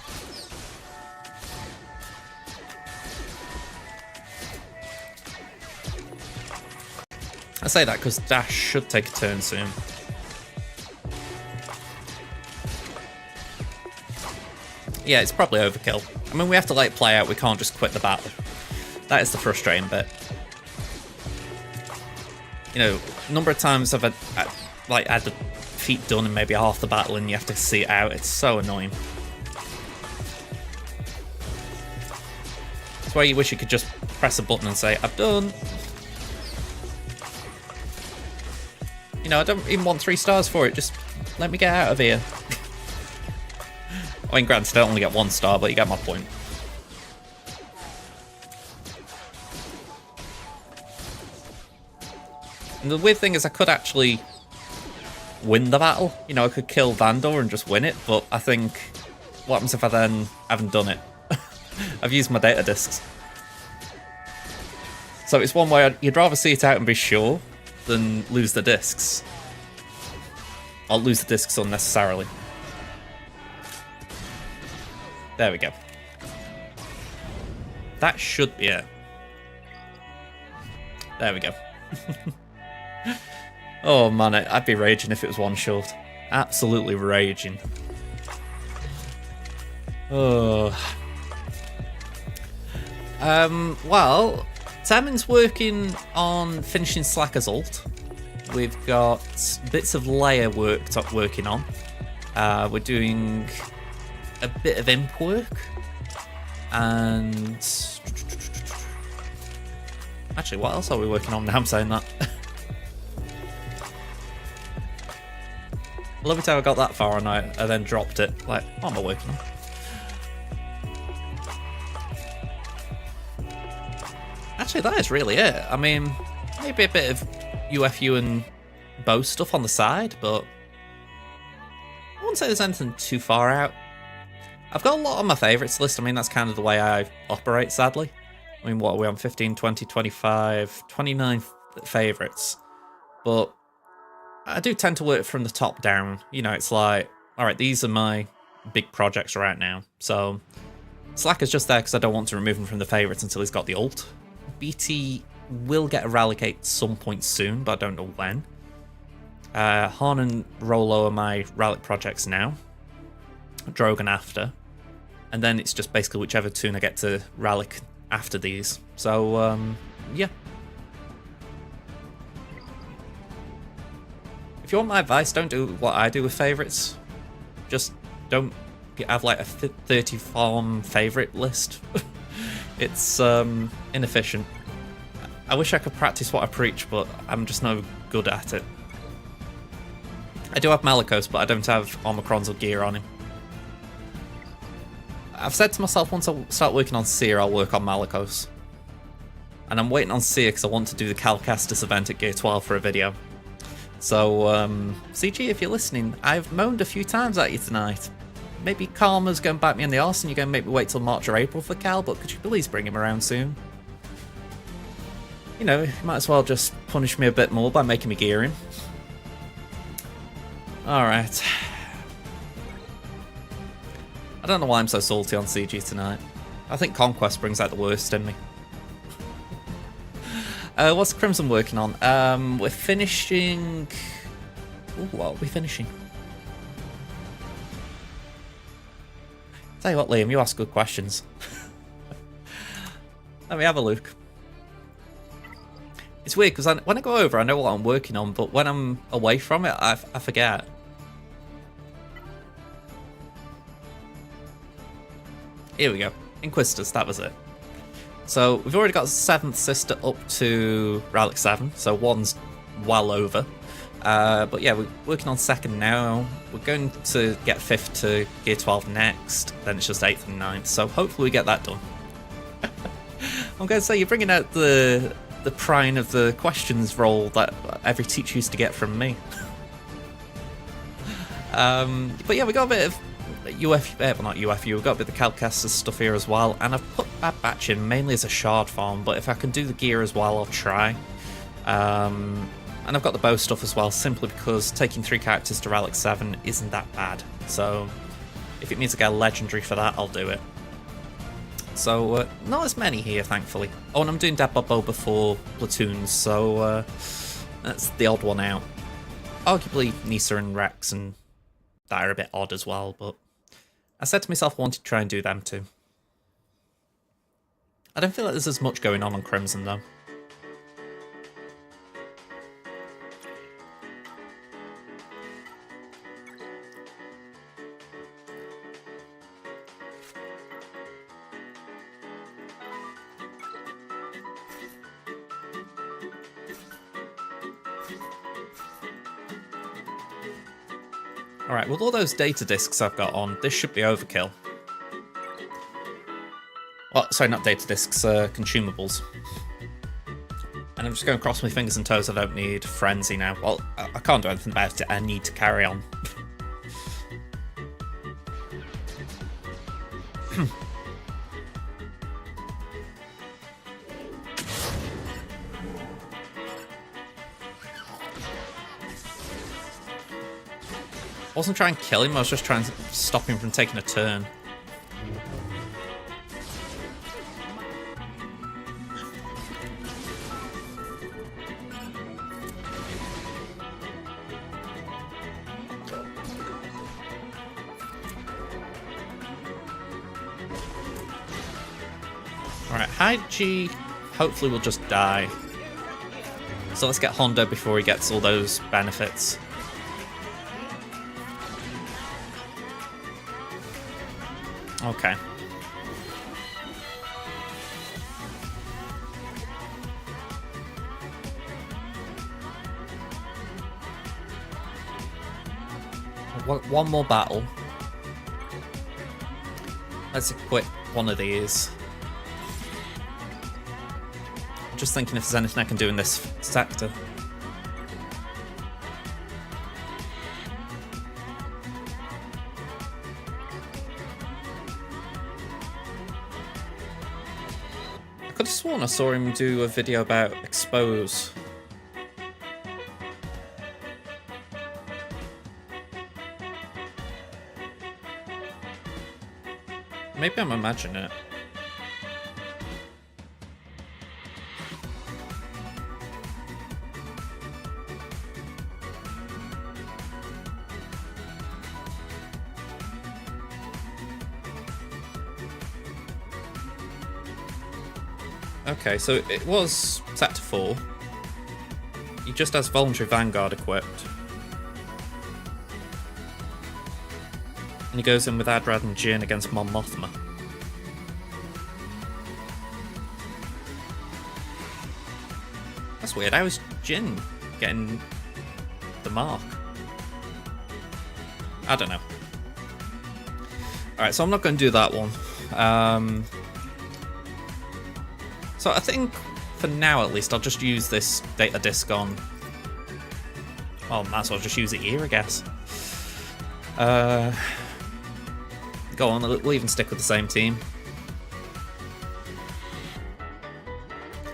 I say that because Dash should take a turn soon. Yeah, it's probably overkill. I mean, we have to let it play out. We can't just quit the battle. That is the frustrating bit. You know, a number of times I've had the feat done in maybe half the battle and you have to see it out. It's so annoying. That's why you wish you could just press a button and say, I've done. You know, I don't even want 3 stars for it. Just let me get out of here. I mean, granted, I only get 1 star, but you get my point. And the weird thing is I could actually win the battle. You know, I could kill Vandor and just win it, but I think what happens if I then haven't done it? I've used my data discs. So it's one way you'd rather see it out and be sure than lose the discs. I'll lose the discs unnecessarily. There we go. That should be it. There we go. Oh man, I'd be raging if it was 1 short. Absolutely raging. Oh. Well, Tamin's working on finishing Slacker's ult. We've got bits of layer work working on. We're doing a bit of imp work. And actually, what else are we working on now? I'm saying that. I love it how I got that far and I then dropped it. Like, what am I working on? Actually, that is really it. I mean, maybe a bit of UFU and bow stuff on the side, but I wouldn't say there's anything too far out. I've got a lot on my favourites list. I mean, that's kind of the way I operate, sadly. I mean, what are we on? 15, 20, 25, 29 favourites. But I do tend to work from the top down. You know, it's like, all right, these are my big projects right now. So Slacker's just there because I don't want to remove him from the favourites until he's got the ult. BT will get a rally at some point soon, but I don't know when. Han and Rolo are my relic projects now. Drogon after. And then it's just basically whichever tune I get to relic after these. So, yeah. If you want my advice, don't do what I do with favourites. Just don't have like a 30 farm favourite list. It's inefficient. I wish I could practice what I preach, but I'm just no good at it. I do have Malicos, but I don't have Omicrons or gear on him. I've said to myself, once I start working on Seer, I'll work on Malicos. And I'm waiting on Seer because I want to do the Calcastus event at Gear 12 for a video. So, CG, if you're listening, I've moaned a few times at you tonight. Maybe Karma's going to bite me in the arse and you're going to make me wait till March or April for Cal, but could you please bring him around soon? You know, you might as well just punish me a bit more by making me gear him. Alright. I don't know why I'm so salty on CG tonight. I think Conquest brings out the worst in me. What's Crimson working on? We're finishing... Ooh, what are we finishing? Tell you what, Liam, you ask good questions. Let me have a look. It's weird, because when I go over, I know what I'm working on, but when I'm away from it, I forget. Here we go. Inquisitors, that was it. So, we've already got 7th Sister up to Relic 7, so 1's well over. But yeah, we're working on 2nd now. We're going to get 5th to Gear 12 next, then it's just 8th and 9th, so hopefully we get that done. I'm going to say, you're bringing out the prime of the questions roll that every teacher used to get from me. But yeah, we got a bit of UFU, well not UFU, we've got a bit of the Calcastus stuff here as well, and I've put Bad Batch in mainly as a shard farm, but if I can do the gear as well, I'll try. And I've got the bow stuff as well, simply because taking 3 characters to Relic 7 isn't that bad. So if it means I get a legendary for that, I'll do it. So not as many here, thankfully. Oh, and I'm doing Dead Bob Boba for platoons, so that's the odd one out. Arguably Nisa and Rex and that are a bit odd as well, but I said to myself I wanted to try and do them too. I don't feel like there's as much going on Crimson though. Alright, with all those data discs I've got on, this should be overkill. Well, sorry, not data discs, consumables. And I'm just going to cross my fingers and toes I don't need Frenzy now. Well, I can't do anything about it, I need to carry on. I wasn't trying to kill him, I was just trying to stop him from taking a turn. Alright, Haiji hopefully will just die. So let's get Hondo before he gets all those benefits. Okay. One more battle. Let's equip one of these. Just thinking if there's anything I can do in this sector. I could have sworn I saw him do a video about expose. Maybe I'm imagining it. Okay, so it was Sector 4. He just has Voluntary Vanguard equipped. And he goes in with Adrad and Jin against Mon Mothma. That's weird. How is Jin getting the mark? I don't know. Alright, so I'm not going to do that one. So I think, for now at least, I'll just use this data disk on... Well, might as well just use it here, I guess. Go on, we'll even stick with the same team.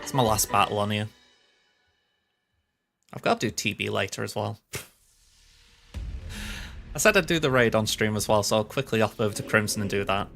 It's my last battle on here. I've got to do TB later as well. I said I'd do the raid on stream as well, so I'll quickly hop over to Crimson and do that.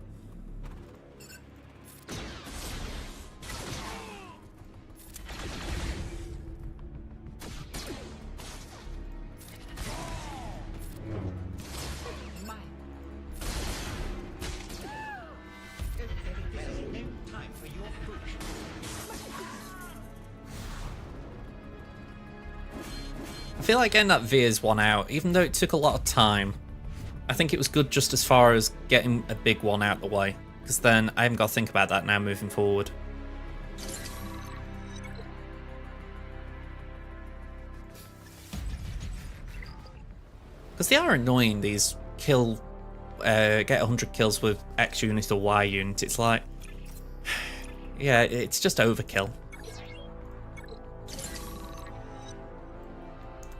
I feel like getting that Veers one out, even though it took a lot of time, I think it was good just as far as getting a big one out the way, because then I haven't got to think about that now moving forward. Because they are annoying, these kill, get 100 kills with X unit or Y unit. It's like, yeah, it's just overkill.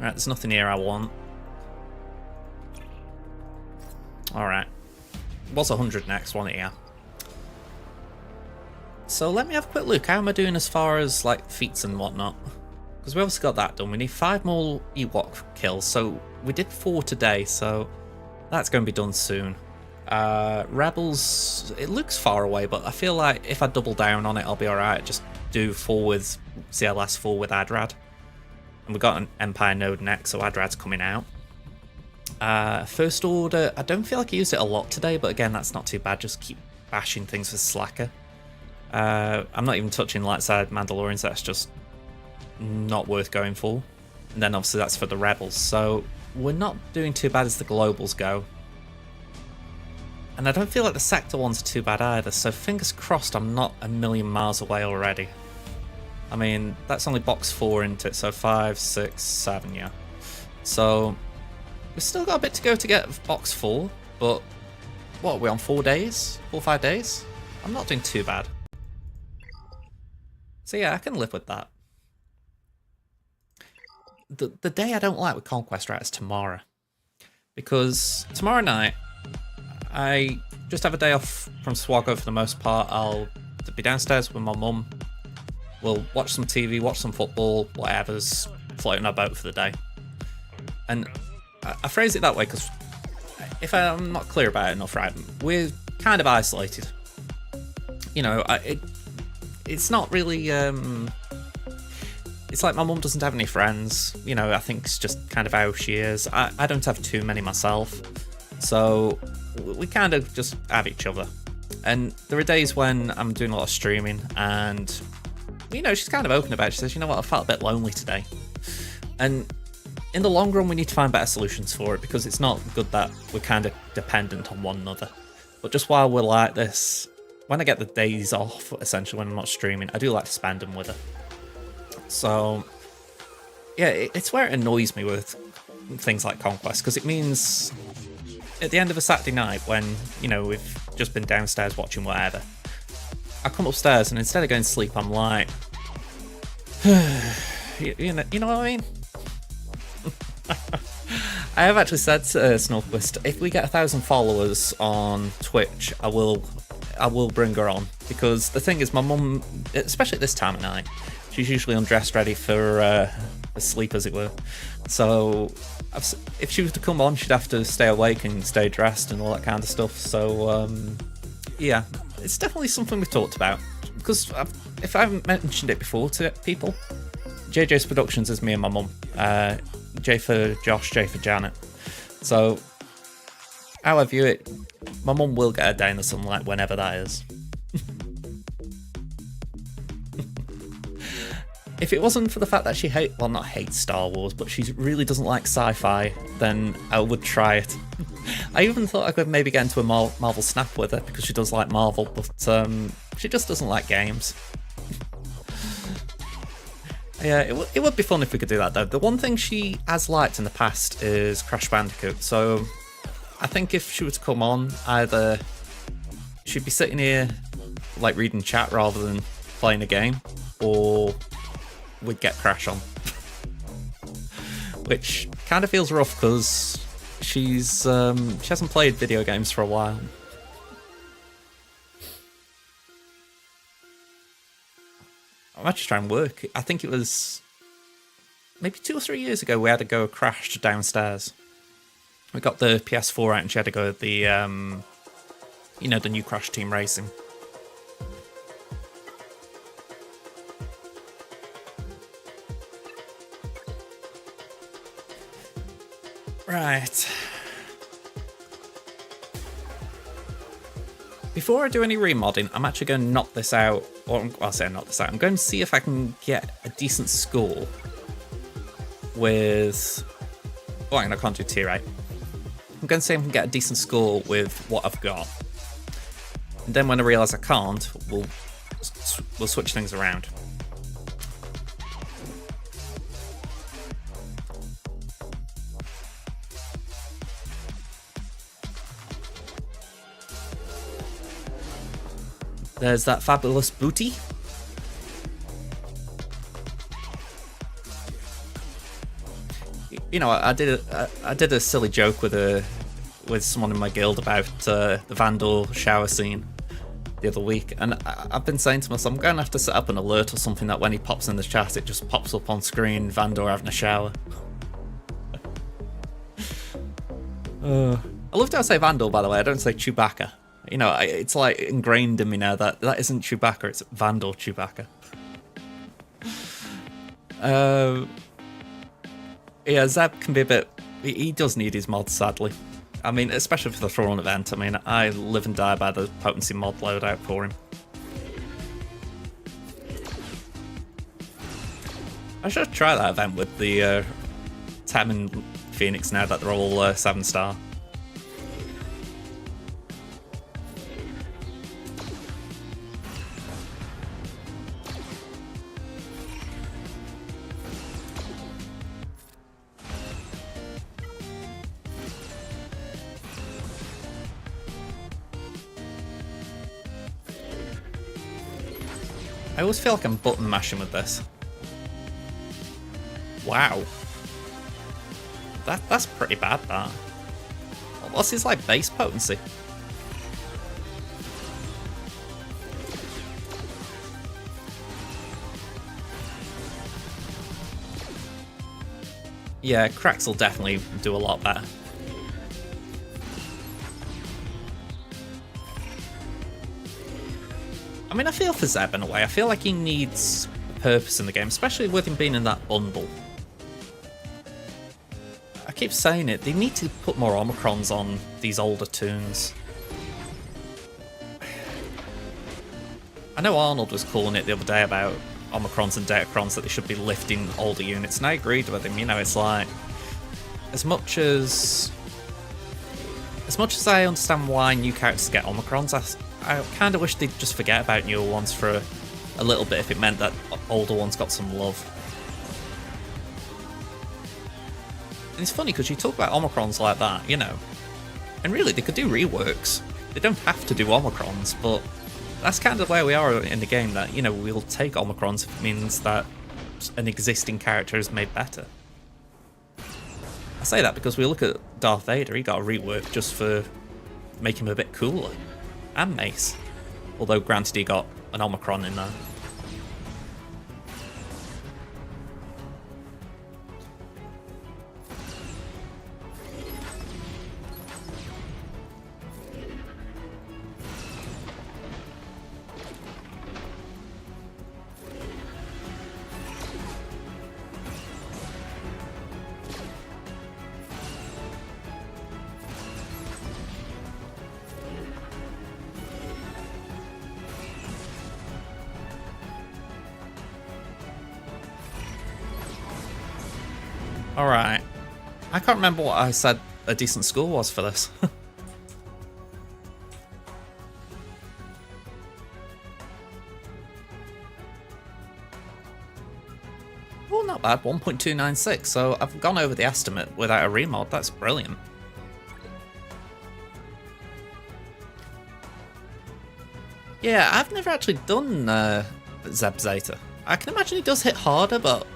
Right, there's nothing here I want. Alright. It was 100 next, wasn't it? Yeah. So let me have a quick look. How am I doing as far as like feats and whatnot? Because we obviously got that done. We need 5 more Ewok kills. So we did 4 today, so that's going to be done soon. Rebels, it looks far away, but I feel like if I double down on it, I'll be alright. Just do 4 with CLS 4 with Adrad. And we've got an Empire node next, so Adrad's coming out. First Order, I don't feel like I used it a lot today, but again, that's not too bad. Just keep bashing things with Slacker. I'm not even touching light side Mandalorians, that's just not worth going for. And then obviously that's for the Rebels, so we're not doing too bad as the globals go. And I don't feel like the sector ones are too bad either, so fingers crossed I'm not a million miles away already. I mean, that's only box 4 into it, so 5, 6, 7, yeah. So, we've still got a bit to go to get box 4, but what, are we on 4 days? 4 or 5 days? I'm not doing too bad. So yeah, I can live with that. The day I don't like with Conquest, right, is tomorrow. Because tomorrow night, I just have a day off from Swago for the most part. I'll be downstairs with my mum. We'll watch some TV, watch some football, whatever's floating our boat for the day. And I phrase it that way because if I'm not clear about it enough, right, we're kind of isolated. You know, it's not really... It's like my mum doesn't have any friends. You know, I think it's just kind of how she is. I don't have too many myself. So we kind of just have each other. And there are days when I'm doing a lot of streaming and... You know, she's kind of open about it. She says, you know what, I felt a bit lonely today. And in the long run, we need to find better solutions for it because it's not good that we're kind of dependent on one another. But just while we're like this, when I get the days off, essentially, when I'm not streaming, I do like to spend them with her. So, yeah, it's where it annoys me with things like Conquest, because it means at the end of a Saturday night when, you know, we've just been downstairs watching whatever, I come upstairs and instead of going to sleep, I'm like, you know what I mean? I have actually said to Snowquist, if we get 1,000 followers on Twitch, I will bring her on, because the thing is, my mum, especially at this time of night, she's usually undressed ready for sleep, as it were. So if she was to come on, she'd have to stay awake and stay dressed and all that kind of stuff. So yeah, it's definitely something we've talked about, because if I haven't mentioned it before to people, JJ's Productions is me and my mum. J for Josh, J for Janet. So how I view it, my mum will get a day in the sunlight whenever that is. If it wasn't for the fact that she not hates Star Wars, but she really doesn't like sci-fi, then I would try it. I even thought I could maybe get into a Marvel Snap with her, because she does like Marvel, but she just doesn't like games. Yeah, it would be fun if we could do that, though. The one thing she has liked in the past is Crash Bandicoot, so I think if she were to come on, either she'd be sitting here like reading chat rather than playing a game, or we'd get Crash on. Which kind of feels rough, because she hasn't played video games for a while. I'm actually trying to work. I think it was maybe 2 or 3 years ago we had to go Crash downstairs. We got the PS4 out and she had to go the, you know, the new Crash Team Racing. Right. Before I do any remodding, I'm actually going to knock this out, or I'll say knock this out. I'm going to see if I can get a decent score with... Oh, I can't do tier 8. I'm going to see if I can get a decent score with what I've got. And then when I realise I can't, we'll switch things around. There's that fabulous booty. You know, I did a silly joke with someone in my guild about the Vandal shower scene the other week, and I've been saying to myself, I'm going to have to set up an alert or something that when he pops in the chat, it just pops up on screen, Vandal having a shower. I love how I say Vandal, by the way. I don't say Chewbacca. You know, it's like ingrained in me now that isn't Chewbacca, it's Vandal Chewbacca. Yeah, Zeb can be a bit... He does need his mods, sadly. I mean, especially for the Thrawn event. I mean, I live and die by the potency mod loadout for him. I should try that event with the Tem and Phoenix now that they're all 7-star. I always feel like I'm button mashing with this. Wow. That's pretty bad, that. What's his, like, base potency? Yeah, cracks will definitely do a lot better. I mean, I feel for Zeb in a way. I feel like he needs a purpose in the game, especially with him being in that bundle. I keep saying it, they need to put more Omicrons on these older tunes. I know Arnold was calling it the other day about Omicrons and Datacrons, that they should be lifting older units, and I agreed with him. You know, it's like, as much as I understand why new characters get Omicrons, I kind of wish they'd just forget about newer ones for a little bit if it meant that older ones got some love. And it's funny because you talk about Omicrons like that, you know, and really they could do reworks. They don't have to do Omicrons, but that's kind of where we are in the game, that, you know, we'll take Omicrons if it means that an existing character is made better. I say that because we look at Darth Vader, he got a rework just for making him a bit cooler. And Mace. Although granted he got an Omicron in there. Alright. I can't remember what I said a decent score was for this. Oh, not bad. 1.296. So I've gone over the estimate without a remod. That's brilliant. Yeah, I've never actually done Zeb Zeta. I can imagine he does hit harder, but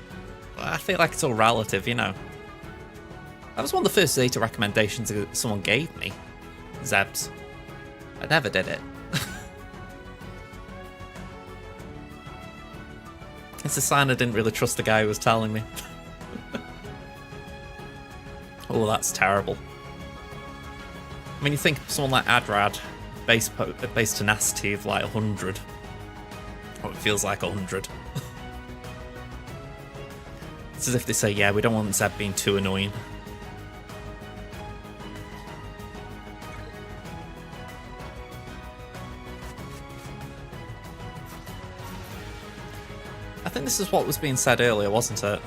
I feel like it's all relative, you know. That was one of the first Zeta recommendations that someone gave me. Zeb's. I never did it. It's a sign I didn't really trust the guy who was telling me. Oh, that's terrible. I mean, you think of someone like Adrad, base tenacity of like 100. Oh, it feels like 100. It's as if they say, yeah, we don't want Zeb being too annoying. I think this is what was being said earlier, wasn't it?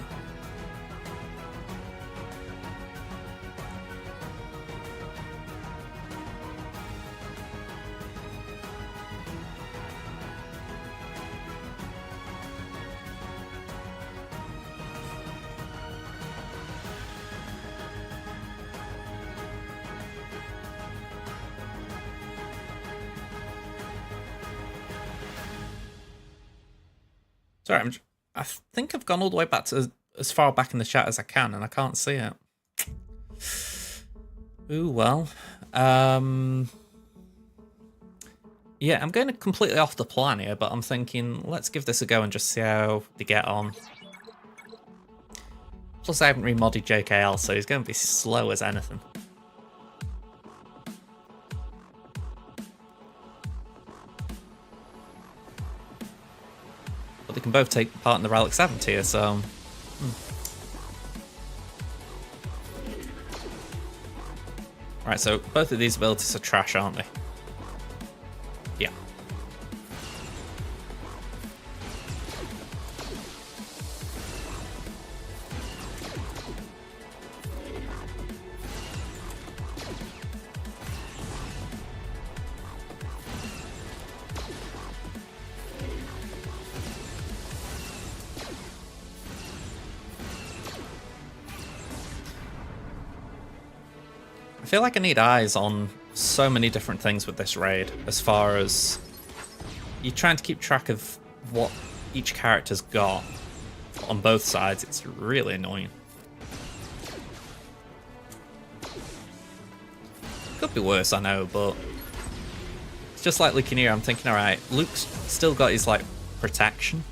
Sorry, I think I've gone all the way back to as far back in the chat as I can, and I can't see it. Ooh, well. Yeah, I'm going completely off the plan here, but I'm thinking, let's give this a go and just see how they get on. Plus, I haven't remodded JKL, so he's going to be slow as anything. They can both take part in the Relic 7 tier, so... Right, so both of these abilities are trash, aren't they? Yeah. I feel like I need eyes on so many different things with this raid, as far as you're trying to keep track of what each character's got on both sides. It's really annoying. Could be worse, I know, but it's just like looking here, I'm thinking, alright, Luke's still got his, like, protection.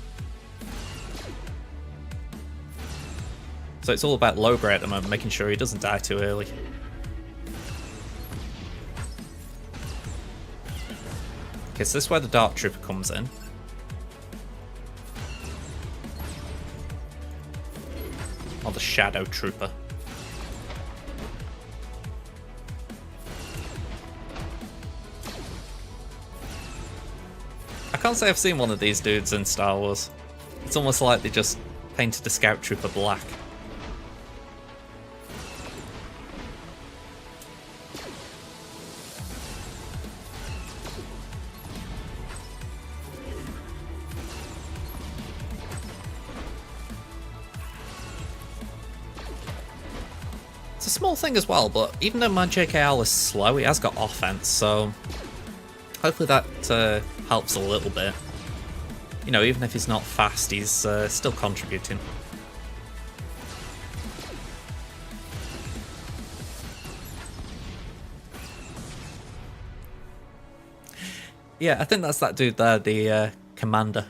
So it's all about low grade at the moment, making sure he doesn't die too early. Okay, so this is where the Dark Trooper comes in. Or the Shadow Trooper. I can't say I've seen one of these dudes in Star Wars. It's almost like they just painted the Scout Trooper black. It's a small thing as well, but even though my JKL is slow, he has got offense, so hopefully that helps a little bit. You know, even if he's not fast, he's still contributing. Yeah, I think that's that dude there, the commander.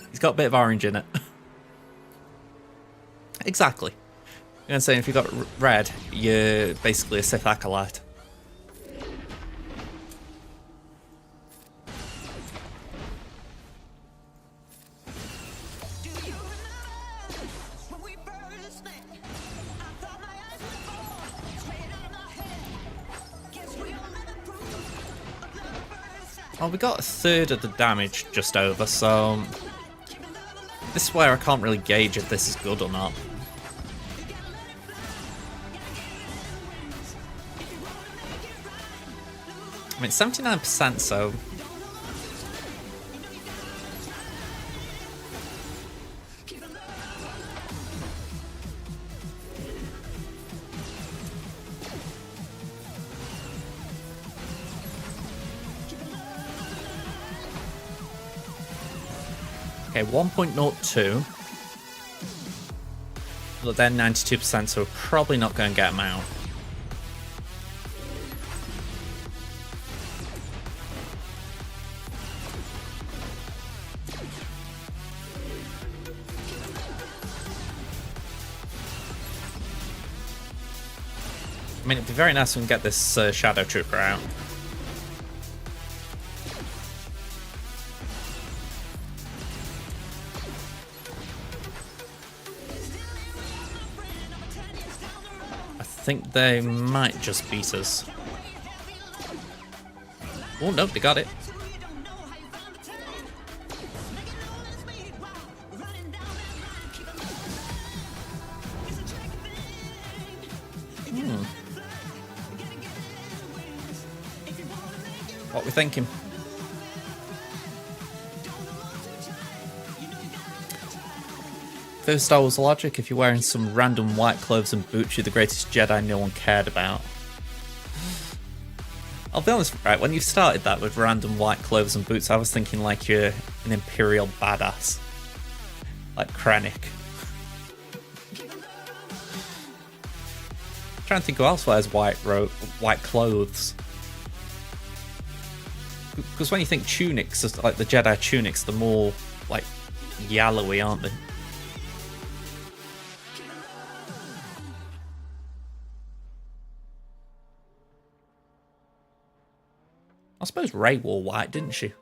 He's got a bit of orange in it. Exactly. You know what I'm saying? If you've got red, you're basically a Sith Acolyte. Well, we got a third of the damage just over, so this is where I can't really gauge if this is good or not. I mean, 79%, so okay, 1.02. But then 92%, so we're probably not going to get him out. I mean, it'd be very nice if we can get this Shadow Trooper out. I think they might just beat us. Oh, no, they got it. What we're thinking. First Star Wars logic, if you're wearing some random white clothes and boots, you're the greatest Jedi no one cared about. I'll be honest, right, when you started that with random white clothes and boots, I was thinking like you're an Imperial badass. Like Krennic. I'm trying to think who else wears white clothes. Because when you think tunics, like the Jedi tunics, they're more like yellowy, aren't they? I suppose Rey wore white, didn't she?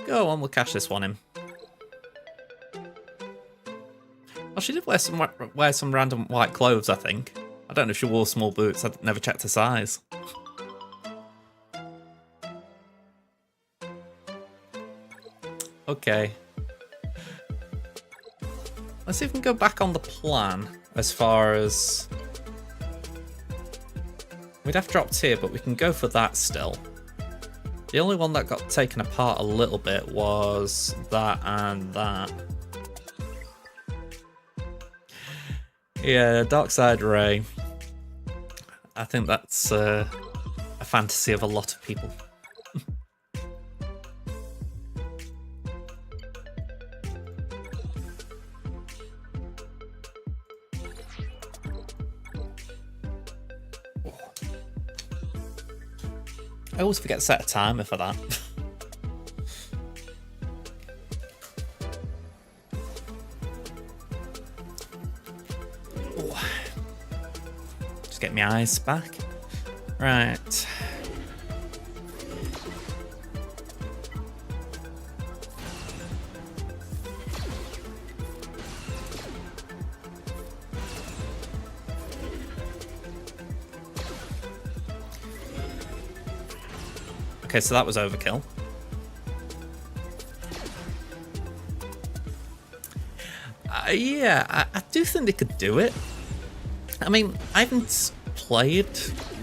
Go on, we'll cash this one in. Well, she did wear some random white clothes, I think. I don't know if she wore small boots. I never checked her size. Okay. Let's see if we can go back on the plan as far as... We'd have dropped here, but we can go for that still. The only one that got taken apart a little bit was that and that. Yeah, Darkside Rey. I think that's a fantasy of a lot of people. I always forget to set a timer for that. Just get my eyes back. Right. Okay, so that was overkill. Yeah, I do think they could do it. I mean, I haven't played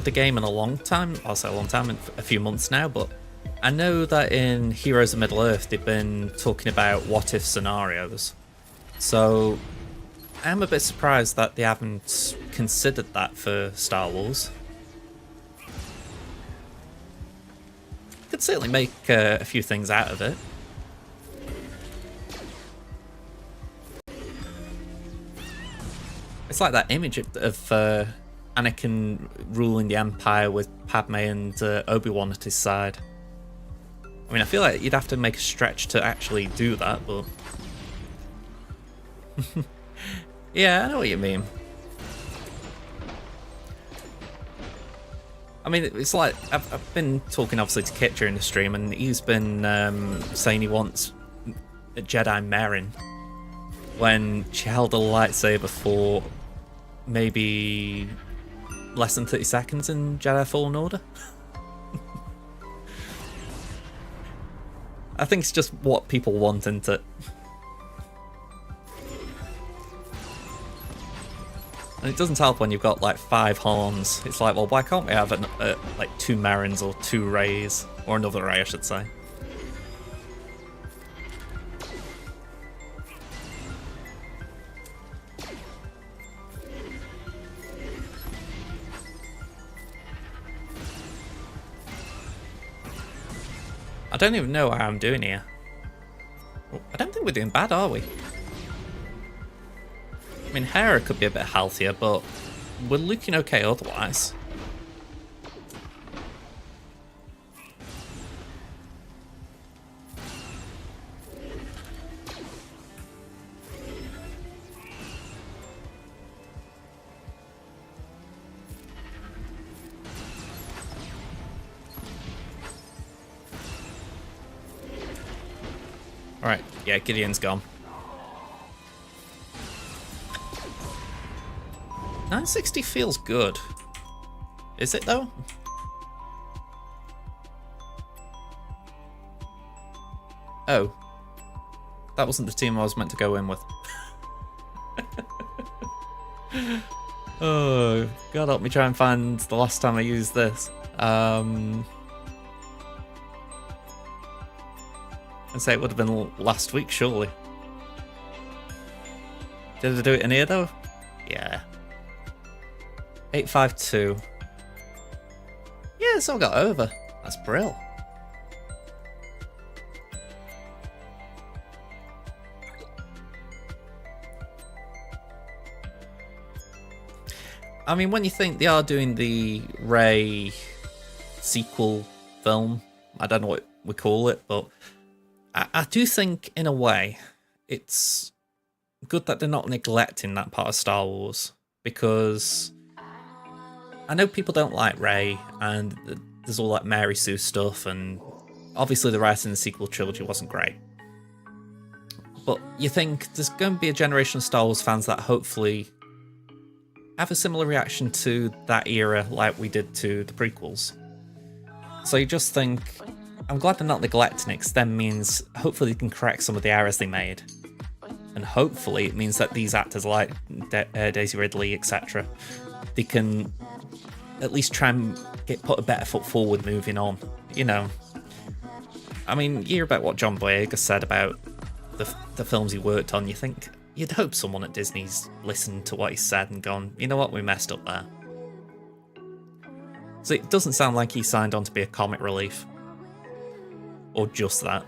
the game in a long time. I'll say a long time, in a few months now, but I know that in Heroes of Middle-earth they've been talking about what-if scenarios. So I am a bit surprised that they haven't considered that for Star Wars. Could certainly make a few things out of it. It's like that image of Anakin ruling the Empire with Padme and Obi-Wan at his side. I mean, I feel like you'd have to make a stretch to actually do that, but... yeah, I know what you mean. I mean, it's like, I've been talking obviously to Kit during the stream, and he's been saying he wants a Jedi Merrin when she held a lightsaber for maybe less than 30 seconds in Jedi Fallen Order. I think it's just what people want, isn't it? And it doesn't help when you've got like 5 horns. It's like, well, why can't we have like 2 Merrins or 2 Rays? Or another Ray, I should say. I don't even know how I'm doing here. I don't think we're doing bad, are we? I mean, Hera could be a bit healthier, but we're looking okay otherwise. Alright, yeah, Gideon's gone. 960 feels good. Is it though? Oh. That wasn't the team I was meant to go in with. Oh, God help me try and find the last time I used this. I'd say it would have been last week, surely. Did I do it in here though? Yeah. 852. Yeah, it's all got over. That's brill. I mean, when you think they are doing the Rey sequel film, I don't know what we call it, but I do think, in a way, it's good that they're not neglecting that part of Star Wars, because I know people don't like Rey, and there's all that Mary Sue stuff, and obviously the writing in the sequel trilogy wasn't great. But you think there's going to be a generation of Star Wars fans that hopefully have a similar reaction to that era like we did to the prequels. So you just think, I'm glad they're not neglecting it, because then means hopefully they can correct some of the errors they made. And hopefully it means that these actors like Daisy Ridley, etc., they can at least try and put a better foot forward moving on. You know, I mean, you hear about what John Boyega said about the films he worked on, you think, you'd hope someone at Disney's listened to what he said and gone, you know what, we messed up there. So it doesn't sound like he signed on to be a comic relief. Or just that.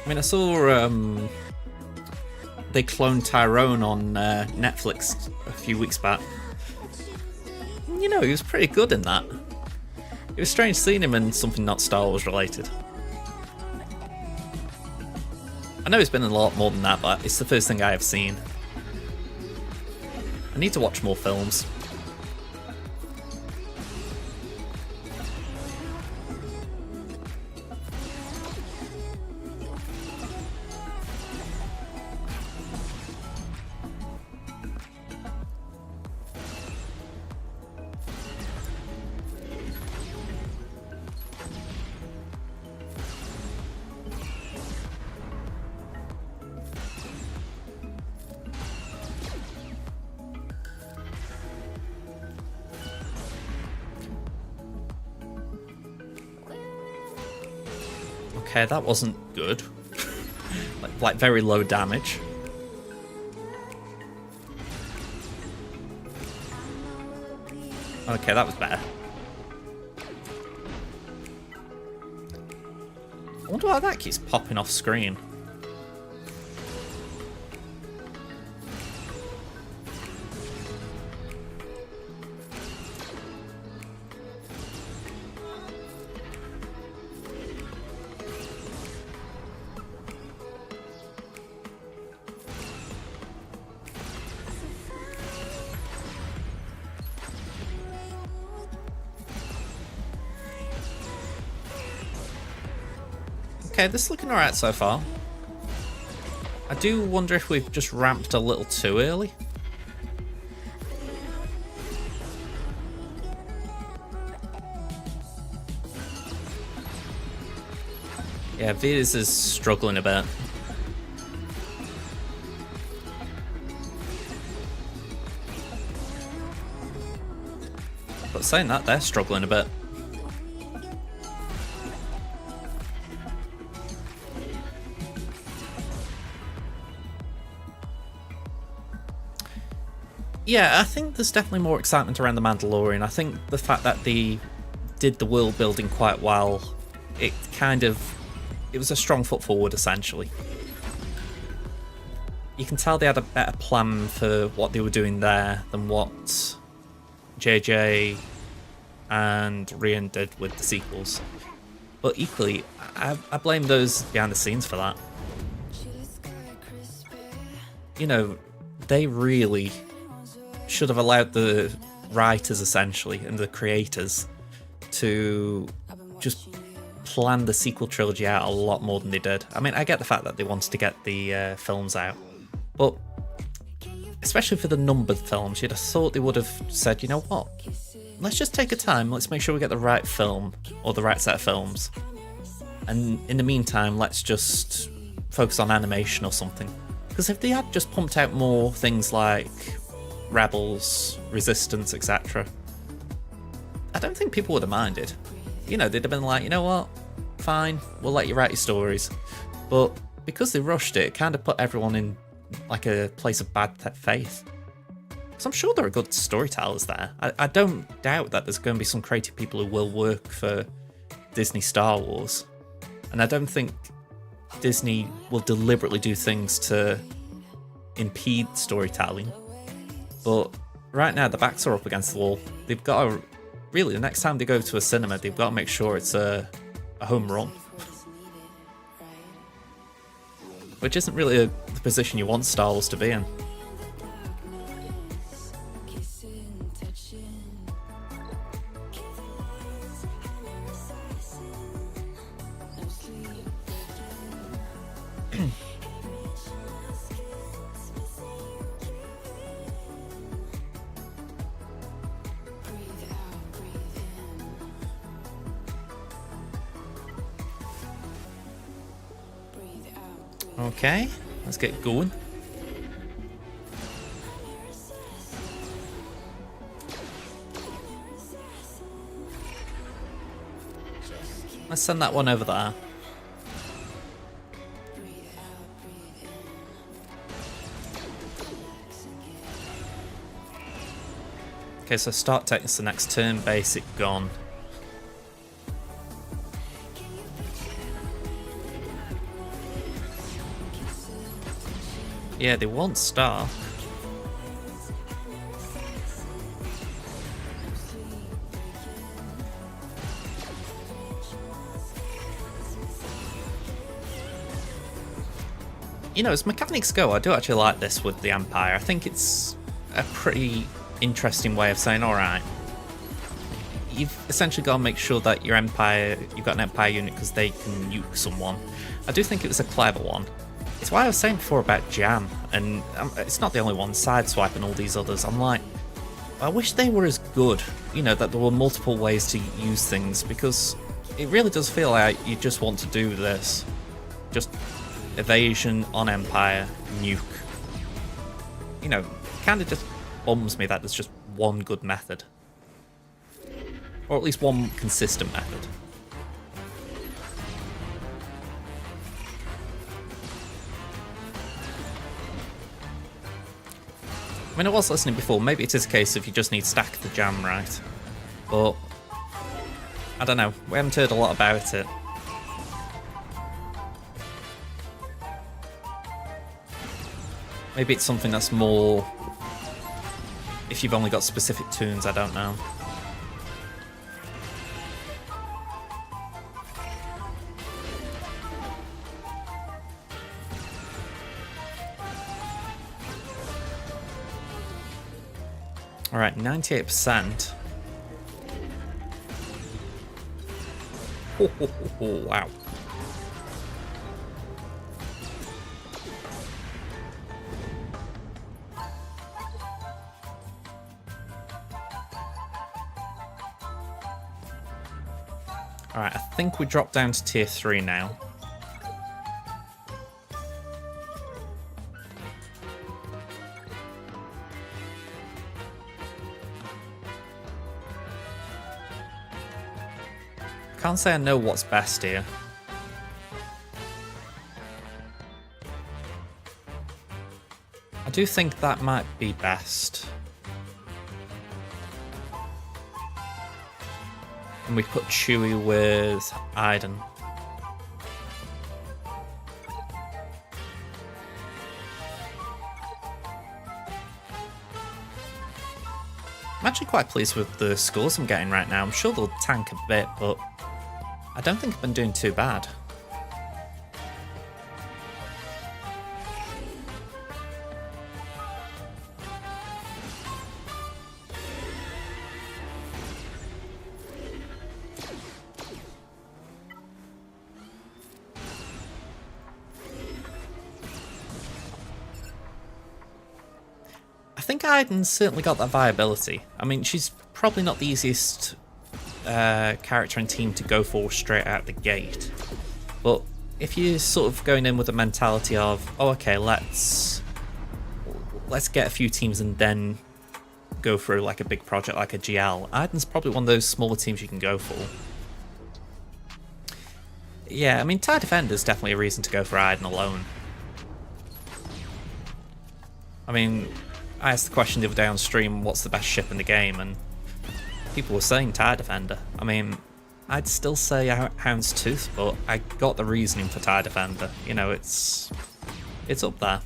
I mean, I saw they cloned Tyrone on Netflix a few weeks back. You know, he was pretty good in that. It was strange seeing him in something not Star Wars related. I know it's been a lot more than that, but it's the first thing I have seen. I need to watch more films. Okay, that wasn't good. like very low damage. Okay, that was better. I wonder why that keeps popping off screen. Okay, this is looking alright so far. I do wonder if we've just ramped a little too early. Yeah, Viz is struggling a bit. But saying that, they're struggling a bit. Yeah, I think there's definitely more excitement around The Mandalorian. I think the fact that they did the world building quite well, it was a strong foot forward, essentially. You can tell they had a better plan for what they were doing there than what JJ and Rian did with the sequels. But equally, I blame those behind the scenes for that. You know, they really should have allowed the writers, essentially, and the creators to just plan the sequel trilogy out a lot more than they did. I mean, I get the fact that they wanted to get the films out, but especially for the numbered films, you'd have thought they would have said, you know what, let's just take a time, let's make sure we get the right film, or the right set of films, and in the meantime, let's just focus on animation or something. Because if they had just pumped out more things like Rebels, Resistance, etc., I don't think people would have minded. You know, they'd have been like, you know what, fine, we'll let you write your stories. But because they rushed it, it kind of put everyone in like a place of bad faith. Because I'm sure there are good storytellers there. I don't doubt that there's going to be some creative people who will work for Disney Star Wars. And I don't think Disney will deliberately do things to impede storytelling. But right now, the backs are up against the wall. They've got to, really, the next time they go to a cinema, they've got to make sure it's a home run. Which isn't really the position you want Star Wars to be in. Okay, let's get going. Let's send that one over there. Okay, so start tech's the next turn, basic gone. Yeah, they want Star. You know, as mechanics go, I do actually like this with the Empire. I think it's a pretty interesting way of saying, alright, you've essentially got to make sure that your Empire, you've got an Empire unit because they can nuke someone. I do think it was a clever one. It's why I was saying before about Jam, and it's not the only one, Sideswipe and all these others. I'm like, I wish they were as good, you know, that there were multiple ways to use things, because it really does feel like you just want to do this. Just evasion on Empire, nuke. You know, it kind of just bums me that there's just one good method. Or at least one consistent method. I mean, I was listening before. Maybe it is a case of you just need to stack the jam right. But I don't know. We haven't heard a lot about it. Maybe it's something that's more if you've only got specific tunes, I don't know. Alright, 98%. Wow. Alright, I think we drop down to tier 3 now. Can't say I know what's best here. I do think that might be best. And we put Chewie with Aiden. I'm actually quite pleased with the scores I'm getting right now. I'm sure they'll tank a bit, but I don't think I've been doing too bad. I think Aiden's certainly got that viability. I mean, she's probably not the easiest character and team to go for straight out the gate. But if you're sort of going in with a mentality of, oh, okay, let's get a few teams and then go through like a big project like a GL, Aiden's probably one of those smaller teams you can go for. Yeah, I mean, TIE Defender's definitely a reason to go for Aiden alone. I mean, I asked the question the other day on stream, what's the best ship in the game, and people were saying TIE Defender. I mean, I'd still say Houndstooth, but I got the reasoning for TIE Defender. You know, it's up there.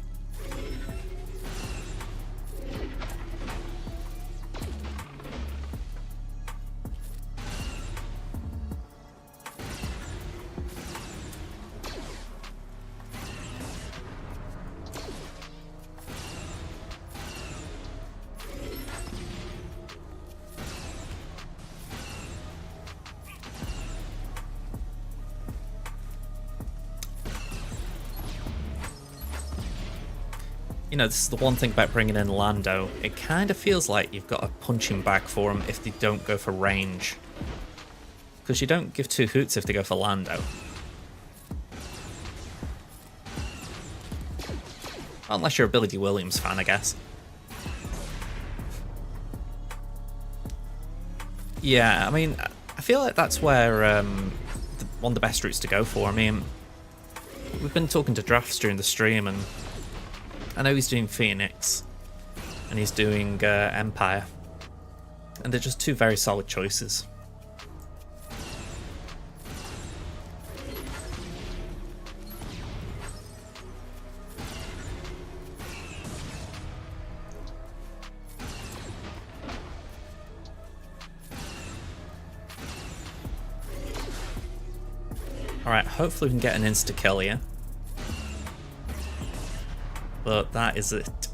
You know, this is the one thing about bringing in Lando. It kind of feels like you've got a punching bag for them if they don't go for range. Because you don't give two hoots if they go for Lando. Unless you're a Billy D. Williams fan, I guess. Yeah, I mean, I feel like that's where one of the best routes to go for. I mean, we've been talking to Drafts during the stream, and I know he's doing Phoenix, and he's doing Empire, and they're just two very solid choices. Alright, hopefully we can get an insta-kill here. But that is it.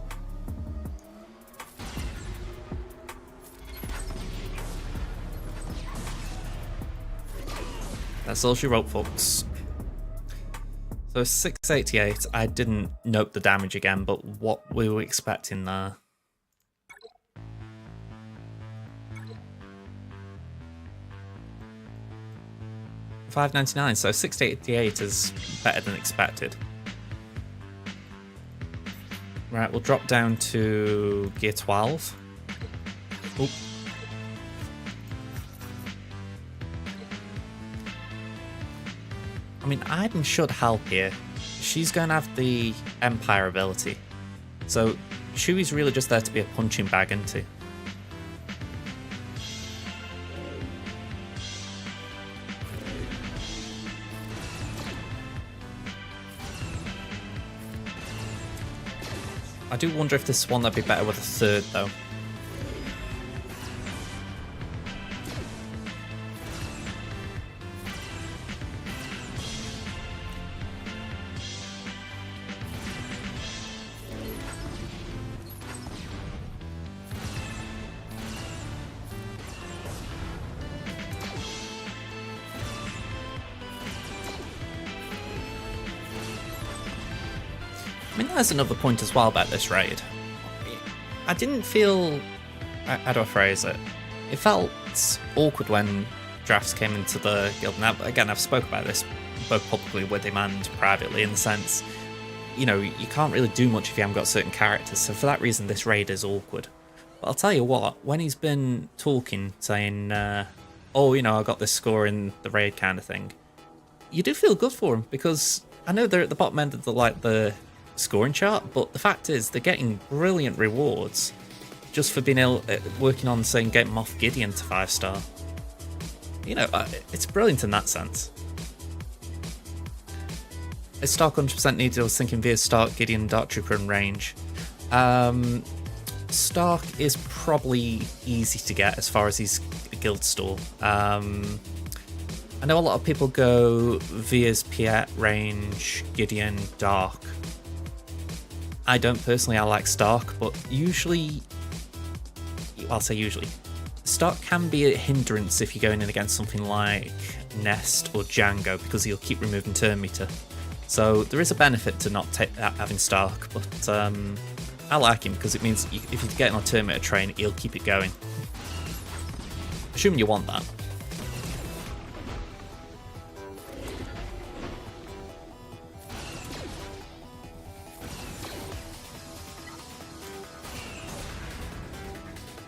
That's all she wrote, folks. So 688, I didn't note the damage again, but what we were expecting there. $5.99, so 688 is better than expected. Right, we'll drop down to gear 12. Oop. I mean, Aiden should help here. She's going to have the Empire ability. So Chewie's really just there to be a punching bag, isn't he? I do wonder if this is one that'd be better with a third, though. I mean, there's another point as well about this raid. I didn't feel... How do I phrase it? It felt awkward when drafts came into the guild. Now, again, I've spoke about this both publicly with him and privately, in the sense, you know, you can't really do much if you haven't got certain characters, so for that reason this raid is awkward. But I'll tell you what, when he's been talking, saying, oh, you know, I got this score in the raid kind of thing, you do feel good for him, because I know they're at the bottom end of the scoring chart, but the fact is they're getting brilliant rewards just for being working on, saying, getting Moff Gideon to 5-star. You know, it's brilliant in that sense. Is Stark 100% needed? I was thinking via Stark, Gideon, Dark Trooper, and range. Stark is probably easy to get as far as his guild store. I know a lot of people go Via's, Piet, range, Gideon, Dark. I don't personally, I like Stark, but usually, I'll say usually, Stark can be a hindrance if you're going in against something like Nest or Django, because he'll keep removing turn meter. So there is a benefit to not having Stark, but I like him because it means if you're getting on a turn meter train, he'll keep it going. Assuming you want that.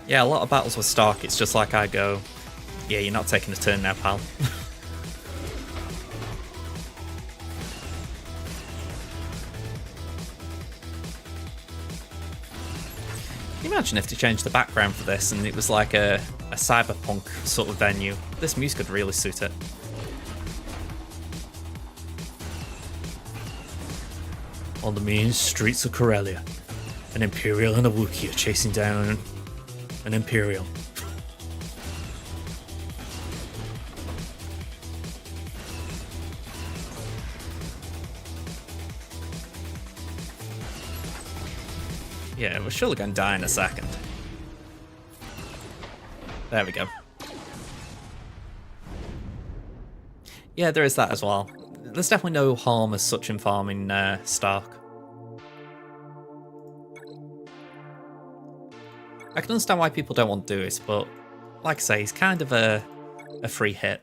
Yeah, a lot of battles with Stark, it's just like I go, yeah, you're not taking a turn now, pal. Can you imagine if they changed the background for this and it was like a cyberpunk sort of venue? This music could really suit it. On the mean streets of Corellia, an Imperial and a Wookiee are chasing down an Imperial. Yeah, we're surely going to die in a second. There we go. Yeah, there is that as well. There's definitely no harm as such in farming Stark. I can understand why people don't want to do this, but like I say, he's kind of a free hit.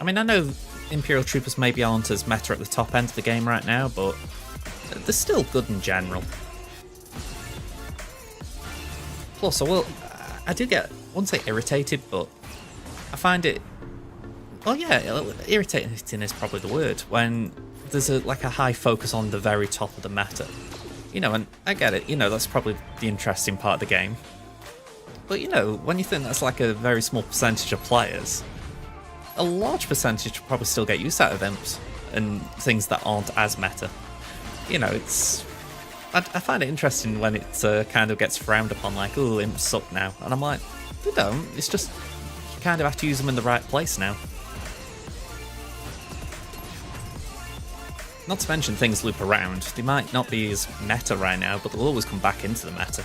I mean, I know Imperial Troopers maybe aren't as meta at the top end of the game right now, but they're still good in general. Plus, I do get, I wouldn't say irritated, but I find it, well, yeah, irritating is probably the word, when there's like a high focus on the very top of the meta. You know, and I get it, you know, that's probably the interesting part of the game. But, you know, when you think that's like a very small percentage of players, a large percentage will probably still get use out of imps and things that aren't as meta. You know, it's... I find it interesting when it kind of gets frowned upon, like, oh, imps suck now. And I'm like, they don't. It's just, you kind of have to use them in the right place now. Not to mention things loop around. They might not be as meta right now, but they'll always come back into the meta.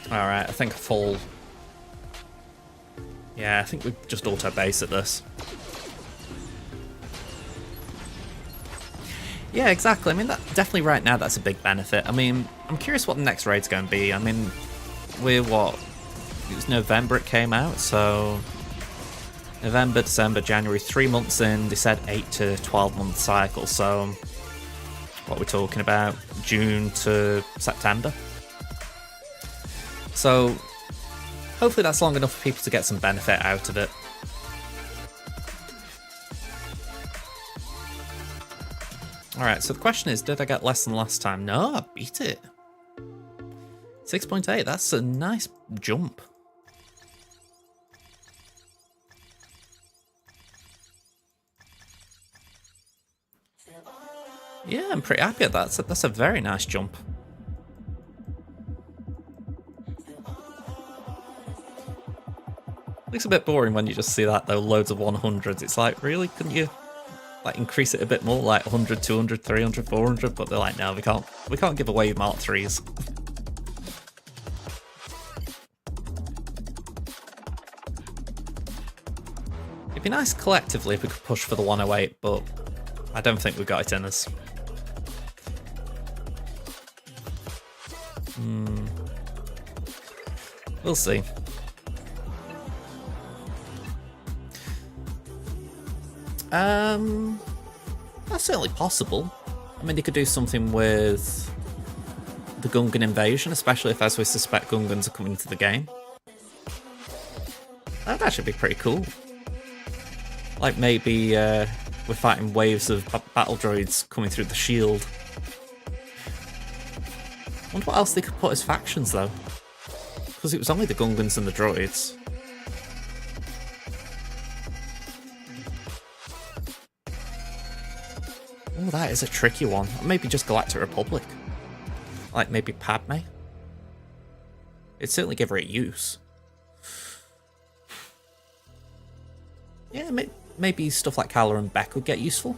Alright, I think a full... Yeah, I think we just auto-base at this. Yeah, exactly. I mean, that definitely right now that's a big benefit. I mean, I'm curious what the next raid's going to be. I mean, we're what? It was November it came out, so November, December, January, 3 months in. They said 8 to 12 month cycle, so what we're talking about, June to September. So hopefully that's long enough for people to get some benefit out of it. Alright, so the question is, did I get less than last time? No, I beat it. 6.8, that's a nice jump. Yeah, I'm pretty happy at that. That's a very nice jump. Looks a bit boring when you just see that though, loads of 100s. It's like, really? Couldn't you like increase it a bit more, like 100, 200, 300, 400? But they're like, no, we can't give away Mark 3s. It'd be nice collectively if we could push for the 108, but I don't think we got it in us. We'll see. That's certainly possible. I mean, they could do something with the Gungan invasion, especially if, as we suspect, Gungans are coming into the game. That'd actually be pretty cool. Like maybe we're fighting waves of battle droids coming through the shield. I wonder what else they could put as factions though. Because it was only the Gungans and the droids. Oh, that is a tricky one. Maybe just Galactic Republic. Like maybe Padme. It'd certainly give her a use. Yeah, maybe stuff like Kylo and Beck would get useful.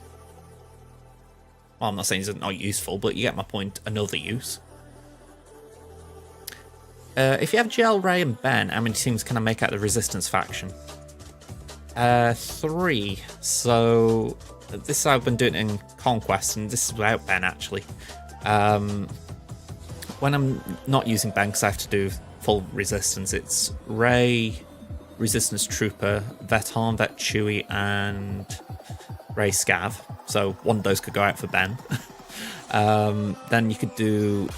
Well, I'm not saying it's not useful, but you get my point. Another use. If you have GL, Rey, and Ben, how many teams can I make out of the Resistance faction? 3. So this I've been doing in Conquest, and this is without Ben actually. When I'm not using Ben, because I have to do full Resistance, it's Rey, Resistance Trooper, Vet Han, Vet Chewie, and Rey Scav. So one of those could go out for Ben. Then you could do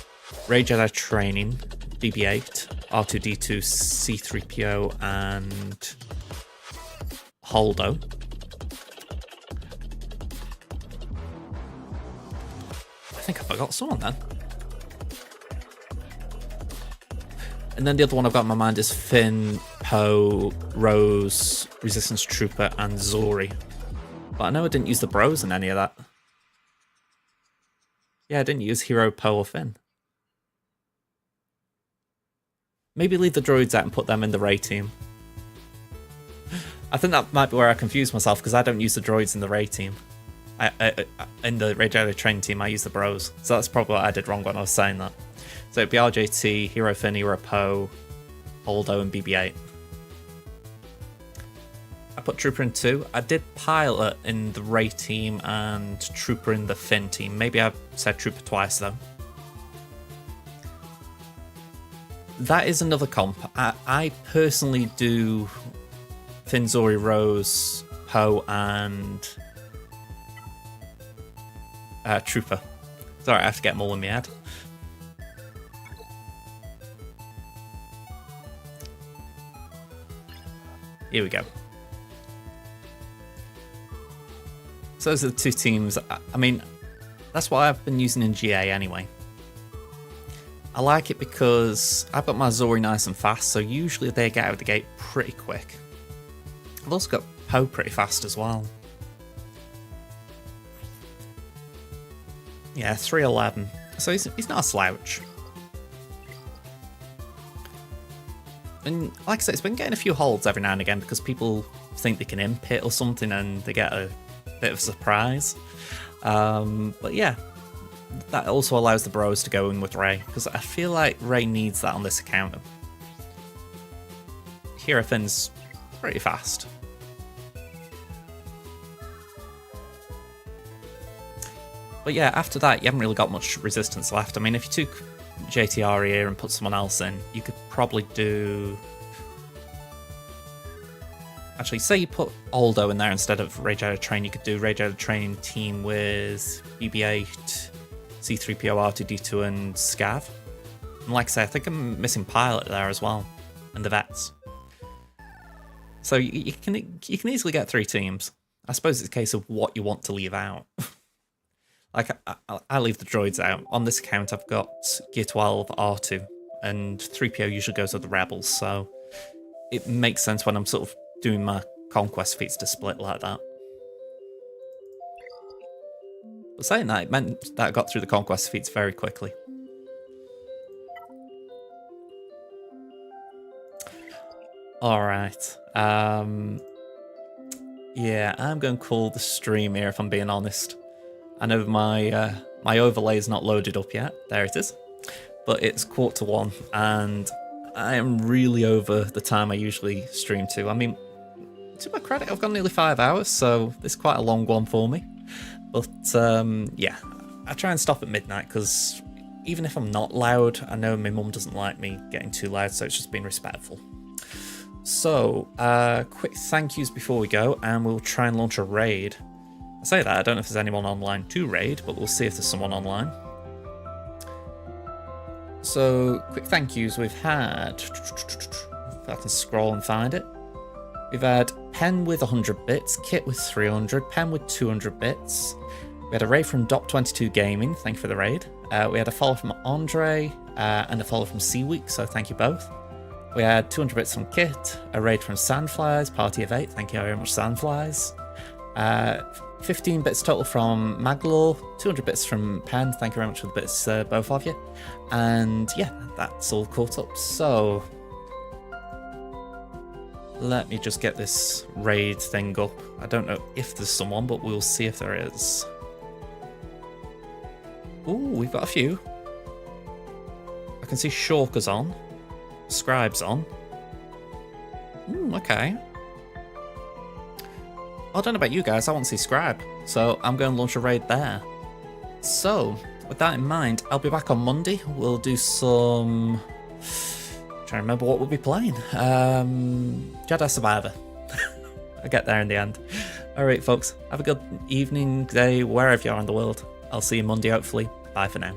Rey Jedi Training, BB-8, R2-D2, C-3PO, and Holdo. I think I forgot someone then. And then the other one I've got in my mind is Finn, Poe, Rose, Resistance Trooper, and Zori. But I know I didn't use the bros in any of that. Yeah, I didn't use Hero, Poe, or Finn. Maybe leave the droids out and put them in the Rey team. I think that might be where I confuse myself, because I don't use the droids in the Rey team. In the Rey Jedi Train team, I use the bros. So that's probably what I did wrong when I was saying that. So it'd be RJT, Hero Finn, Hero Poe, Holdo, and BB-8. I put Trooper in 2. I did Pilot in the Rey team and Trooper in the Finn team. Maybe I said Trooper twice though. That is another comp. I personally do Finn, Zori, Rose, Poe, and Trooper. Sorry, I have to get them all in my head. Here we go. So those are the two teams. I mean, that's what I've been using in GA anyway. I like it because I've got my Zori nice and fast, so usually they get out of the gate pretty quick. I've also got Poe pretty fast as well. Yeah, 311. So he's not a slouch. And like I said, it's been getting a few holds every now and again because people think they can imp it or something and they get a bit of a surprise. But yeah, that also allows the bros to go in with Rey, because I feel like Rey needs that on this account. Hero Finn's pretty fast. But yeah, after that, you haven't really got much resistance left. I mean, if you took JTR here and put someone else in, you could probably do Actually, say you put Aldo in there instead of Rage Out of Train, you could do Rage Out of Train team with BB-8, C-3PO, R2-D2, and Scav. And like I say, I think I'm missing Pilot there as well, and the Vets. So you can easily get 3 teams. I suppose it's a case of what you want to leave out. Like, I leave the droids out. On this account, I've got Gear 12, R2, and 3PO usually goes with the Rebels, so it makes sense when I'm sort of doing my Conquest feats to split like that. But saying that, it meant that I got through the Conquest feats very quickly. Alright. Yeah, I'm going to call the stream here if I'm being honest. I know my my overlay is not loaded up yet. There it is. But it's 1:45 and I am really over the time I usually stream to. I mean, to my credit, I've got nearly 5 hours, so this is quite a long one for me. But yeah, I try and stop at midnight because even if I'm not loud, I know my mum doesn't like me getting too loud, so it's just being respectful. So, quick thank yous before we go, and we'll try and launch a raid. I say that, I don't know if there's anyone online to raid, but we'll see if there's someone online. So, quick thank yous we've had, if I can scroll and find it. We've had Pen with 100 bits, Kit with 300, Pen with 200 bits. We had a raid from Dop22 Gaming, thank you for the raid. We had a follow from Andre, and a follow from Seaweek, so thank you both. We had 200 bits from Kit, a raid from Sandflies, party of 8, thank you very much Sandflies. 15 bits total from Maglor, 200 bits from Pen, thank you very much for the bits, both of you. And yeah, that's all caught up. So, let me just get this raid thing up. I don't know if there's someone, but we'll see if there is. Ooh, we've got a few. I can see Shorker's on. Scribe's on. Okay. I don't know about you guys, I want to see Scribe, so I'm going to launch a raid there. So, with that in mind, I'll be back on Monday. We'll do some... trying to remember what we'll be playing. Jedi Survivor. I'll get there in the end. Alright folks, have a good evening, day, wherever you are in the world. I'll see you Monday hopefully. Bye for now.